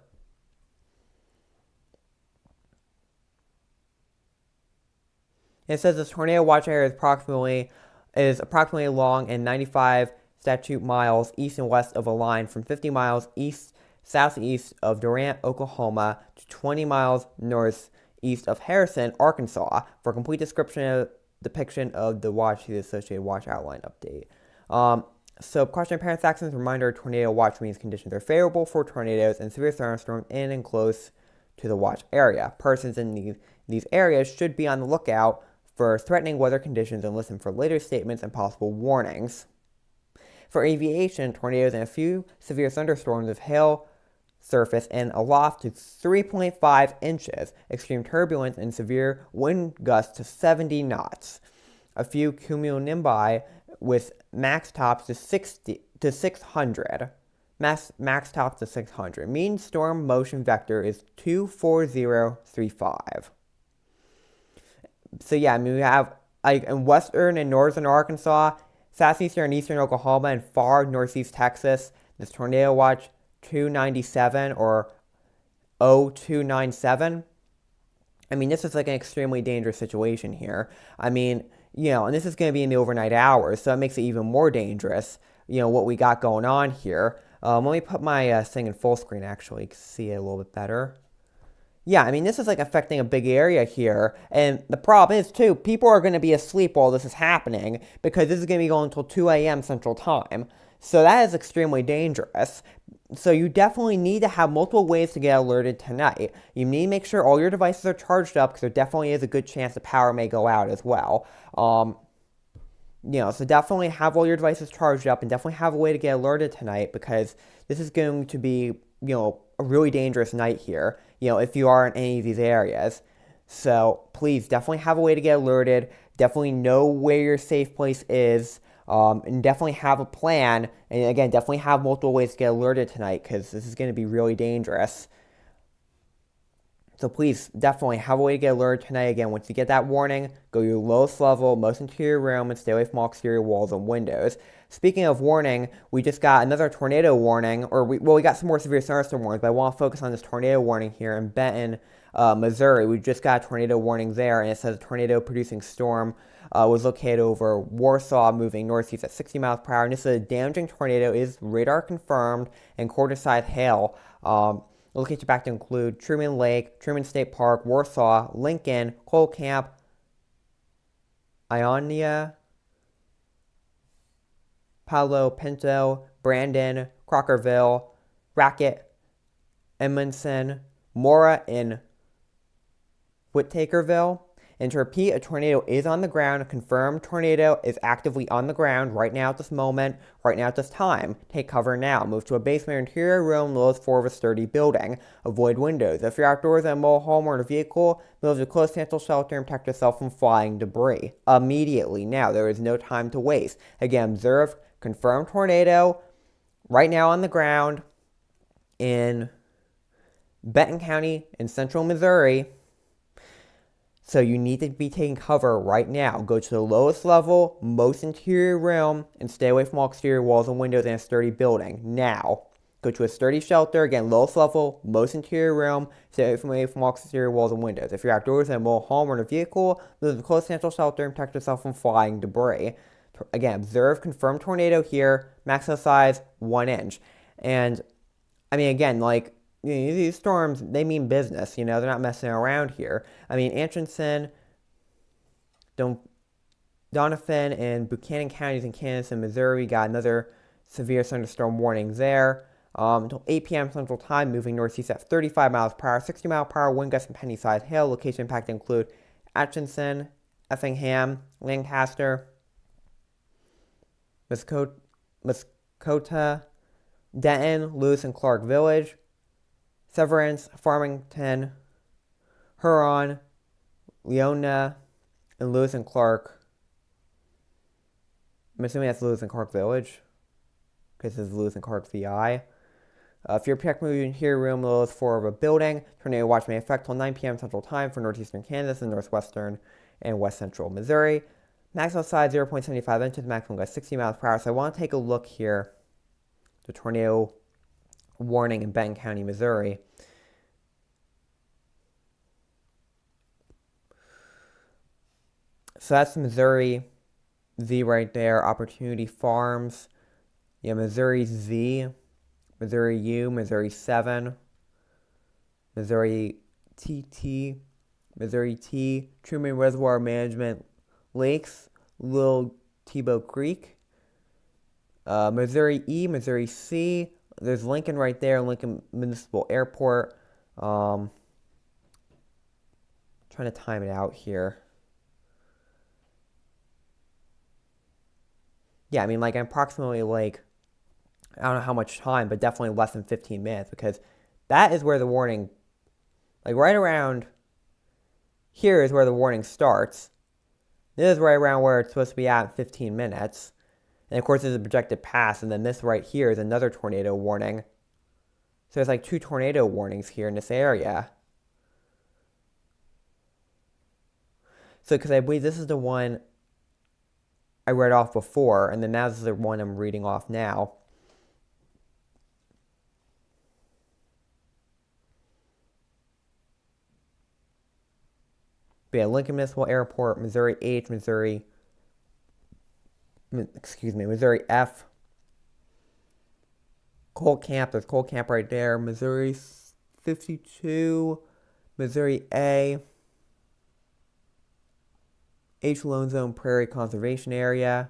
Speaker 1: It says this tornado watch area is approximately long and 95 statute miles east and west of a line from 50 miles east southeast of Durant, Oklahoma to 20 miles northeast of Harrison, Arkansas. For a complete depiction of the watch, see the associated watch outline update. So, precautionary parents' actions reminder: tornado watch means conditions are favorable for tornadoes and severe thunderstorms in and close to the watch area. Persons in these areas should be on the lookout for threatening weather conditions and listen for later statements and possible warnings. For aviation, tornadoes and a few severe thunderstorms with hail surface and aloft to 3.5 inches, extreme turbulence and severe wind gusts to 70 knots. A few cumulonimbus with max tops to 600. Max tops to 600. Mean storm motion vector is 24035. So yeah, I mean we have like in western and northern Arkansas, southeastern and eastern Oklahoma, and far northeast Texas, this tornado watch 297 or 0297. I mean, this is like an extremely dangerous situation here. I mean, you know, and this is going to be in the overnight hours, so it makes it even more dangerous, you know, what we got going on here. Let me put my thing in full screen, actually, to see it a little bit better. Yeah, I mean, this is like affecting a big area here, and the problem is, too, people are going to be asleep while this is happening, because this is going to be going until 2 a.m. Central Time. So that is extremely dangerous. So you definitely need to have multiple ways to get alerted tonight. You need to make sure all your devices are charged up, because there definitely is a good chance the power may go out as well. You know, so definitely have all your devices charged up and definitely have a way to get alerted tonight, because this is going to be, you know, a really dangerous night here, you know, if you are in any of these areas. So please definitely have a way to get alerted. Definitely know where your safe place is. And definitely have a plan, and again, definitely have multiple ways to get alerted tonight, because this is going to be really dangerous. So please, definitely have a way to get alerted tonight. Again, once you get that warning, go to your lowest level, most interior room, and stay away from all exterior walls and windows. Speaking of warning, we just got another tornado warning, or we got some more severe thunderstorm warnings, but I want to focus on this tornado warning here in Benton, Missouri. We just got a tornado warning there, and it says a tornado-producing storm was located over Warsaw, moving northeast at 60 miles per hour. And this is a damaging tornado, is radar confirmed, and quarter-size hail. Locations back to include Truman Lake, Truman State Park, Warsaw, Lincoln, Cole Camp, Ionia, Palo Pinto, Brandon, Crockerville, Racket, Edmondson, Mora, and Whittakerville. And to repeat, a tornado is on the ground. A confirmed tornado is actively on the ground right now at this moment, right now at this time. Take cover now. Move to a basement or interior room, lowest floor of a sturdy building. Avoid windows. If you're outdoors in a mobile home or in a vehicle, move to a close substantial shelter and protect yourself from flying debris. Immediately. Now, there is no time to waste. Again, observe confirmed tornado right now on the ground in Benton County in central Missouri. So you need to be taking cover right now. Go to the lowest level, most interior room, and stay away from all exterior walls and windows in a sturdy building. Now, go to a sturdy shelter. Again, lowest level, most interior room, stay away from all exterior walls and windows. If you're outdoors in a mobile home or in a vehicle, move to a close substantial shelter and protect yourself from flying debris. Again, observe confirmed tornado here, maximum size 1 inch. And I mean, again, like, these storms, they mean business, they're not messing around here. I mean, Atchison, Donovan, and Buchanan counties in Kansas and Missouri got another severe thunderstorm warning there. Until 8 p.m. Central Time, moving northeast at 35 miles per hour, 60 mile per hour wind gusts and penny-sized hail. Location impact include Atchison, Effingham, Lancaster, Muskota, Denton, Lewis, and Clark Village, Severance, Farmington, Huron, Leona, and Lewis and Clark. I'm assuming that's Lewis and Clark Village, because this is Lewis and Clark VI. If you're protect moving here, room lowest floor of a building, tornado watch may affect till 9 p.m. Central Time for northeastern Kansas and northwestern and west central Missouri. Maximum size 0.75 inches, maximum gust 60 miles per hour. So I want to take a look here. The tornado warning in Benton County, Missouri. So that's Missouri Z right there. Opportunity Farms. Yeah, Missouri Z. Missouri U. Missouri 7. Missouri TT. Missouri T. Truman Reservoir Management Lakes. Little Tebow Creek. Missouri E. Missouri C. There's Lincoln right there, Lincoln Municipal Airport. Trying to time it out here. Yeah, I mean, like, approximately, like, I don't know how much time, but definitely less than 15 minutes, because that is where the warning, like, right around here is where the warning starts. This is right around where it's supposed to be at in 15 minutes. And of course, there's a projected pass, and then this right here is another tornado warning. So there's like 2 tornado warnings here in this area. So, because I believe this is the one I read off before, and then now this is the one I'm reading off now. But yeah, Lincoln Municipal Airport, Missouri H, Missouri F. Colt Camp, there's Colt Camp right there. Missouri 52, Missouri A. H Lone Zone Prairie Conservation Area.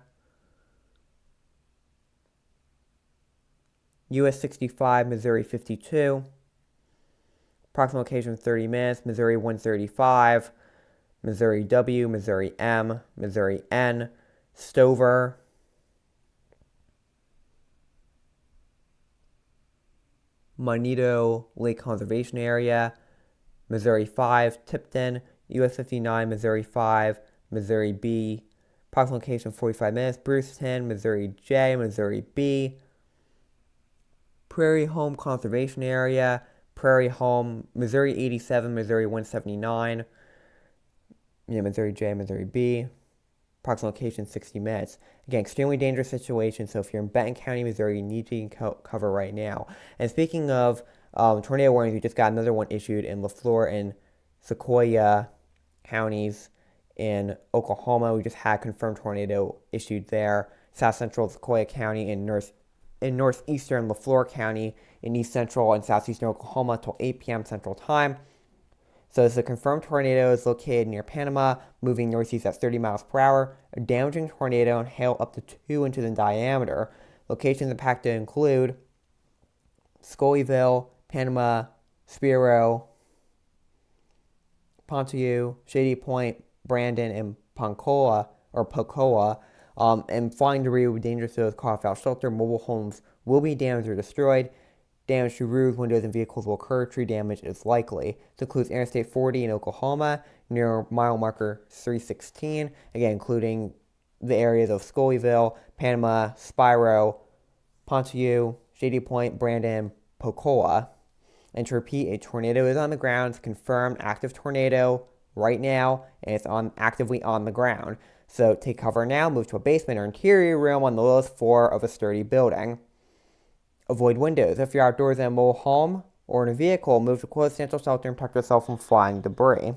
Speaker 1: US 65, Missouri 52. Approximate location 30 minutes. Missouri 135. Missouri W, Missouri M, Missouri N. Stover. Monito Lake Conservation Area. Missouri 5, Tipton. US 59, Missouri 5, Missouri B. Approximate location 45 minutes. Bruceton, Missouri J, Missouri B. Prairie Home Conservation Area. Prairie Home, Missouri 87, Missouri 179. Missouri J, Missouri B. Approximate location 60 minutes. Again, extremely dangerous situation. So if you're in Benton County, Missouri, you need to cover right now. And speaking of tornado warnings, we just got another one issued in LaFleur and Sequoia counties in Oklahoma. We just had confirmed tornado issued there. South Central Sequoia County and northeastern LaFleur County in east central and southeastern Oklahoma until 8 p.m. Central Time. So this is a confirmed tornado is located near Panama, moving northeast at 30 miles per hour. A damaging tornado and hail up to 2 inches in diameter. Locations impacted include Scullyville, Panama, Spiro, Pontoon, Shady Point, Brandon, and Pocoa. And flying debris will be dangerous to those caught without shelter. Mobile homes will be damaged or destroyed. Damage to roofs, windows, and vehicles will occur. Tree damage is likely. This includes Interstate 40 in Oklahoma near mile marker 316, again, including the areas of Scullyville, Panama, Spiro, Ponte, Shady Point, Brandon, Pocoa. And to repeat, a tornado is on the ground. It's a confirmed active tornado right now, and it's actively on the ground. So take cover now, move to a basement or interior room on the lowest floor of a sturdy building. Avoid windows. If you're outdoors in a mobile home or in a vehicle, move to close substantial shelter and protect yourself from flying debris.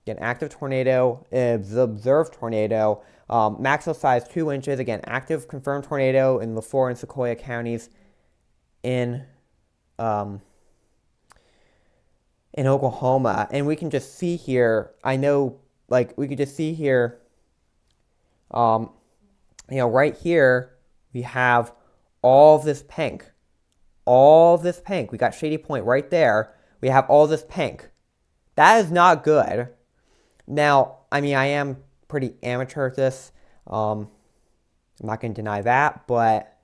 Speaker 1: Again, active tornado, observed tornado, maximum size 2 inches. Again, active confirmed tornado in LaFleur and Sequoia counties in Oklahoma. And we can just see here, I know, like, we could just see here, right here, we have all this pink. All this pink. We got Shady Point right there. We have all this pink. That is not good. Now, I mean, I am pretty amateur at this. I'm not going to deny that, but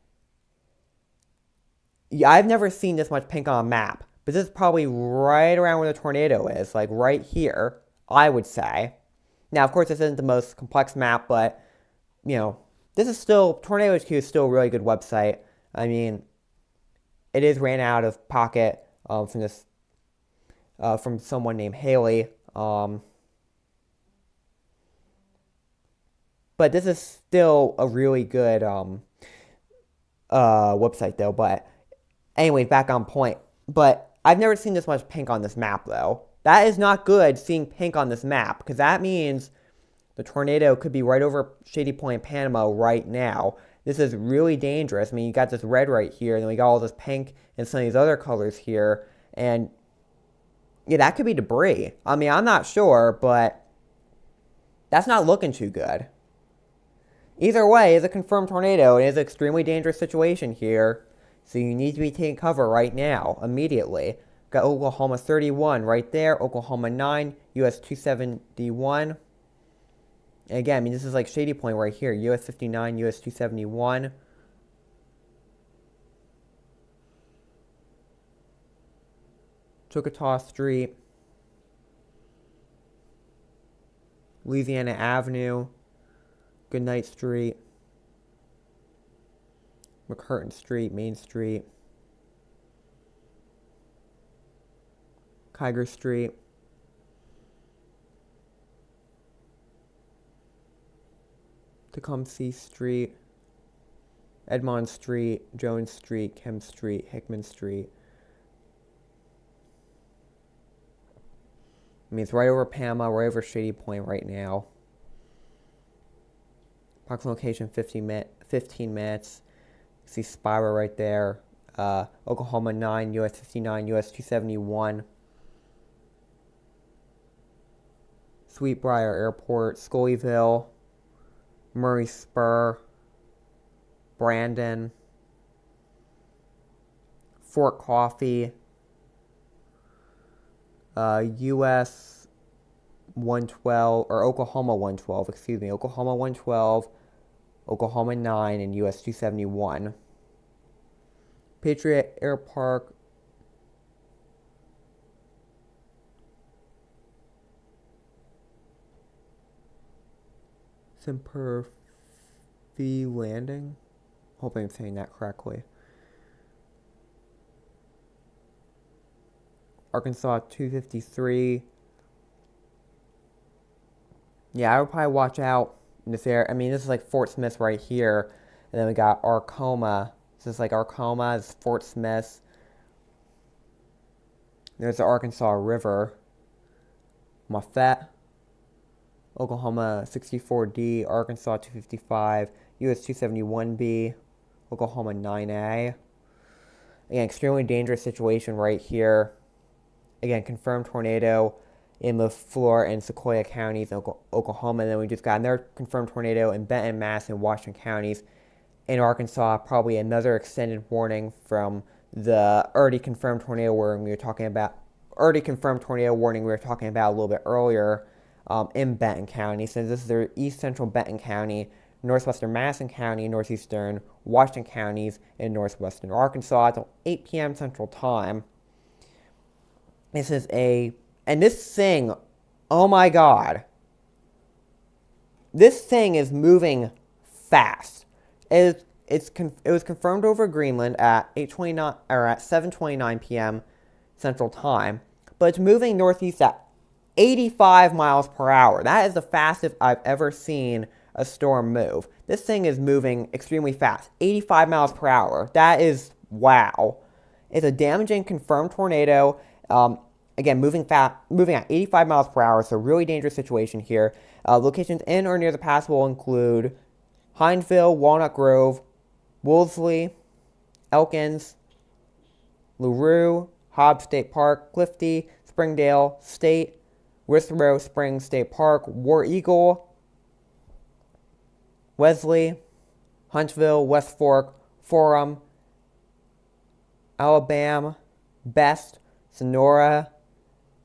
Speaker 1: yeah, I've never seen this much pink on a map. But this is probably right around where the tornado is, like right here, I would say. Now, of course, this isn't the most complex map, but, this is still, Tornado HQ is still a really good website. I mean, it is ran out of pocket from someone named Haley. But this is still a really good website, though. But anyway, back on point. But I've never seen this much pink on this map, though. That is not good, seeing pink on this map, because that means the tornado could be right over Shady Point, Panama right now. This is really dangerous. I mean, you got this red right here, and then we got all this pink and some of these other colors here. And, yeah, that could be debris. I mean, I'm not sure, but that's not looking too good. Either way, it's a confirmed tornado. It is an extremely dangerous situation here. So you need to be taking cover right now, immediately. Got Oklahoma 31 right there, Oklahoma 9, US 271. And again, I mean, this is like Shady Point right here, US 59, US 271. Choctaw Street, Louisiana Avenue, Goodnight Street, McCurtain Street, Main Street, Kiger Street, Tecumseh Street, Edmond Street, Jones Street, Kemp Street, Hickman Street. I mean, it's right over Panama, right over Shady Point right now. Approximate location 15 minutes. You see Spiro right there. Oklahoma 9, US 59, US 271. Sweetbriar Airport, Scullyville, Murray Spur, Brandon, Fort Coffee, US 112, or Oklahoma 112, Oklahoma 112, Oklahoma 9, and US 271. Patriot Air Park, Semper Fi Landing. Hoping I'm saying that correctly. Arkansas 253. Yeah, I would probably watch out in this area. I mean, this is like Fort Smith right here. And then we got Arcoma. This is like Arcoma, this is Fort Smith. There's the Arkansas River. Moffett, Oklahoma 64D, Arkansas 255, US 271B, Oklahoma 9A. Again, extremely dangerous situation right here. Again, confirmed tornado in LaFleur and Sequoia counties in Oklahoma. And then we just got another confirmed tornado in Benton, Mass, and Washington counties. In Arkansas, probably another extended warning from the already confirmed tornado warning we were talking about already confirmed tornado warning we were talking about a little bit earlier in Benton County. So this is the east central Benton County, northwestern Madison County, northeastern Washington counties, and northwestern Arkansas until 8 p.m. Central Time. And this thing, oh my god, this thing is moving fast. It was confirmed over Greenland at 8:29 or at 7:29 p.m. Central Time, but it's moving northeast at 85 miles per hour. That is the fastest I've ever seen a storm move. This thing is moving extremely fast, 85 miles per hour. That is wow. It's a damaging confirmed tornado. Again, moving at 85 miles per hour, so really dangerous situation here. Locations in or near the pass will include Hinesville, Walnut Grove, Wolseley, Elkins, LaRue, Hobbs State Park, Clifty, Springdale State, Withrow Springs State Park, War Eagle, Wesley, Huntsville, West Fork, Forum, Alabama, Best, Sonora,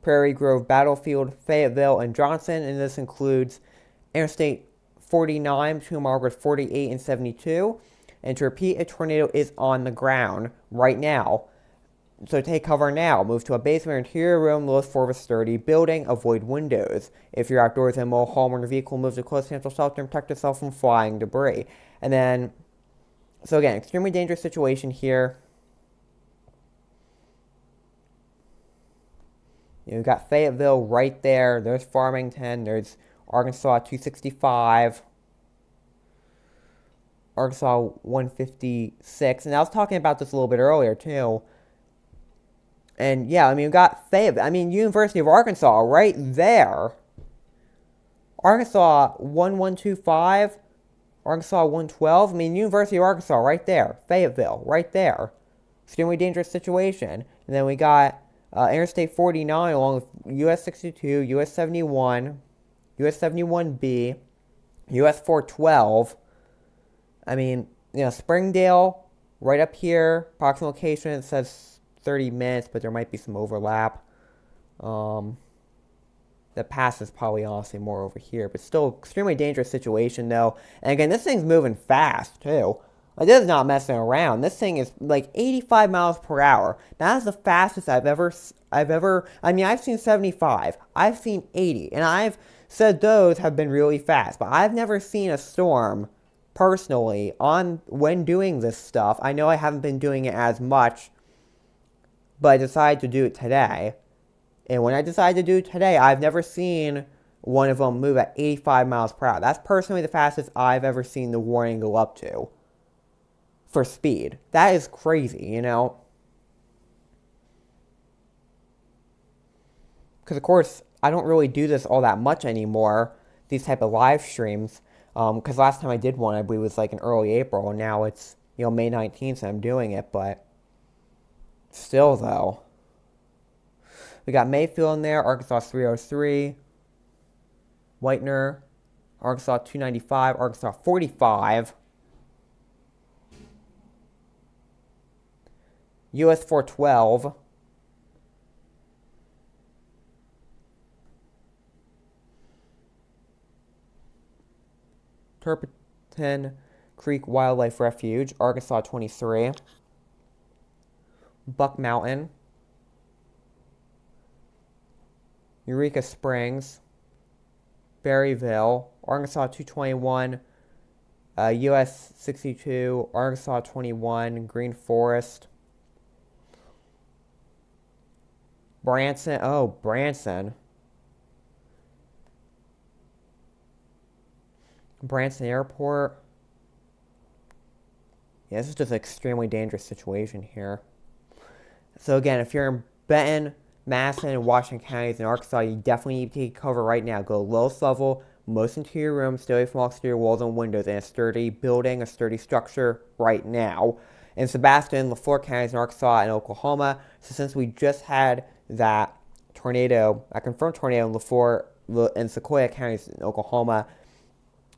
Speaker 1: Prairie Grove Battlefield, Fayetteville, and Johnson, and this includes Interstate 49 between miles 48 and 72. And to repeat, a tornado is on the ground right now. So take cover now. Move to a basement or interior room, lowest floor of a sturdy building. Avoid windows. If you're outdoors in a mobile home or in a vehicle, move to close financial shelter and protect yourself from flying debris. And then, so again, extremely dangerous situation here. You've got Fayetteville right there. There's Farmington. There's Arkansas 265. Arkansas 156. And I was talking about this a little bit earlier, too. And, yeah, I mean, we've got Fayetteville. I mean, University of Arkansas right there. Arkansas 1125. Arkansas 112. I mean, University of Arkansas right there. Fayetteville right there. Extremely dangerous situation. And then we got Interstate 49 along with US 62, US 71, US 71B, US 412. I mean, Springdale right up here. Approximate location, it says 30 minutes, but there might be some overlap. The pass is probably honestly more over here, but still extremely dangerous situation though. And again, this thing's moving fast too. Like, this is not messing around. This thing is like 85 miles per hour. That is the fastest I've ever, I mean, I've seen 75. I've seen 80. And I've said those have been really fast. But I've never seen a storm, personally, when doing this stuff. I know I haven't been doing it as much, but I decided to do it today. And when I decided to do it today, I've never seen one of them move at 85 miles per hour. That's personally the fastest I've ever seen the warning go up to. For speed. That is crazy, Because of course, I don't really do this all that much anymore, these type of live streams. Because last time I did one, I believe it was like in early April, and now it's, May 19th, and I'm doing it, but still though. We got Mayfield in there, Arkansas 303, Whitener, Arkansas 295, Arkansas 45, US 412, Turpentine Creek Wildlife Refuge, Arkansas 23, Buck Mountain, Eureka Springs, Berryville, Arkansas 221, US 62, Arkansas 21, Green Forest, Branson, Branson Airport. Yeah, this is just an extremely dangerous situation here. So again, if you're in Benton, Madison, and Washington counties in Arkansas, you definitely need to take cover right now. Go lowest level, most interior rooms, stay away from all exterior walls and windows, in a sturdy building, a sturdy structure right now. In Sebastian, LaFleur counties in Arkansas and Oklahoma. So since we just had that tornado, a confirmed tornado in LaFleur and Sequoia counties in Oklahoma,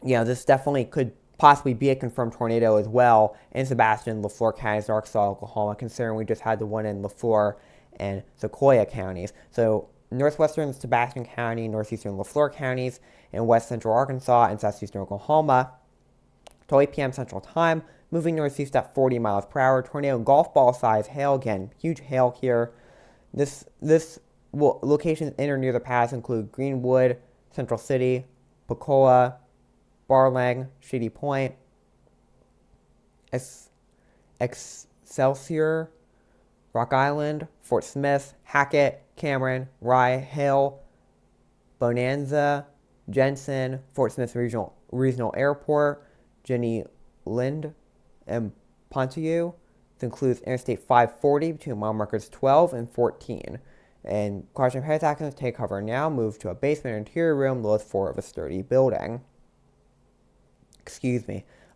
Speaker 1: this definitely could possibly be a confirmed tornado as well in Sebastian, LaFleur counties in Arkansas, Oklahoma, considering we just had the one in LaFleur and Sequoia counties. So northwestern Sebastian County, northeastern LaFleur counties, and west central Arkansas and southeastern Oklahoma. Till 8 p.m. Central Time, moving northeast at 40 miles per hour. Tornado golf ball size hail. Again, huge hail here. This locations in or near the pass include Greenwood, Central City, Pacola, Barlang, Shady Point, Excelsior, Rock Island, Fort Smith, Hackett, Cameron, Rye, Hale, Bonanza, Jensen, Fort Smith Regional Airport, Jenny Lind, and Pontieu. This includes Interstate 540 between mile markers 12 and 14. And caution Paris accidents, take cover now. Move to a basement or interior room, lowest floor of a sturdy building.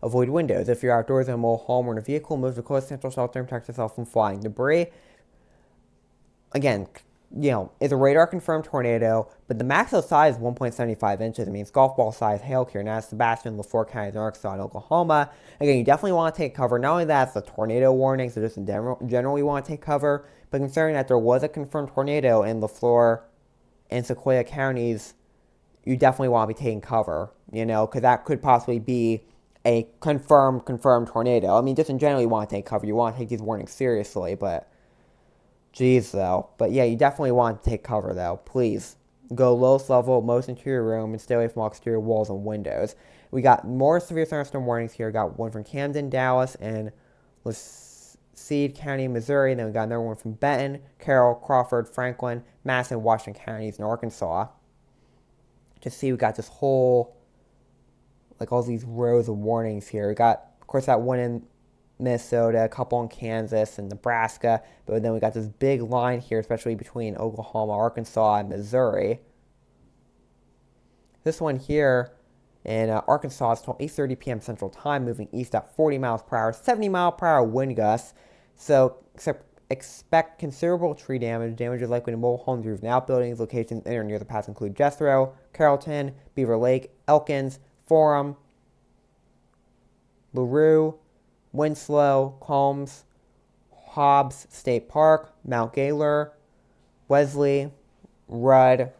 Speaker 1: Avoid windows. If you're outdoors in a mobile home or in a vehicle, move to close central shelter and protect yourself from flying debris. Again, it's a radar confirmed tornado, but the maximum size is 1.75 inches. It means golf ball size hail here. Now, Sebastian, LaFleur counties, Arkansas, and Oklahoma. Again, you definitely want to take cover. Not only that, it's a tornado warning, so just in general, you want to take cover. But considering that there was a confirmed tornado in LaFleur and Sequoia counties, you definitely want to be taking cover, because that could possibly be a confirmed tornado. I mean, just in general, you want to take cover. You want to take these warnings seriously, but though. But yeah, you definitely want to take cover, though. Please go lowest level, most interior room, and stay away from all exterior walls and windows. We got more severe thunderstorm warnings here. We got one from Camden, Dallas, and Seed County, Missouri. And then we got another one from Benton, Carroll, Crawford, Franklin, Madison, and Washington counties in Arkansas. Just see, we got this whole, all these rows of warnings here. We got, of course, that one in Minnesota, a couple in Kansas and Nebraska, but then we got this big line here, especially between Oklahoma, Arkansas, and Missouri. This one here in Arkansas is till 8:30 p.m. Central Time, moving east at 40 miles per hour, 70 mile per hour wind gusts. So expect considerable tree damage. Damage is likely to mobile homes, roofs, and outbuildings. Locations in or near the pass include Jethro, Carrollton, Beaver Lake, Elkins, Forum, LaRue, Winslow, Combs, Hobbs State Park, Mount Gaylor, Wesley, Rudd,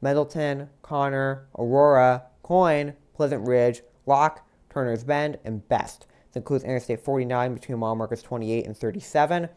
Speaker 1: Middleton, Connor, Aurora, Coyne, Pleasant Ridge, Locke, Turner's Bend, and Best. This includes Interstate 49 between mile markers 28 and 37.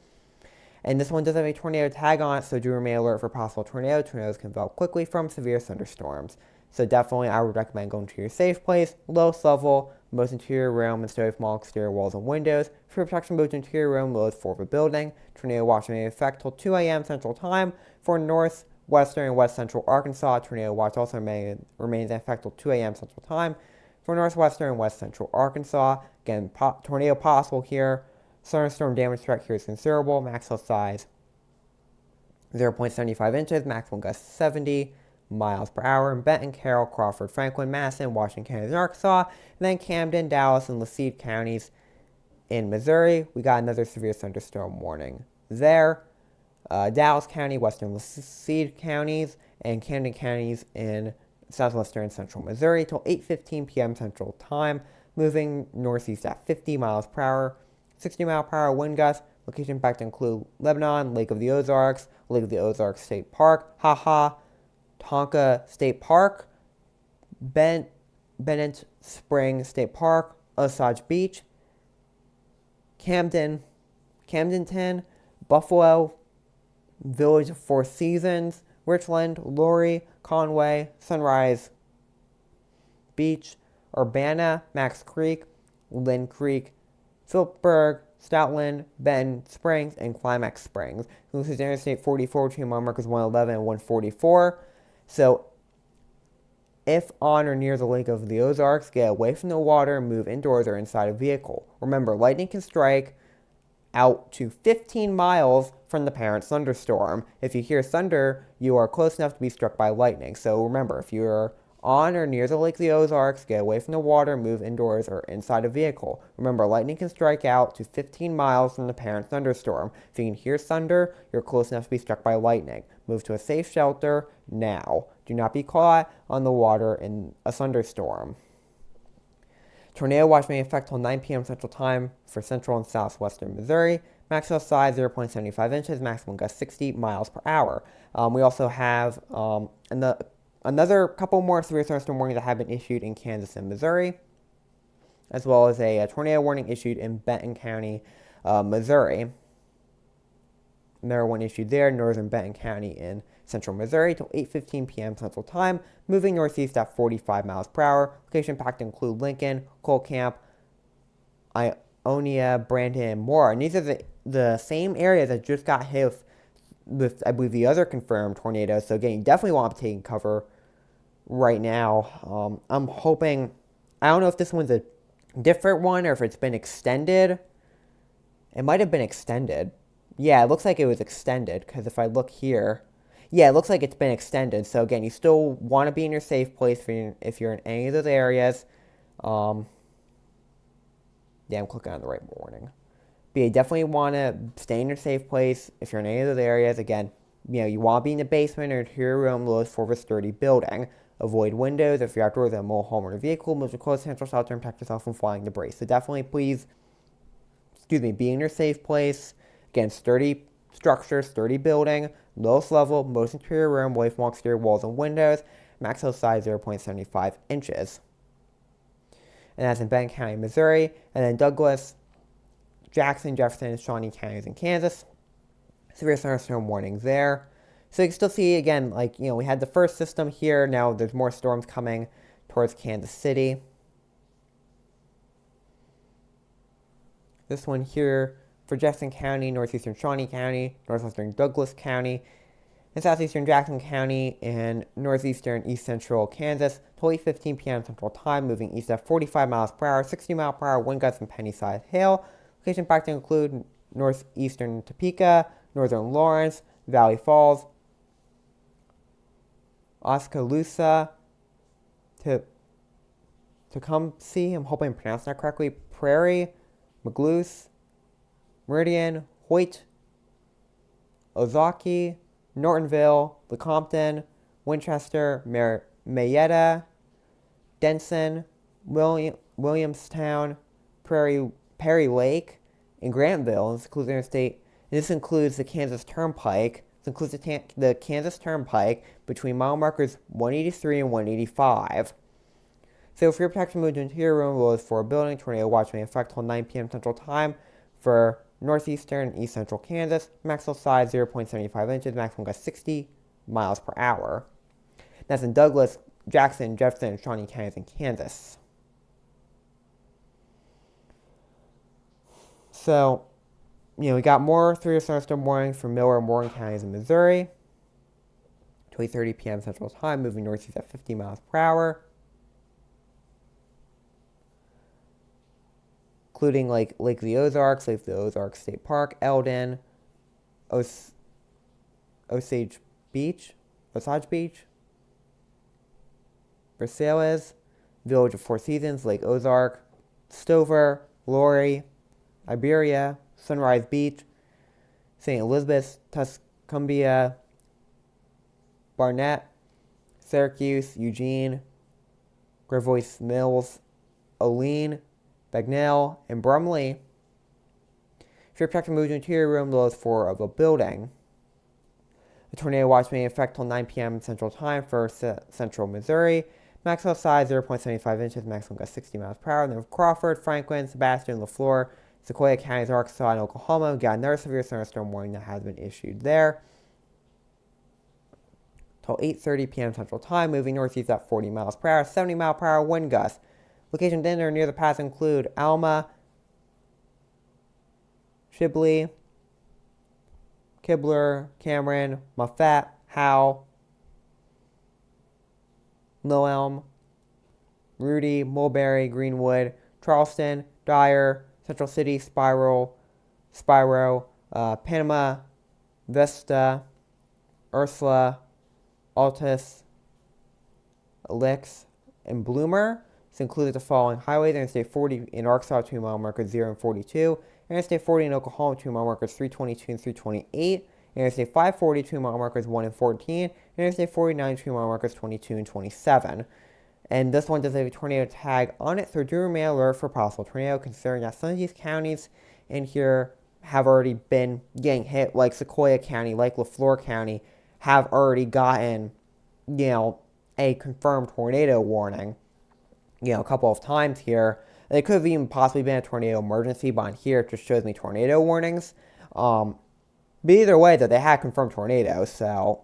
Speaker 1: And this one does have a tornado tag on it, so do remain alert for possible tornadoes. Tornadoes can develop quickly from severe thunderstorms. So definitely, I would recommend going to your safe place, lowest level, most interior room, and stay away from all exterior walls and windows. For protection, move to interior room, lowest floor of a building. Tornado watch may affect till 2 a.m. Central Time for northwestern and west central Arkansas. Tornado watch also remains in effect till 2 a.m. Central Time for northwestern and west central Arkansas. Again, tornado possible here. Thunderstorm damage threat here is considerable. Maximum size 0.75 inches. Maximum gust 70 miles per hour in Benton, Carroll, Crawford, Franklin, Madison, Washington counties, and Arkansas. And then Camden, Dallas, and Lacede counties in Missouri. We got another severe thunderstorm warning there. Dallas County, western Lacede counties, and Camden counties in southwestern and central Missouri till 8:15 p.m. Central Time, moving northeast at 50 miles per hour, 60 mile per hour wind gusts. Location impact include Lebanon, Lake of the Ozarks State Park, Tonka State Park, Bennett Spring State Park, Osage Beach, Camdenton, Buffalo, Village of Four Seasons, Richland, Laurie, Conway, Sunrise Beach, Urbana, Max Creek, Lynn Creek, Phillipsburg, Stoutland, Benton Springs, and Climax Springs. This is Interstate 44 between mile markers 111 and 144. So, if on or near the Lake of the Ozarks, get away from the water and move indoors or inside a vehicle. Remember, lightning can strike out to 15 miles from the parent thunderstorm. If you hear thunder, you are close enough to be struck by lightning. So remember, if you're on or near the Lake of the Ozarks, get away from the water, move indoors or inside a vehicle. Remember, lightning can strike out to 15 miles from the parent thunderstorm. If you can hear thunder, you're close enough to be struck by lightning. Move to a safe shelter now. Do not be caught on the water in a thunderstorm. Tornado watch may affect till 9 p.m. Central Time for central and southwestern Missouri. Maximum size 0.75 inches, maximum gust 60 miles per hour. We also have another couple more severe thunderstorm warnings that have been issued in Kansas and Missouri, as well as a tornado warning issued in Benton County, Missouri. Another one issued there, northern Benton County in central Missouri till 8:15 p.m. Central Time, moving northeast at 45 miles per hour. Location packed to include Lincoln, Cole Camp, Ionia, Brandon, and more. And these are the same areas that just got hit with, I believe, the other confirmed tornadoes. So again, you definitely want to be taking cover right now. I'm hoping, I don't know if this one's a different one or if it's been extended. It might have been extended. Yeah, it looks like it was extended, because if I look here, yeah, it looks like it's been extended. So again, you still want to be in your safe place if you're in any of those areas. Yeah, I'm clicking on the right warning. But you definitely want to stay in your safe place if you're in any of those areas. Again, you want to be in the basement or interior room, lowest floor of a sturdy building. Avoid windows. If you're outdoors in a mobile home or a vehicle, move to close central shelter and protect yourself from flying debris. So definitely, please, be in your safe place. Again, sturdy structure, sturdy building, lowest level, most interior room, away from exterior walls and windows, maximum size 0.75 inches. And that's in Benton County, Missouri. And then Douglas, Jackson, Jefferson, Shawnee counties in Kansas. Severe thunderstorm warnings there. So you can still see, again, we had the first system here. Now there's more storms coming towards Kansas City. This one here for Jefferson County, northeastern Shawnee County, northwestern Douglas County, and southeastern Jackson County, and northeastern east central Kansas, till 8:15 p.m. Central Time, moving east at 45 miles per hour, 60 mile per hour wind gusts and penny-sized hail. Location packed to include northeastern Topeka, northern Lawrence, Valley Falls, Oskaloosa, Tecumseh, I'm hoping I'm pronouncing that correctly, Prairie, Magloose, Meridian, Hoyt, Ozaki, Nortonville, Lecompton, Winchester, Marietta, Denson, Williamstown, Perry Lake, and Grantville. This includes the Kansas Turnpike. This includes the Kansas Turnpike between mile markers 183 and 185. So for your protection, move to interior room, rules for a building. Tornado watch may affect till 9 p.m. Central Time for northeastern and east central Kansas. Maximum size 0.75 inches. Maximum gust 60 miles per hour. That's in Douglas, Jackson, Jefferson, and Shawnee counties in Kansas. So, we got more severe thunderstorm warnings for Miller and Warren counties in Missouri. 8:30 p.m. Central Time, moving northeast at 50 miles per hour. Including Lake of the Ozarks, Lake of the Ozarks State Park, Eldon, Osage Beach, Versailles, Village of Four Seasons, Lake Ozark, Stover, Lorry, Iberia, Sunrise Beach, St. Elizabeth, Tuscumbia, Barnett, Syracuse, Eugene, Gravois Mills, Olean, Bagnell, and Brumley. If you're protected, move to interior room, the lowest floor of a building. The tornado watch may affect till 9 p.m. Central Time for central Missouri. Maximum size 0.75 inches, maximum gust 60 miles per hour. And then Crawford, Franklin, Sebastian, LaFleur, Sequoia counties, Arkansas, and Oklahoma. We got another severe thunderstorm warning that has been issued there. Till 8:30 p.m. Central Time, moving northeast at 40 miles per hour, 70 mile per hour wind gusts. Locations in or near the pass include Alma, Shibley, Kibler, Cameron, Moffett, Howe, Low Elm, Rudy, Mulberry, Greenwood, Charleston, Dyer, Central City, Spiro, Panama, Vesta, Ursula, Altus, Elix, and Bloomer. This included the following highways: Interstate 40 in Arkansas between mile markers 0 and 42, Interstate 40 in Oklahoma between mile markers 322 and 328, Interstate 540 between mile markers 1 and 14, Interstate 49 between mile markers 22 and 27. And this one does have a tornado tag on it, so do remain alert for possible tornado, considering that some of these counties in here have already been getting hit, like Sequoia County, like LaFleur County, have already gotten, a confirmed tornado warning, a couple of times here. It could have even possibly been a tornado emergency, but on here it just shows me tornado warnings. But either way, though, they had confirmed tornadoes, so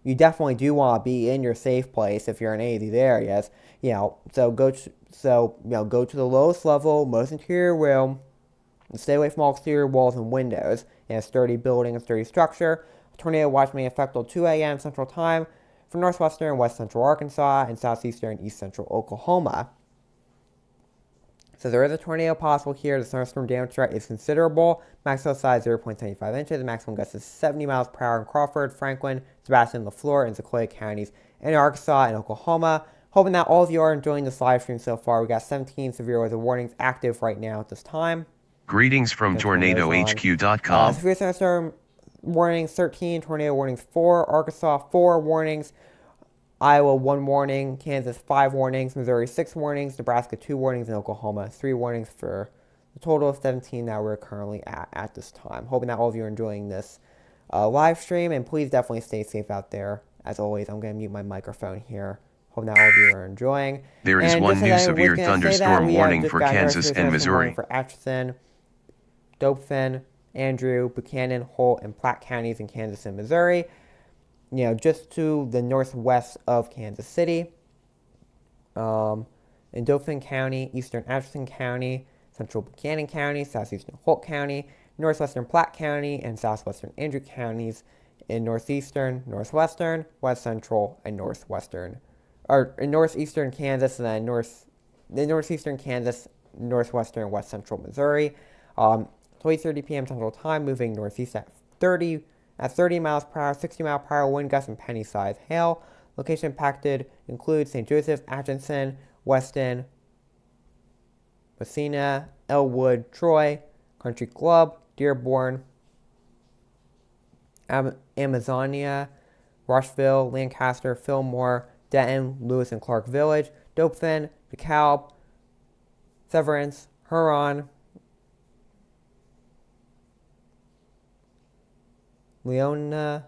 Speaker 1: you definitely do want to be in your safe place if you're in any of these areas. So go to the lowest level, most interior room, and stay away from all exterior walls and windows in a sturdy building and sturdy structure. A tornado watch may affect till 2 a.m. Central Time for northwestern and west central Arkansas and southeastern and east central Oklahoma. So there is a tornado possible here. The thunderstorm damage threat is considerable. Maximum size 0.75 inches. The maximum gust is 70 miles per hour in Crawford, Franklin, Sebastian, LaFleur, and Sequoia counties in Arkansas and Oklahoma. Hoping that all of you are enjoying this live stream so far. We got 17 severe weather warnings active right now at this time.
Speaker 2: Greetings from TornadoHQ.com.
Speaker 1: Severe thunderstorm warnings 13, tornado warnings 4, Arkansas 4 warnings, Iowa 1 warning, Kansas 5 warnings, Missouri 6 warnings, Nebraska 2 warnings, and Oklahoma 3 warnings for a total of 17 that we're currently at this time. Hoping that all of you are enjoying this live stream, and please definitely stay safe out there. As always, I'm going to mute my microphone here. Hope that all of you are enjoying.
Speaker 2: There is one new severe thunderstorm warning for Kansas and Missouri.
Speaker 1: For Atchison, Dopefin, Andrew, Buchanan, Holt, and Platte counties in Kansas and Missouri. Just to the northwest of Kansas City. In Dauphin County, eastern Atchison County, central Buchanan County, southeastern Holt County, northwestern Platte County, and southwestern Andrew counties in northeastern, northwestern, west central, and northwestern. Or in northeastern Kansas, and then northeastern Kansas, northwestern, west central Missouri. 8:30 p.m. Central Time, moving northeast at 30 miles per hour, 60 mile per hour wind gusts, and penny-sized hail. Location impacted include St. Joseph, Atchison, Weston, Messina, Elwood, Troy, Country Club, Dearborn, Amazonia, Rushville, Lancaster, Fillmore, Denton, Lewis and Clark Village, Dopefin, DeKalb, Severance, Huron, Leona,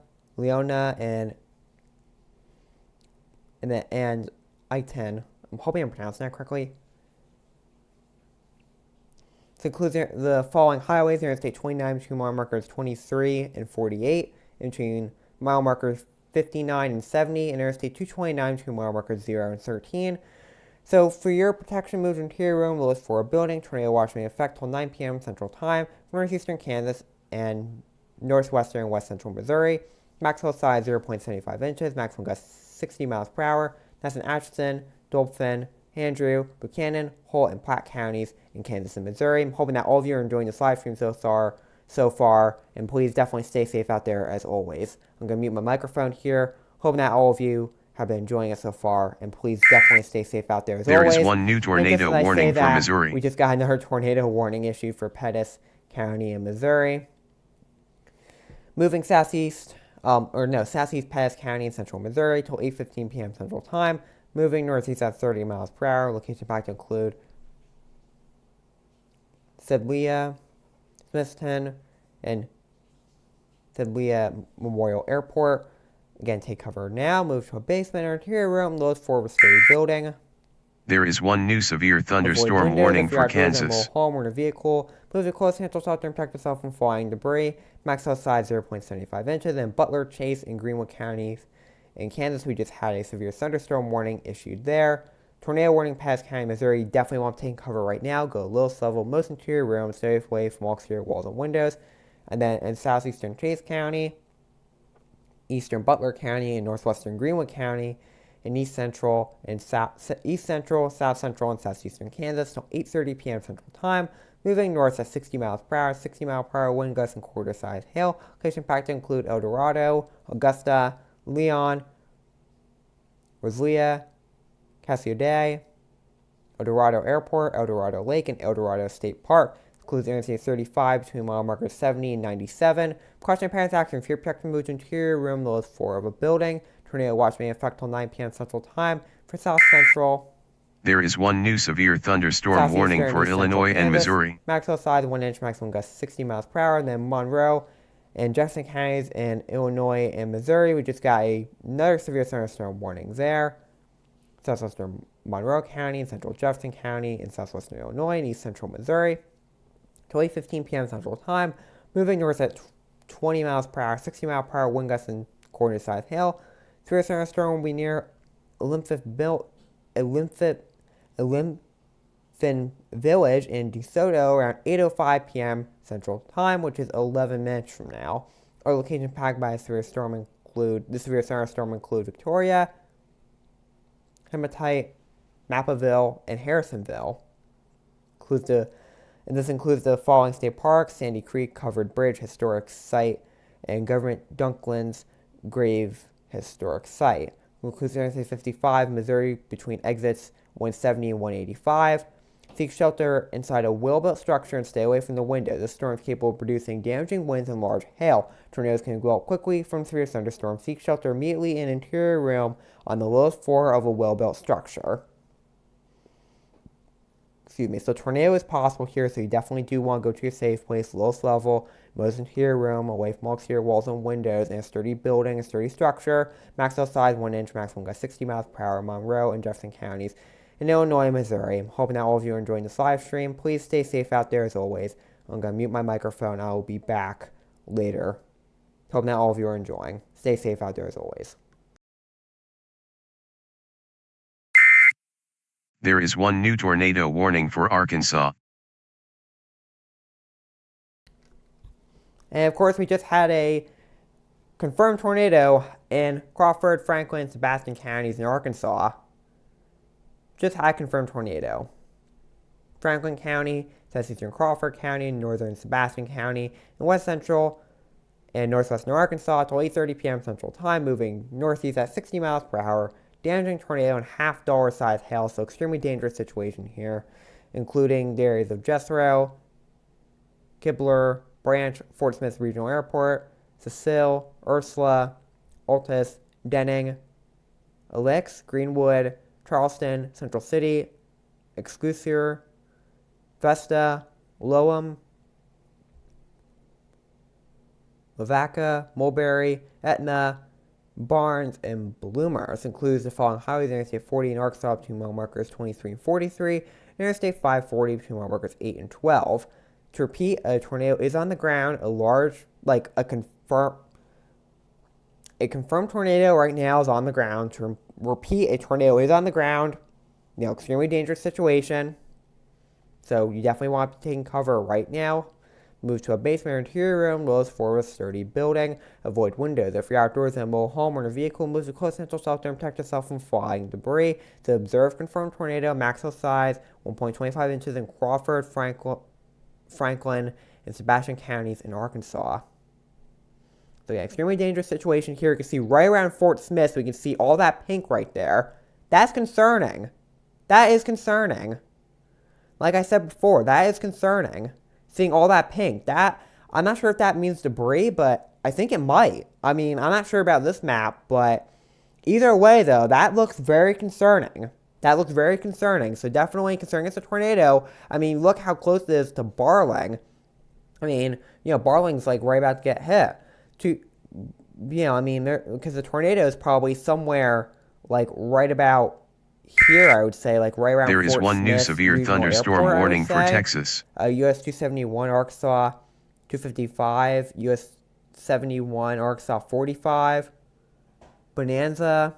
Speaker 1: and I-10. I'm hoping I'm pronouncing that correctly. This includes the following highways: Interstate 29 between mile markers 23 and 48, and between mile markers 59 and 70, and Interstate 229 between mile markers 0 and 13. So for your protection, move to interior room, the list for a building. Tornado watch may affect till 9 p.m. Central Time for northeastern Kansas and northwestern and west central Missouri. Maximum size 0.75 inches. Maximum gust 60 miles per hour. That's in Atchison, Dopefin, Andrew, Buchanan, Holt, and Platte counties in Kansas and Missouri. I'm hoping that all of you are enjoying this live stream so far, and please definitely stay safe out there as always. I'm going to mute my microphone here, hoping that all of you have been enjoying it so far, and please definitely stay safe out there as always.
Speaker 2: There is one new tornado warning for Missouri.
Speaker 1: We just got another tornado warning issued for Pettis County in Missouri. Moving southeast, southeast Pettis County in central Missouri till 8:15 p.m. Central Time. Moving northeast at 30 miles per hour. Location impact include Sedleia, Smithton, and Sedleia Memorial Airport. Again, take cover now. Move to a basement or interior room. Lowest floor of a sturdy building.
Speaker 2: There is one new severe thunderstorm warning for Kansas.
Speaker 1: Home or in a vehicle. Move to close handle shelter and protect yourself from flying debris. Maximum size 0.75 inches. In Butler, Chase, and Greenwood counties in Kansas, we just had a severe thunderstorm warning issued there. Tornado warning, Pettis County, Missouri. Definitely want to take cover right now. Go lowest level, most interior room. Stay away from all exterior walls and windows. And then in southeastern Chase County, eastern Butler County, and northwestern Greenwood County, in East Central, South Central, and southeastern Kansas till 8:30 p.m. Central Time. Moving north at 60 miles per hour, 60 mile per hour wind gusts and quarter-sized hail. Location impact include El Dorado, Augusta, Leon, Rosalia, Cassiodea, El Dorado Airport, El Dorado Lake, and El Dorado State Park. Includes Interstate 35 between mile markers 70 and 97. Precautionary parents action for your protection moves to interior room, the lowest floor of a building. Tornado watch may affect till 9 p.m. Central Time for South Central.
Speaker 2: There is one new severe thunderstorm warning
Speaker 1: Southeastern
Speaker 2: for
Speaker 1: East Central
Speaker 2: Illinois and
Speaker 1: Kansas,
Speaker 2: Missouri.
Speaker 1: maximum size 1 inch, maximum gust 60 miles per hour. And then Monroe and Jefferson counties in Illinois and Missouri, we just got another severe thunderstorm warning there. Southwestern Monroe County, Central Jefferson County, in southwestern Illinois and east central Missouri. Till 8:15 p.m. Central Time, moving north at 20 miles per hour, 60 mile per hour wind gusts and quarter-sized hail. Severe thunderstorm will be near Olymphin Village in DeSoto around 8:05 p.m. Central Time, which is 11 minutes from now. Our locations packed by the severe thunderstorm include Victoria, Hematite, Naperville, and Harrisonville. This includes the following state parks: Sandy Creek Covered Bridge Historic Site and Government Dunklands Grave Historic Site. It includes Interstate 55, Missouri, between exits 170 and 185. Seek shelter inside a well-built structure and stay away from the windows. This storm is capable of producing damaging winds and large hail. Tornadoes can go up quickly from severe thunderstorms. Seek shelter immediately in an interior room on the lowest floor of a well-built structure. So tornado is possible here, so you definitely do want to go to your safe place, lowest level, most interior room, away from all exterior walls and windows, in a sturdy building, a sturdy structure. Maximum size 1 inch, maximum gust 60 miles per hour in Monroe and Jefferson counties in Illinois and Missouri. I'm hoping that all of you are enjoying this live stream. Please stay safe out there as always. I'm going to mute my microphone. I will be back later. Hoping that all of you are enjoying. Stay safe out there as always.
Speaker 2: There is one new tornado warning for Arkansas.
Speaker 1: And of course, we just had a confirmed tornado in Crawford, Franklin, Sebastian counties in Arkansas. Just had a confirmed tornado. Franklin County, southeastern Crawford County, northern Sebastian County, and west central and northwestern Arkansas till 8:30 p.m. Central Time, moving northeast at 60 miles per hour. Damaging tornado and half-dollar size hail, so extremely dangerous situation here, including the areas of Jethro, Kibler, Branch, Fort Smith Regional Airport, Cecil, Ursula, Altus, Denning, Elix, Greenwood, Charleston, Central City, Excelsior, Vesta, Lowham, Lavaca, Mulberry, Etna, Barnes, and Bloomer. This includes the following highways: Interstate 40 in Arkansas between mile markers 23 and 43, and Interstate 540 between mile markers 8 and 12. To repeat, a tornado is on the ground. A confirmed tornado right now is on the ground. To repeat, a tornado is on the ground. Extremely dangerous situation. So you definitely want to be taking cover right now. Move to a basement or interior room, lowest floor of a sturdy building. Avoid windows. If you're outdoors in a mobile home or in a vehicle, move to close central shelter and protect yourself from flying debris. To observe confirmed tornado, maximum size 1.25 inches in Crawford, Franklin, and Sebastian counties in Arkansas. So yeah, extremely dangerous situation here. You can see right around Fort Smith, so we can see all that pink right there. That's concerning. That is concerning. Like I said before, that is concerning. Seeing all that pink, I'm not sure if that means debris, but I think it might. I'm not sure about this map, but either way, though, that looks very concerning. So definitely concerning. It's a tornado. Look how close it is to Barling. Barling's like right about to get hit. Because the tornado is probably somewhere like right about here, I would say, like right around
Speaker 2: There is
Speaker 1: Fort
Speaker 2: one new
Speaker 1: Smith
Speaker 2: severe
Speaker 1: Regional
Speaker 2: thunderstorm
Speaker 1: Airport,
Speaker 2: warning for Texas.
Speaker 1: US 271, Arkansas 255, US 71, Arkansas 45. Bonanza,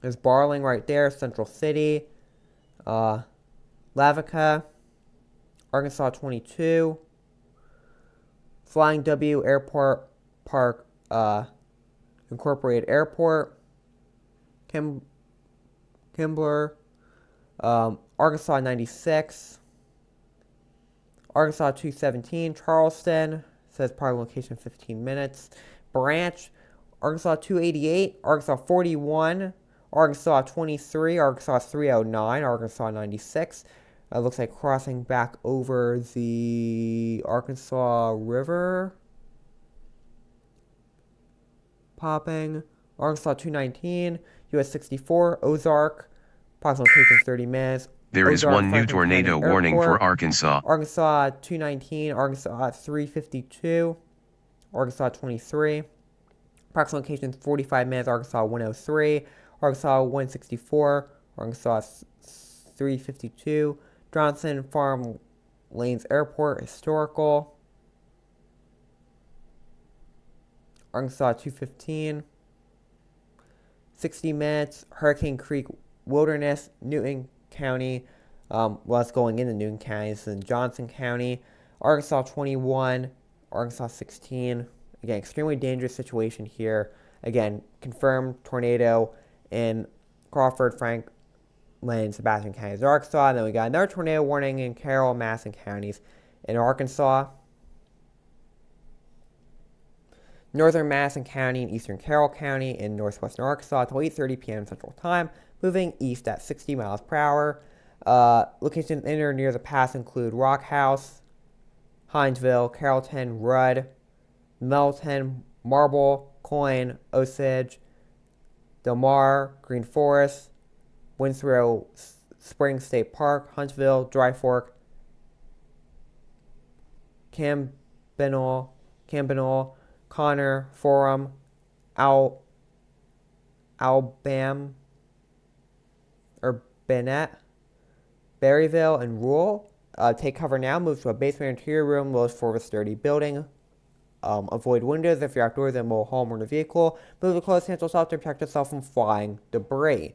Speaker 1: there's Barling right there, Central City. Lavaca, Arkansas 22. Flying W Airport Park, Incorporated Airport. Kimbler, Arkansas 96, Arkansas 217, Charleston, says probably location 15 minutes, Branch, Arkansas 288, Arkansas 41, Arkansas 23, Arkansas 309, Arkansas 96, looks like crossing back over the Arkansas River, popping, Arkansas 219, US 64, Ozark, approximately location 30 minutes.
Speaker 2: There is
Speaker 1: Ozark,
Speaker 2: one new
Speaker 1: Franklin County
Speaker 2: tornado warning for
Speaker 1: Airport,
Speaker 2: Arkansas.
Speaker 1: Arkansas 219, Arkansas 352, Arkansas 23. Approximate location 45 minutes, Arkansas 103, Arkansas 164, Arkansas 352, Johnson Farm Lanes Airport, Historical, Arkansas 215, 60 minutes, Hurricane Creek Wilderness, Newton County, it's going into Newton County, this is in Johnson County, Arkansas 21, Arkansas 16. Again, extremely dangerous situation here. Again, confirmed tornado in Crawford, Franklin, Sebastian counties, Arkansas. And then we got another tornado warning in Carroll, Madison counties in Arkansas. Northern Madison County and Eastern Carroll County in northwestern Arkansas until 8:30 p.m. Central Time, moving east at 60 miles per hour. Locations in or near the pass include Rock House, Hinesville, Carrollton, Rudd, Melton, Marble, Coin, Osage, Del Mar, Green Forest, Winslow Springs State Park, Huntsville, Dry Fork, Campanile, Connor, Forum, Albam, or Bennett, Berryville, and Rural. Take cover now. Move to a basement interior room. Lowest floor of a sturdy building. Avoid windows if you're outdoors in a mobile home or in a vehicle. Move to close handle shelter to protect yourself from flying debris.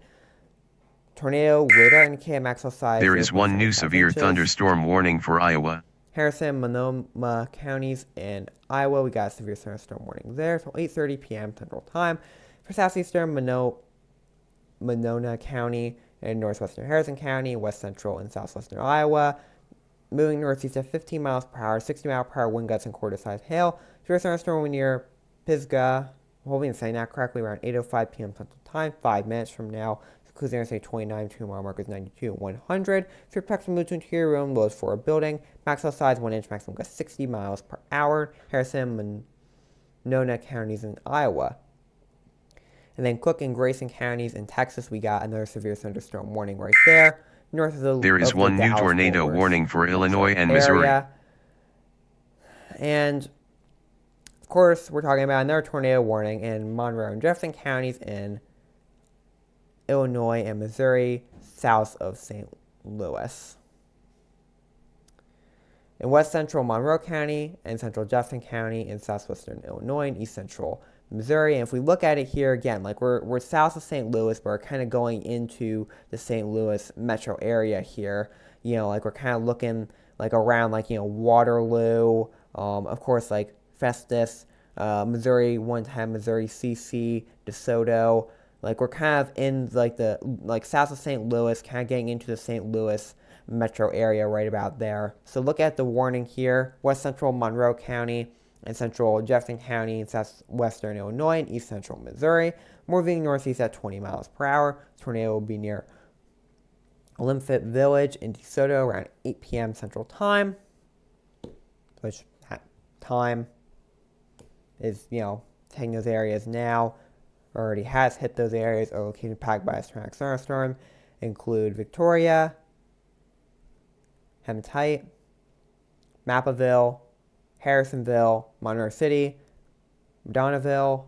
Speaker 1: Tornado radar indicated maximum size.
Speaker 2: There is one new severe
Speaker 1: inches.
Speaker 2: thunderstorm warning for Iowa.
Speaker 1: Harrison, Monona counties in Iowa, we got a severe thunderstorm warning there until 8:30 p.m. Central Time. For southeastern Monona County and northwestern Harrison County, west central and southwestern Iowa. Moving northeast at 15 miles per hour, 60 mile per hour wind gusts and quarter-sized hail. Severe thunderstorm near Pisgah. Hoping I'm saying that correctly, around 8:05 p.m. Central Time, 5 minutes from now. Cruise Interstate 29, 2 mile markers 92 and 100. If you're to move to interior room, lowest for a building. Maximum size 1 inch, maximum gust 60 miles per hour. Harrison, Monona counties in Iowa. And then Cook and Grayson counties in Texas, we got another severe thunderstorm warning right there. North of the
Speaker 2: There is one new tornado warning for Illinois and Missouri.
Speaker 1: And of course, we're talking about another tornado warning in Monroe and Jefferson counties in Illinois and Missouri, south of St. Louis. In west central Monroe County and central Jefferson County in southwestern Illinois and east central Missouri. And if we look at it here again, like we're south of St. Louis, but we're kind of going into the St. Louis metro area here. You know, like we're kind of looking like around like, you know, Waterloo, of course, like Festus, Missouri 110, Missouri CC, DeSoto. Like we're kind of in like the south of St. Louis, kind of getting into the St. Louis metro area right about there. So look at the warning here: west central Monroe County and central Jefferson County in southwestern Illinois and east central Missouri. Moving northeast at 20 miles per hour. Tornado will be near Olympic Village in DeSoto around 8 p.m. Central Time. Which that time is, you know, hitting those areas now. Already has hit those areas are located impacted by a tornadic thunderstorm. Include Victoria, Hematite, Mappaville, Harrisonville, Monroe City, Madonnaville,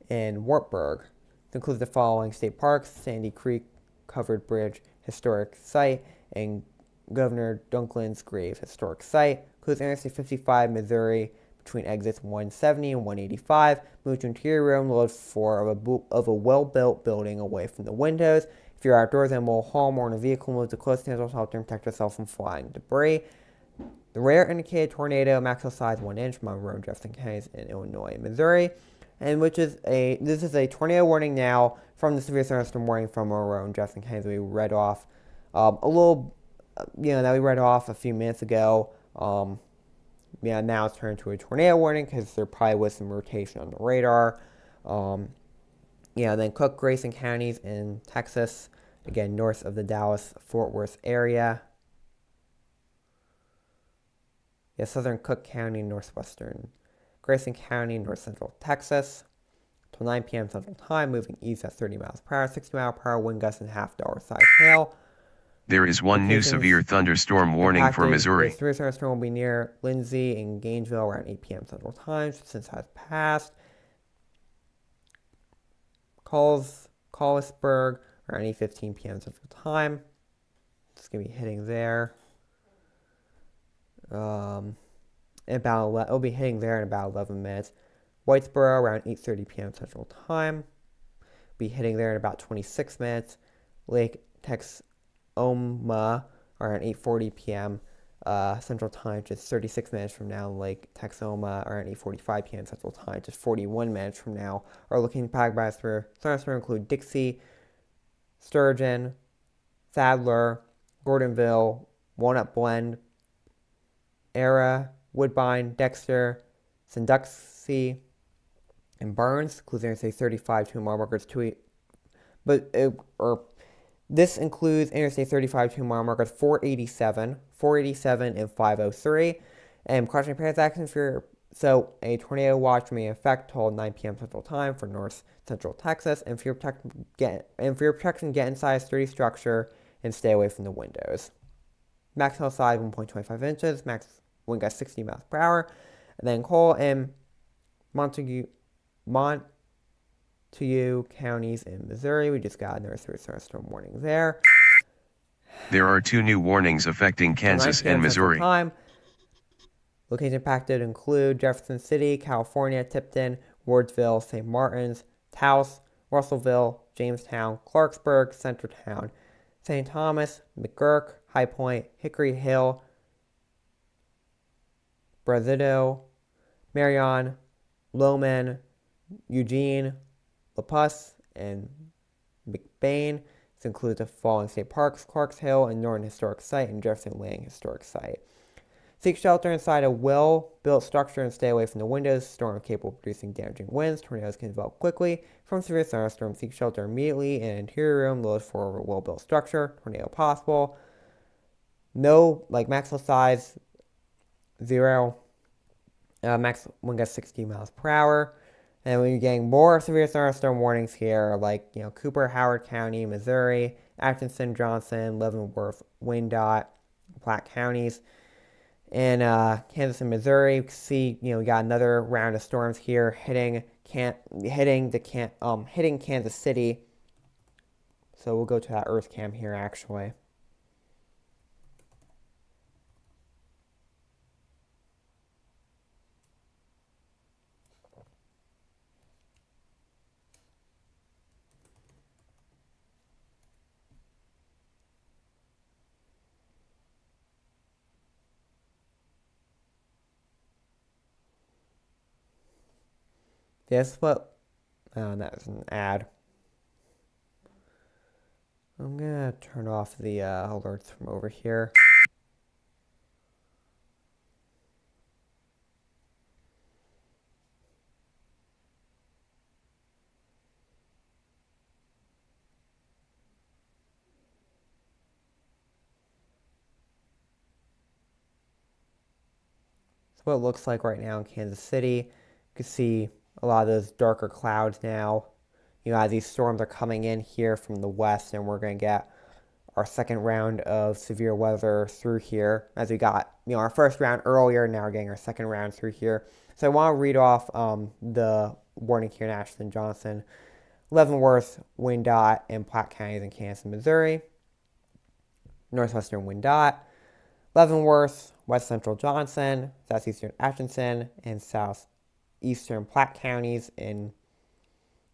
Speaker 1: and Wartburg. It includes the following state parks: Sandy Creek Covered Bridge Historic Site and Governor Duncan's Grave Historic Site. Includes Interstate 55, Missouri, between exits 170 and 185. Move to interior room, load 4 of a well-built building away from the windows. If you're outdoors in a mobile home or in a vehicle, move to close to shelter and protect yourself from flying debris. The radar indicated tornado, maximum size 1 inch, Monroe, Jefferson counties in Illinois and Missouri. And this is a tornado warning now from the severe thunderstorm warning from Monroe and Jefferson counties we read off that we read off a few minutes ago. Now it's turned to a tornado warning because there probably was some rotation on the radar. Then Cook, Grayson counties in Texas, again, north of the Dallas-Fort Worth area. Southern Cook County, northwestern Grayson County, north central Texas. Till 9 p.m. Central Time, moving east at 30 miles per hour, 60 mile per hour wind gusts and half dollar size hail.
Speaker 2: There is one new severe thunderstorm warning for Missouri.
Speaker 1: The severe thunderstorm will be near Lindsay and Gainesville around 8 p.m. Central Time, since has passed. Collisburg around 8:15 p.m. Central Time. It's going to be hitting there. It'll be hitting there in about 11 minutes. Whitesboro around 8:30 p.m. Central Time. Be hitting there in about 26 minutes. Lake Texoma around 8:40 p.m. Central Time, just 36 minutes from now. Lake Texoma around 8:45 p.m. Central Time, just 41 minutes from now. Our looking packed by thunderstorm include Dixie, Sturgeon, Sadler, Gordonville, Walnut Blend, Era, Woodbine, Dexter, Sandusky, and Burns, including Interstate 35 2 mile markers 2. This includes Interstate 35 2 mile markers 487, and 503. And cautionary parents actions so a tornado watch may affect till 9 p.m. Central Time for north central Texas. And for your protection, get inside a sturdy structure and stay away from the windows. Maximum size 1.25 inches. Max wind gust 60 miles per hour. And then Cole and Montague counties in Missouri. We just got another thunderstorm warning there.
Speaker 2: There are 2 new warnings affecting Kansas and Missouri.
Speaker 1: Time. Locations impacted include Jefferson City, California, Tipton, Wardsville, St. Martins, Taos, Russellville, Jamestown, Clarksburg, Centertown, St. Thomas, McGurk, High Point, Hickory Hill, Brazito, Marion, Lowman, Eugene, La Puce, and McBain. This includes the following state parks: Clarks Hill and Norton Historic Site and Jefferson Landing Historic Site. Seek shelter inside a well-built structure and stay away from the windows. Storm capable of producing damaging winds. Tornadoes can develop quickly. From severe thunderstorms, seek shelter immediately in an interior room loaded for a well-built structure. Tornado possible. No, maximum size 0. Max wind gust 60 miles per hour. And when you're getting more severe thunderstorm warnings here, Cooper, Howard County, Missouri, Atchison, Johnson, Leavenworth, Wyandotte, Platte counties. In Kansas and Missouri, you can see, we got another round of storms here hitting Kansas City. So we'll go to that Earth cam here, actually. That's what. Oh, that was an ad. I'm gonna turn off the alerts from over here. That's what it looks like right now in Kansas City. You can see a lot of those darker clouds now. As these storms are coming in here from the west, and we're going to get our second round of severe weather through here. As we got, our first round earlier, now we're getting our second round through here. So I want to read off the warning here in Ashland, Johnson, Leavenworth, Wyandotte, and Platte counties in Kansas and Missouri. Northwestern Wyandotte, Leavenworth, West Central Johnson, Southeastern Atchison, and Southeastern Platte counties in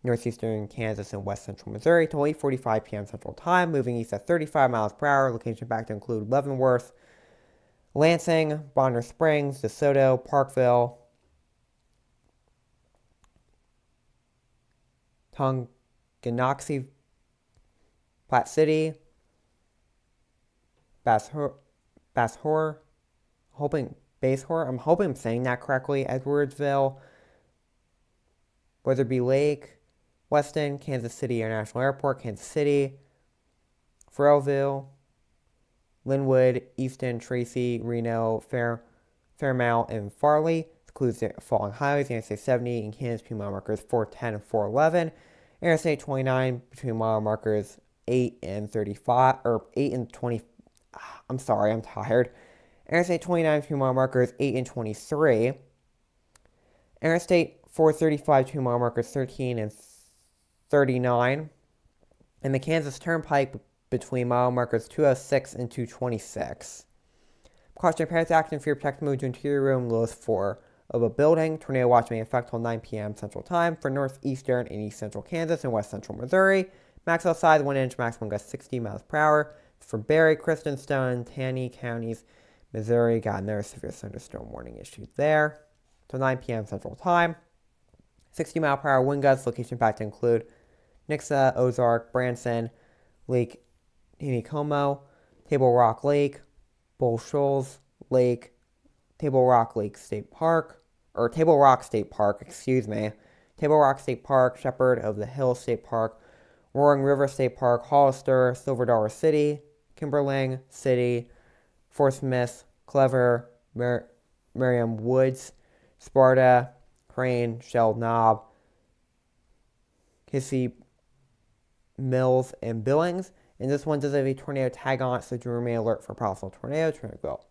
Speaker 1: northeastern Kansas and west central Missouri till 8:45 p.m. Central Time, moving east at 35 miles per hour. Location back to include Leavenworth, Lansing, Bonner Springs, DeSoto, Parkville, Tonganoxie, Platte City, Basehor, I'm hoping I'm saying that correctly, Edwardsville, Weatherby Lake, Weston, Kansas City International Airport, Kansas City, Farrellville, Linwood, Easton, Tracy, Reno, Fairmount, and Farley. It includes the following highways: Interstate 70 in Kansas between mile markers 410 and 411, Interstate 29 between mile markers 8 and 35, or 8 and 20. I'm sorry, I'm tired. Interstate 29 2 mile markers 8 and 23. Interstate 435 2 mile markers 13 and 39. And the Kansas Turnpike between mile markers 206 and 226. Caution parents acting fear protect move to interior room lowest 4 of a building. Tornado watch may affect till 9 p.m. Central Time for northeastern and east central Kansas and west central Missouri. Maximum size 1 inch, maximum gust 60 miles per hour. For Berry, Kristen, Stone, Taney counties, Missouri, got another severe thunderstorm warning issued there. Till 9 p.m. Central Time. 60 mile per hour wind gusts, location back to include Nixa, Ozark, Branson, Lake Hinicomo, Table Rock Lake, Bull Shoals Lake, Table Rock Lake State Park, or Table Rock State Park, excuse me, Table Rock State Park, Shepherd of the Hills State Park, Roaring River State Park, Hollister, Silver Dollar City, Kimberling City, Fort Smith, Clever, Merriam Woods, Sparta, Crane, Shell Knob, Kissy Mills, and Billings. And this one does have a tornado tag on it, so do remain alert for possible tornadoes.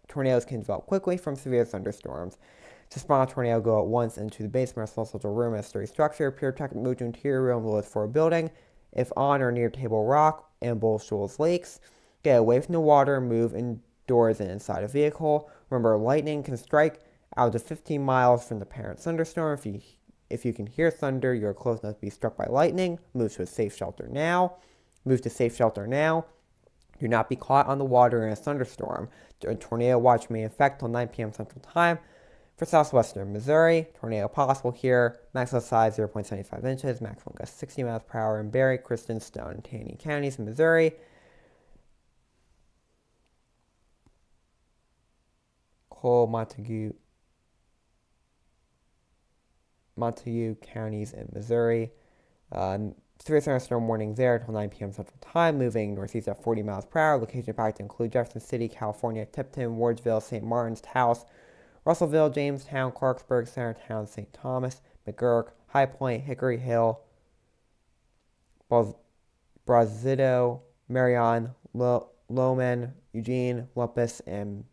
Speaker 1: Tornadoes can develop quickly from severe thunderstorms. To spawn a tornado, go at once into the basement or social room as a structure. Pure protect move to interior room lowest for a building. If on or near Table Rock and Bull Shoals Lakes, get away from the water, move indoors and inside a vehicle. Remember, lightning can strike out to 15 miles from the parent thunderstorm. If you can hear thunder, you're close enough to be struck by lightning. Move to a safe shelter now. Move to safe shelter now. Do not be caught on the water in a thunderstorm. A tornado watch may affect till 9 p.m. Central Time. For southwestern Missouri, tornado possible here. Maximum size 0.75 inches. Maximum gust 60 miles per hour in Berry, Kristen, Stone, and Taney counties in Missouri. Cole, Montague counties in Missouri. Severe thunderstorm warning there until 9 p.m. Central Time, moving northeast at 40 miles per hour. Location impact include Jefferson City, California, Tipton, Wardsville, St. Martin's, Taos, Russellville, Jamestown, Clarksburg, Centertown, St. Thomas, McGurk, High Point, Hickory Hill, Brazito, Marion, Lowman, Eugene, Lumpus, and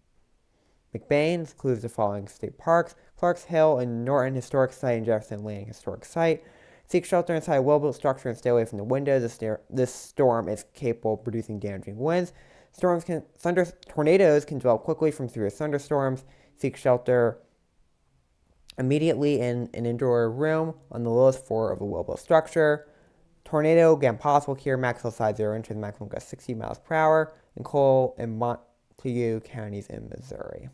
Speaker 1: McBain. Includes the following state parks: Clarks Hill and Norton Historic Site and Jefferson Landing Historic Site. Seek shelter inside a well-built structure and stay away from the windows. This storm is capable of producing damaging winds. Tornadoes can develop quickly from severe thunderstorms. Seek shelter immediately in an indoor room on the lowest floor of a well-built structure. Tornado, again, possible here. Maximum size 0 inches, maximum gust 60 miles per hour in Cole and Montague counties in Missouri.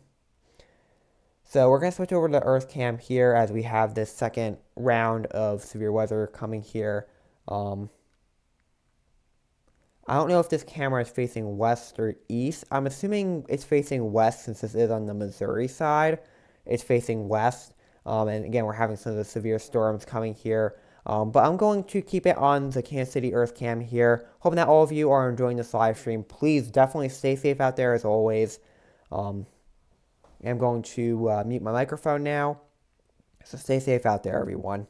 Speaker 1: So we're going to switch over to the Earth Cam here as we have this second round of severe weather coming here. I don't know if this camera is facing west or east. I'm assuming it's facing west since this is on the Missouri side. It's facing west. And again, we're having some of the severe storms coming here. But I'm going to keep it on the Kansas City Earth Cam here. Hoping that all of you are enjoying this live stream. Please definitely stay safe out there as always. I'm going to mute my microphone now. So stay safe out there, everyone.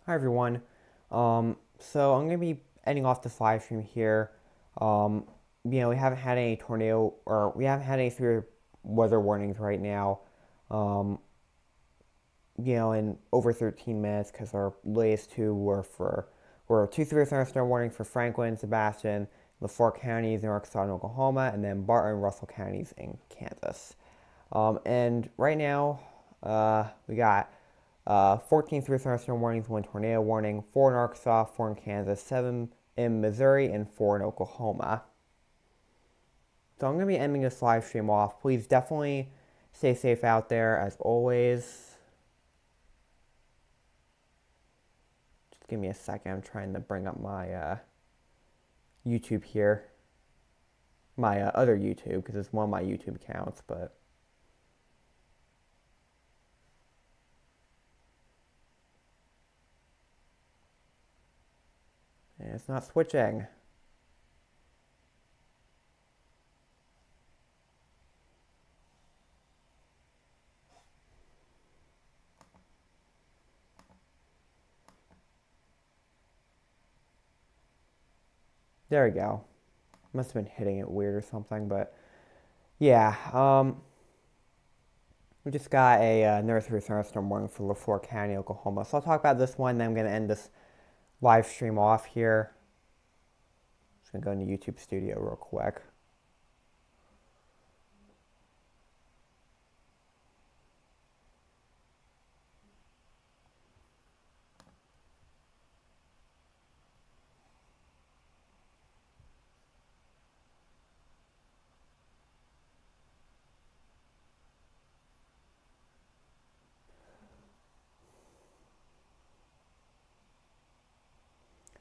Speaker 1: Hi everyone. So I'm gonna be ending off this live stream here. Um, we haven't had any tornado or we haven't had any severe weather warnings right now. Um, in over 13 minutes because our latest two were two severe thunderstorm warnings for Franklin, Sebastian, LaFleur counties in Arkansas and Oklahoma, and then Barton and Russell counties in Kansas. And right now, we got 14 severe thunderstorm warnings, one tornado warning, 4 in Arkansas, 4 in Kansas, 7 in Missouri, and 4 in Oklahoma. So I'm going to be ending this live stream off. Please definitely stay safe out there as always. Just give me a second. I'm trying to bring up my YouTube here. My other YouTube, because it's one of my YouTube accounts, but it's not switching. There we go. Must have been hitting it weird or something, but yeah. We just got a nursery thunderstorm warning for LaFleur County, Oklahoma. So I'll talk about this one, then I'm going to end this live stream off here. Just going to go into YouTube Studio real quick.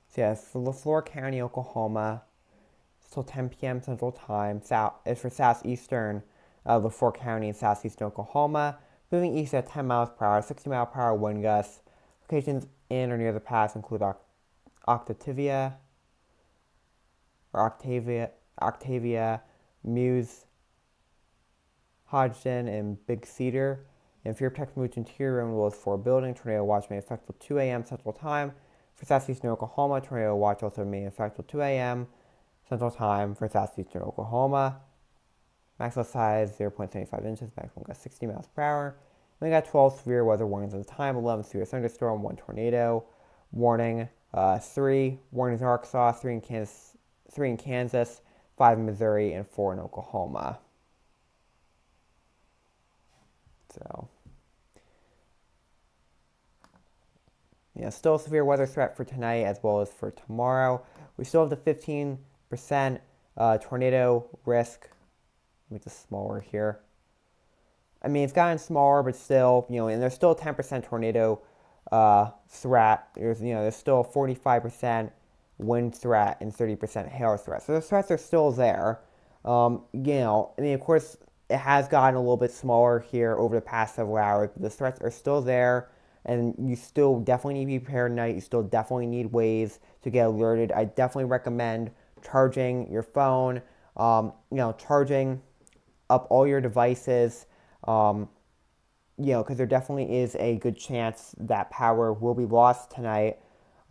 Speaker 1: So yeah, it's for LaFleur County, Oklahoma. It's till 10 p.m. Central Time. It's for southeastern LaFleur County and southeastern Oklahoma. Moving east at 10 miles per hour, 60 mile per hour wind gusts. Locations in or near the pass include Octavia, Muse, Hodgson, and Big Cedar. And Fear Protect moved to interior room was 4 building. Tornado watch may affect till 2 a.m. Central Time. For southeastern Oklahoma, tornado watch also may affect till 2 a.m. Central Time for southeastern Oklahoma. Maximum size 0.75 inches, maximum gust 60 miles per hour. And we got 12 severe weather warnings at the time, 11 severe thunderstorm, 1 tornado warning, 3 warnings in Arkansas, 3 in Kansas, 5 in Missouri, and 4 in Oklahoma. So, yeah, still a severe weather threat for tonight as well as for tomorrow. We still have the 15% tornado risk. Make this smaller here. I mean, it's gotten smaller, but still, and there's still a 10% tornado threat. There's still a 45% wind threat and 30% hail threat. So the threats are still there. I mean, of course, it has gotten a little bit smaller here over the past several hours, but the threats are still there, and you still definitely need to be prepared tonight. You still definitely need ways to get alerted. I definitely recommend charging your phone, charging up all your devices, because there definitely is a good chance that power will be lost tonight.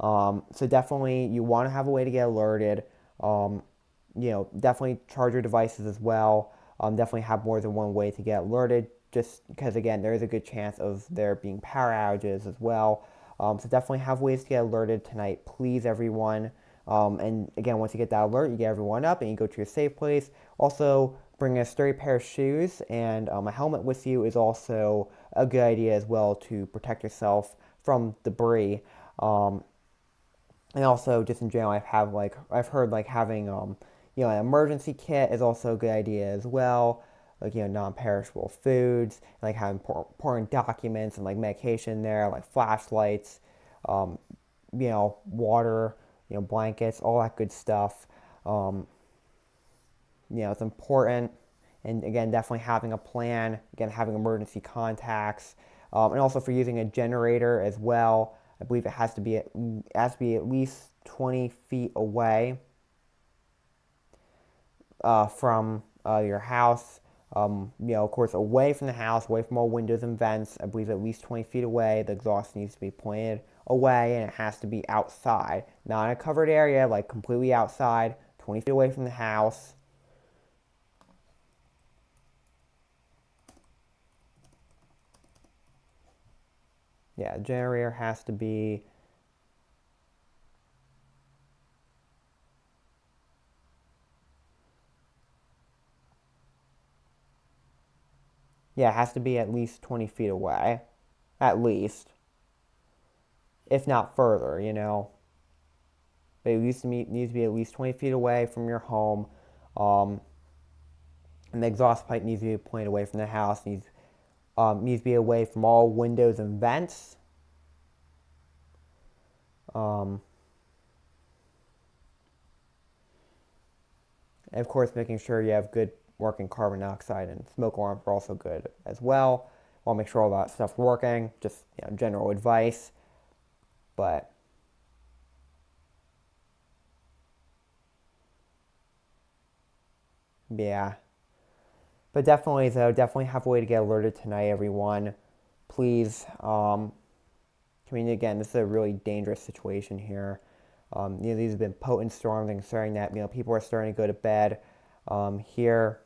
Speaker 1: So definitely you want to have a way to get alerted. Definitely charge your devices as well. Definitely have more than one way to get alerted, just because, again, there is a good chance of there being power outages as well. So definitely have ways to get alerted tonight, please, everyone. And again, once you get that alert, you get everyone up and you go to your safe place. Also, bring a sturdy pair of shoes and a helmet with you is also a good idea as well to protect yourself from debris. And also, just in general, I've heard having an emergency kit is also a good idea as well. Non-perishable foods, like having important documents and medication there, like flashlights, water, blankets, all that good stuff. It's important. And again, definitely having a plan, again, having emergency contacts, and also for using a generator as well. I believe it has to be at least 20 feet away from your house. Of course, away from the house, away from all windows and vents. I believe at least 20 feet away. The exhaust needs to be pointed away, and it has to be outside, not in a covered area, like completely outside, 20 feet away from the house. Yeah, the generator has to be. Yeah, it has to be at least 20 feet away. At least. If not further. But it needs to be at least 20 feet away from your home. Um, and the exhaust pipe needs to be pointed away from the house. Needs to be away from all windows and vents. And of course, making sure you have good working carbon dioxide and smoke alarms are also good as well. Want to make sure all that stuff's working. Just general advice. But yeah. But definitely have a way to get alerted tonight, everyone. Please. Again, this is a really dangerous situation here. These have been potent storms, and considering that people are starting to go to bed. Here,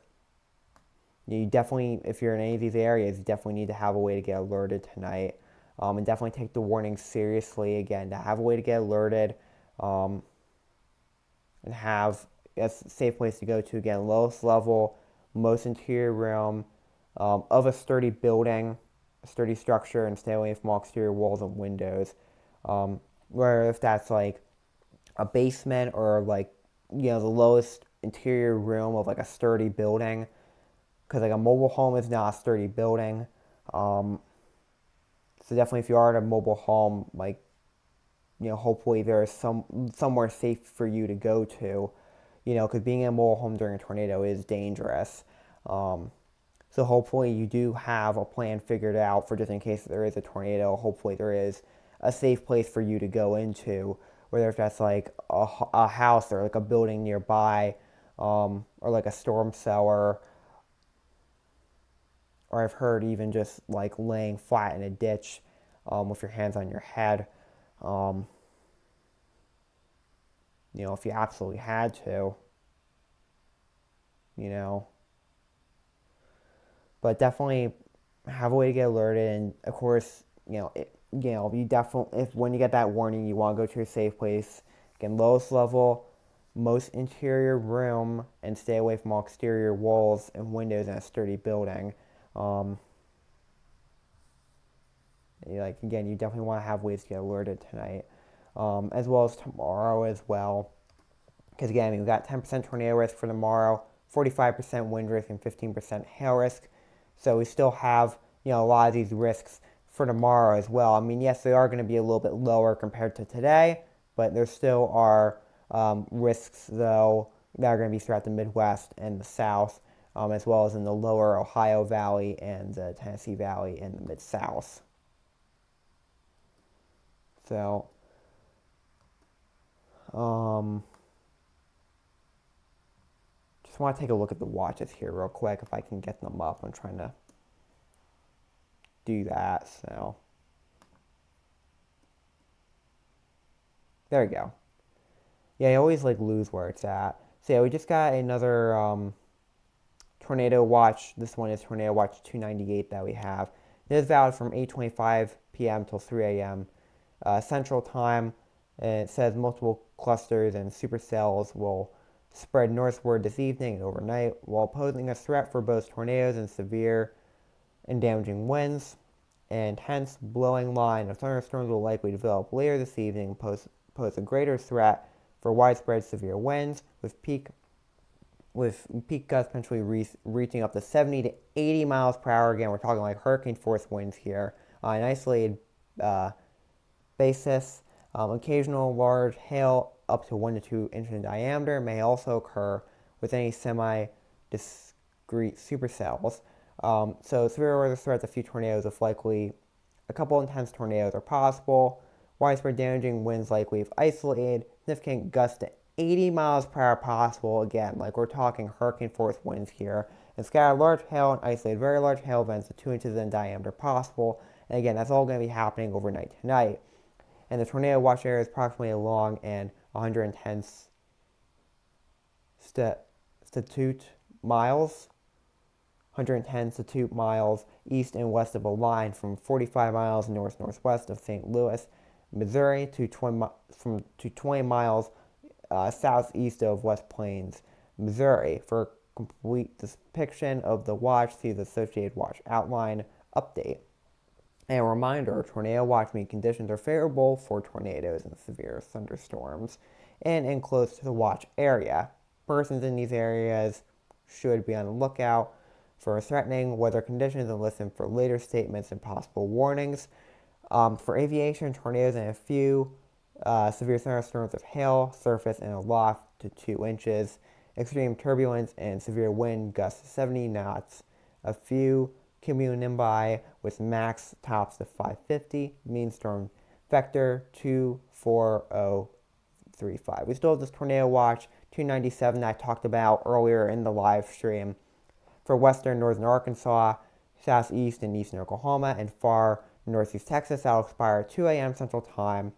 Speaker 1: you definitely, if you're in any of these areas, you definitely need to have a way to get alerted tonight, and definitely take the warnings seriously. Again, to have a way to get alerted, and have a safe place to go to. Again, lowest level, most interior room of a sturdy building, a sturdy structure, and stay away from all exterior walls and windows. Where if that's like a basement or like the lowest interior room of like a sturdy building, because like a mobile home is not a sturdy building. So definitely, if you are at a mobile home, like hopefully there is somewhere safe for you to go to, because being in a mobile home during a tornado is dangerous. So hopefully you do have a plan figured out for just in case there is a tornado. Hopefully there is a safe place for you to go into, whether if that's like a house or like a building nearby, or like a storm cellar, or I've heard even just like laying flat in a ditch with your hands on your head. If you absolutely had to, you know. But definitely have a way to get alerted, and of course, you definitely, if when you get that warning, you want to go to a safe place. Again, lowest level, most interior room, and stay away from all exterior walls and windows in a sturdy building. Again, you definitely want to have ways to get alerted tonight, as well as tomorrow as well. Because again, we've got 10% tornado risk for tomorrow, 45% wind risk, and 15% hail risk. So we still have a lot of these risks for tomorrow as well. Yes, they are going to be a little bit lower compared to today, but there still are risks though that are going to be throughout the Midwest and the South, as well as in the lower Ohio Valley and the Tennessee Valley and the Mid-South. So, just want to take a look at the watches here real quick if I can get them up. I'm trying to do that. So, there we go. Yeah, I always lose where it's at. So yeah, we just got another tornado watch. This one is tornado watch 298 that we have. It is valid from 8:25 p.m. till 3 a.m. Central Time. And it says multiple clusters and supercells will spread northward this evening and overnight, while posing a threat for both tornadoes and severe and damaging winds. And hence, blowing line of thunderstorms will likely develop later this evening, pose a greater threat for widespread severe winds, with peak gusts potentially reaching up to 70 to 80 miles per hour. Again, we're talking like hurricane force winds here on an isolated basis. Occasional large hail up to 1 to 2 inches in diameter may also occur with any semi-discrete supercells. So severe weather threats, a few tornadoes, if likely a couple intense tornadoes are possible. Widespread damaging winds likely if isolated. Significant gusts to 80 miles per hour possible. Again, like we're talking hurricane force winds here. And scattered large hail and isolated very large hail events of 2 inches in diameter possible. And again, that's all going to be happening overnight tonight. And the tornado watch area is approximately along and 110 statute miles 110 statute miles east and west of a line from 45 miles north-northwest of St. Louis, Missouri to 20 miles southeast of West Plains, Missouri. For a complete depiction of the watch, see the Associated Watch Outline Update. And a reminder, tornado watch mean conditions are favorable for tornadoes and severe thunderstorms and close to the watch area. Persons in these areas should be on the lookout for threatening weather conditions and listen for later statements and possible warnings. For aviation, tornadoes and a few severe thunderstorms of hail, surface, and aloft to 2 inches. Extreme turbulence and severe wind gusts to 70 knots. A few cumulonimbus with max tops to 550. Mean storm vector 24035. We still have this tornado watch 297 that I talked about earlier in the live stream for western northern Arkansas, southeast and eastern Oklahoma, and far northeast Texas. That'll expire at 2 a.m. Central Time.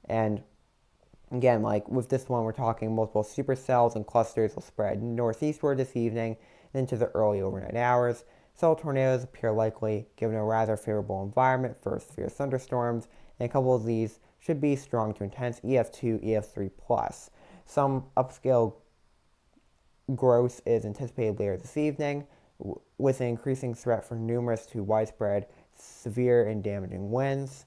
Speaker 1: And again, like with this one, we're talking multiple supercells and clusters will spread northeastward this evening and into the early overnight hours. Cell tornadoes appear likely, given a rather favorable environment for severe thunderstorms, and a couple of these should be strong to intense EF2, EF3 plus. Some upscale growth is anticipated later this evening, with an increasing threat for numerous to widespread severe and damaging winds.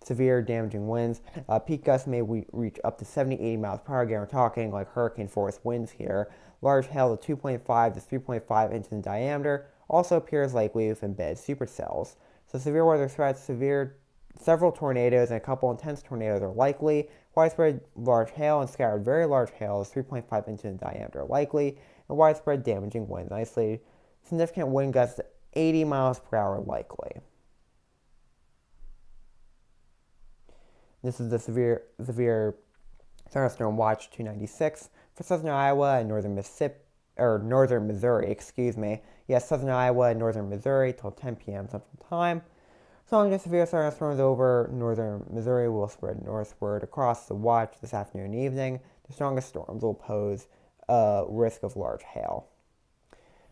Speaker 1: Peak gusts may reach up to 70-80 miles per hour. Again, we're talking like hurricane force winds here. Large hail of 2.5 to 3.5 inches in diameter also appears likely with embedded supercells. So severe weather threats, several tornadoes, and a couple intense tornadoes are likely. Widespread large hail and scattered very large hail is 3.5 inches in diameter likely, and widespread damaging winds, isolated significant wind gusts 80 miles per hour likely. This is the severe thunderstorm watch 296 for southern Iowa and northern Missouri. Southern Iowa and northern Missouri till 10 p.m. Central Time. So long as severe thunderstorms over northern Missouri will spread northward across the watch this afternoon and evening. The strongest storms will pose a risk of large hail.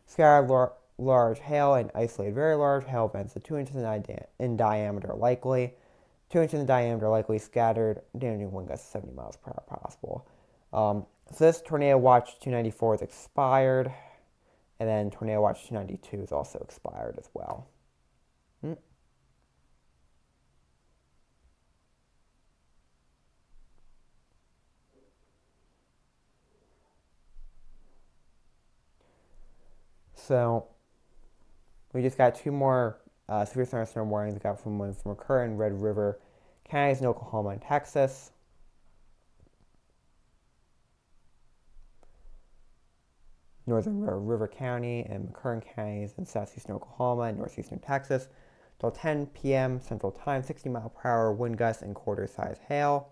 Speaker 1: Scattered large hail and isolated very large hail events of 2 inches in diameter likely. 2 inches in diameter likely, scattered, damaging wind gusts 70 miles per hour possible. So this Tornado Watch 294 is expired, and then Tornado Watch 292 is also expired as well. So we just got two more severe thunderstorm warnings. We got from occur in Red River counties in Oklahoma and Texas. Northern River County and McCurran counties in southeastern Oklahoma and northeastern Texas. Till 10 p.m. Central Time, 60 mile per hour wind gusts and quarter-size hail.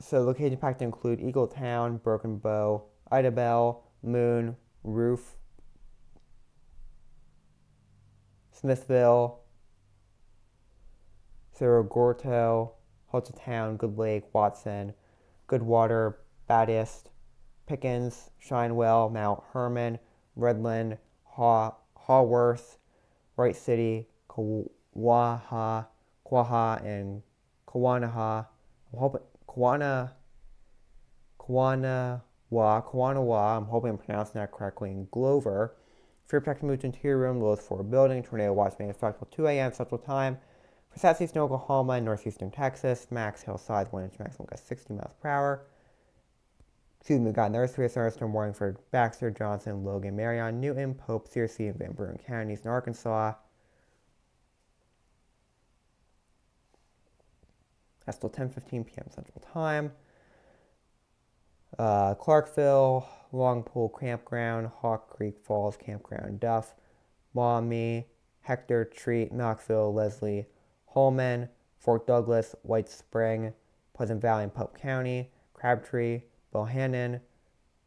Speaker 1: So location impacted include Eagletown, Broken Bow, Idabel, Moon, Roof, Smithville, Cerro Gordo, Hototown, Good Lake, Watson, Goodwater, Baptist, Pickens, Shinewell, Mount Hermon, Redland, Haworth, Wright City, Quaha, and Kawanaha. Kawanawa, I'm hoping I'm pronouncing that correctly, and Glover. Fear Protection moved to interior room, lowest floor building. Tornado watch may affect till 2 a.m. Central Time. For southeastern Oklahoma and northeastern Texas, max hail size 1 inch, maximum gust 60 miles per hour. We got another severe thunderstorm warning for Baxter, Johnson, Logan, Marion, Newton, Pope, Searcy, and Van Buren counties in Arkansas. That's till 10:15 p.m. Central Time. Clarkville, Longpool Campground, Hawk Creek Falls Campground, Duff, Maumee, Hector, Treat, Knoxville, Leslie, Holman, Fort Douglas, White Spring, Pleasant Valley and Pope County, Crabtree, Bohannon,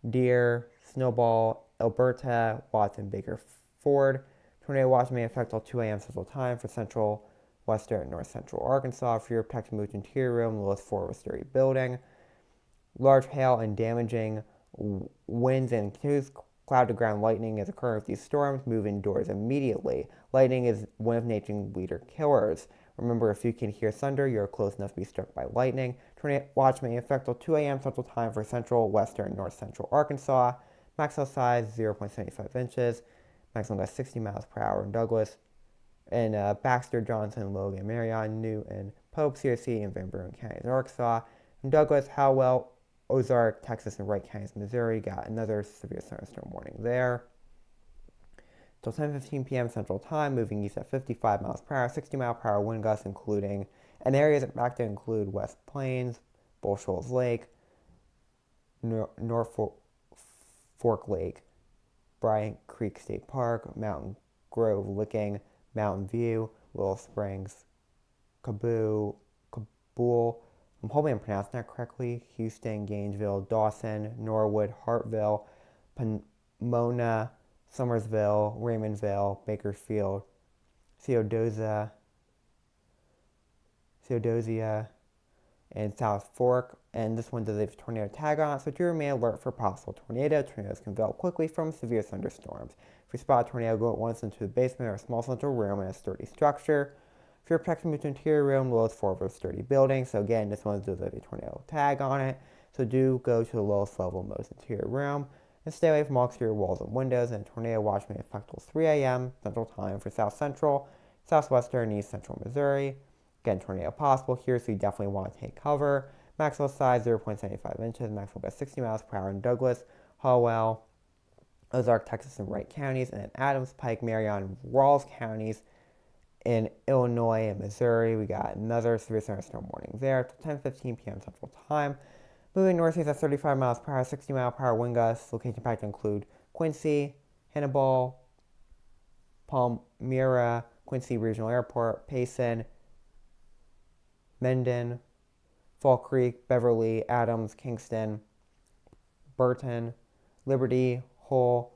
Speaker 1: Deer, Snowball, Alberta, Watson, Baker Ford. Tornado watch may affect till 2 a.m. Central Time for central, western, and north central Arkansas. For your protected move to interior room, lowest floor of a sturdy building. Large hail and damaging winds and continuous cloud to ground lightning is occurring with these storms. Move indoors immediately. Lightning is one of nature's leader killers. Remember, if you can hear thunder, you're close enough to be struck by lightning. Tornado watch may affect till 2 a.m. Central Time for central, western, and north central Arkansas. Maximum size 0.75 inches. Maximum gust 60 miles per hour in Douglas. And Baxter, Johnson, Logan, Marion, Newton, Pope, CRC, and Van Buren counties, Arkansas. In Douglas, Howell, Ozark, Texas, and Wright counties, Missouri, got another severe thunderstorm warning there. Till 10:15 p.m. Central Time, moving east at 55 miles per hour, 60 mile per hour wind gusts, including, and areas impacted include West Plains, Bull Shoals Lake, Norfolk Fork Lake, Bryant Creek State Park, Mountain Grove, Licking, Mountain View, Willow Springs, Kabul, I'm hoping I'm pronouncing that correctly, Houston, Gainesville, Dawson, Norwood, Hartville, Pomona, Somersville, Raymondville, Bakersfield, Theodosia, and South Fork. And this one does have a tornado tag on it, so do remain alert for possible tornado. Tornadoes can develop quickly from severe thunderstorms. If you spot a tornado, go at once into the basement or a small central room in a sturdy structure. If you're protecting the interior room, lowest floor of a sturdy building. So again, this one does have a tornado tag on it. So do go to the lowest level of most interior room and stay away from all exterior walls and windows. And a tornado watch may affect till 3 a.m. Central Time for South Central, Southwestern, and East Central Missouri. Again, tornado possible here, so you definitely want to take cover. Maximum size 0.75 inches, maximum gust 60 miles per hour in Douglas, Hallwell, Ozark, Texas, and Wright counties, and in Adams, Pike, Marion, and Rawls counties. In Illinois and Missouri, we got another severe thunderstorm warning there till 10:15 p.m. Central Time. Moving northeast at 35 miles per hour, 60 mile per hour wind gusts. Location impact include Quincy, Hannibal, Palmyra, Quincy Regional Airport, Payson, Mendon, Fall Creek, Beverly, Adams, Kingston, Burton, Liberty, Hull,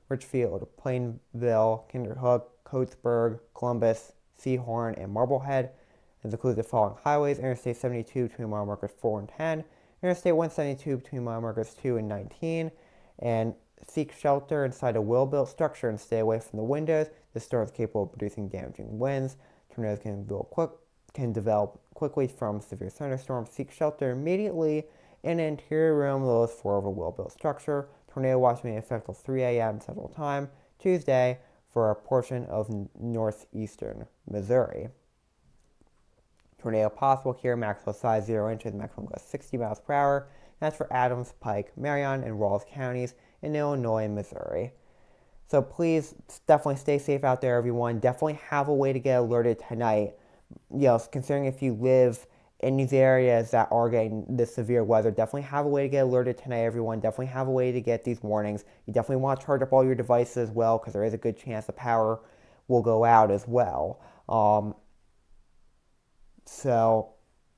Speaker 1: Richfield, Plainville, Kinderhook, Coatesburg, Columbus, Seahorn, and Marblehead. It includes the following highways: Interstate 72 between mile markers 4 and 10, Interstate 172 between mile markers 2 and 19, and seek shelter inside a well-built structure and stay away from the windows. This storm is capable of producing damaging winds. Tornadoes can develop quickly from severe thunderstorms. Seek shelter immediately in an interior room, lowest floor of a well-built structure. Tornado watch may affect till 3 a.m. Central Time, Tuesday, for a portion of northeastern Missouri. Tornado possible here, maximum size 0 inches, maximum gust 60 miles per hour. That's for Adams, Pike, Marion, and Rawls counties in Illinois and Missouri. So please definitely stay safe out there, everyone. Definitely have a way to get alerted tonight. Considering if you live in these areas that are getting this severe weather, definitely have a way to get alerted tonight, everyone. Definitely have a way to get these warnings. You definitely want to charge up all your devices as well, because there is a good chance the power will go out as well. So,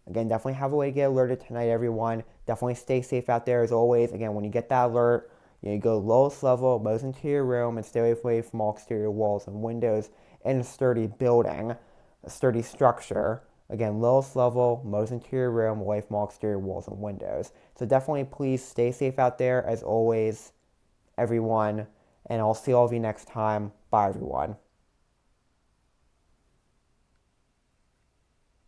Speaker 1: again, definitely have a way to get alerted tonight, everyone. Definitely stay safe out there as always. Again, when you get that alert, you go lowest level, most interior room, and stay away from all exterior walls and windows in a sturdy building, a sturdy structure. Again, lowest level, most interior room, away from all exterior walls and windows. So definitely please stay safe out there as always, everyone. And I'll see all of you next time. Bye, everyone.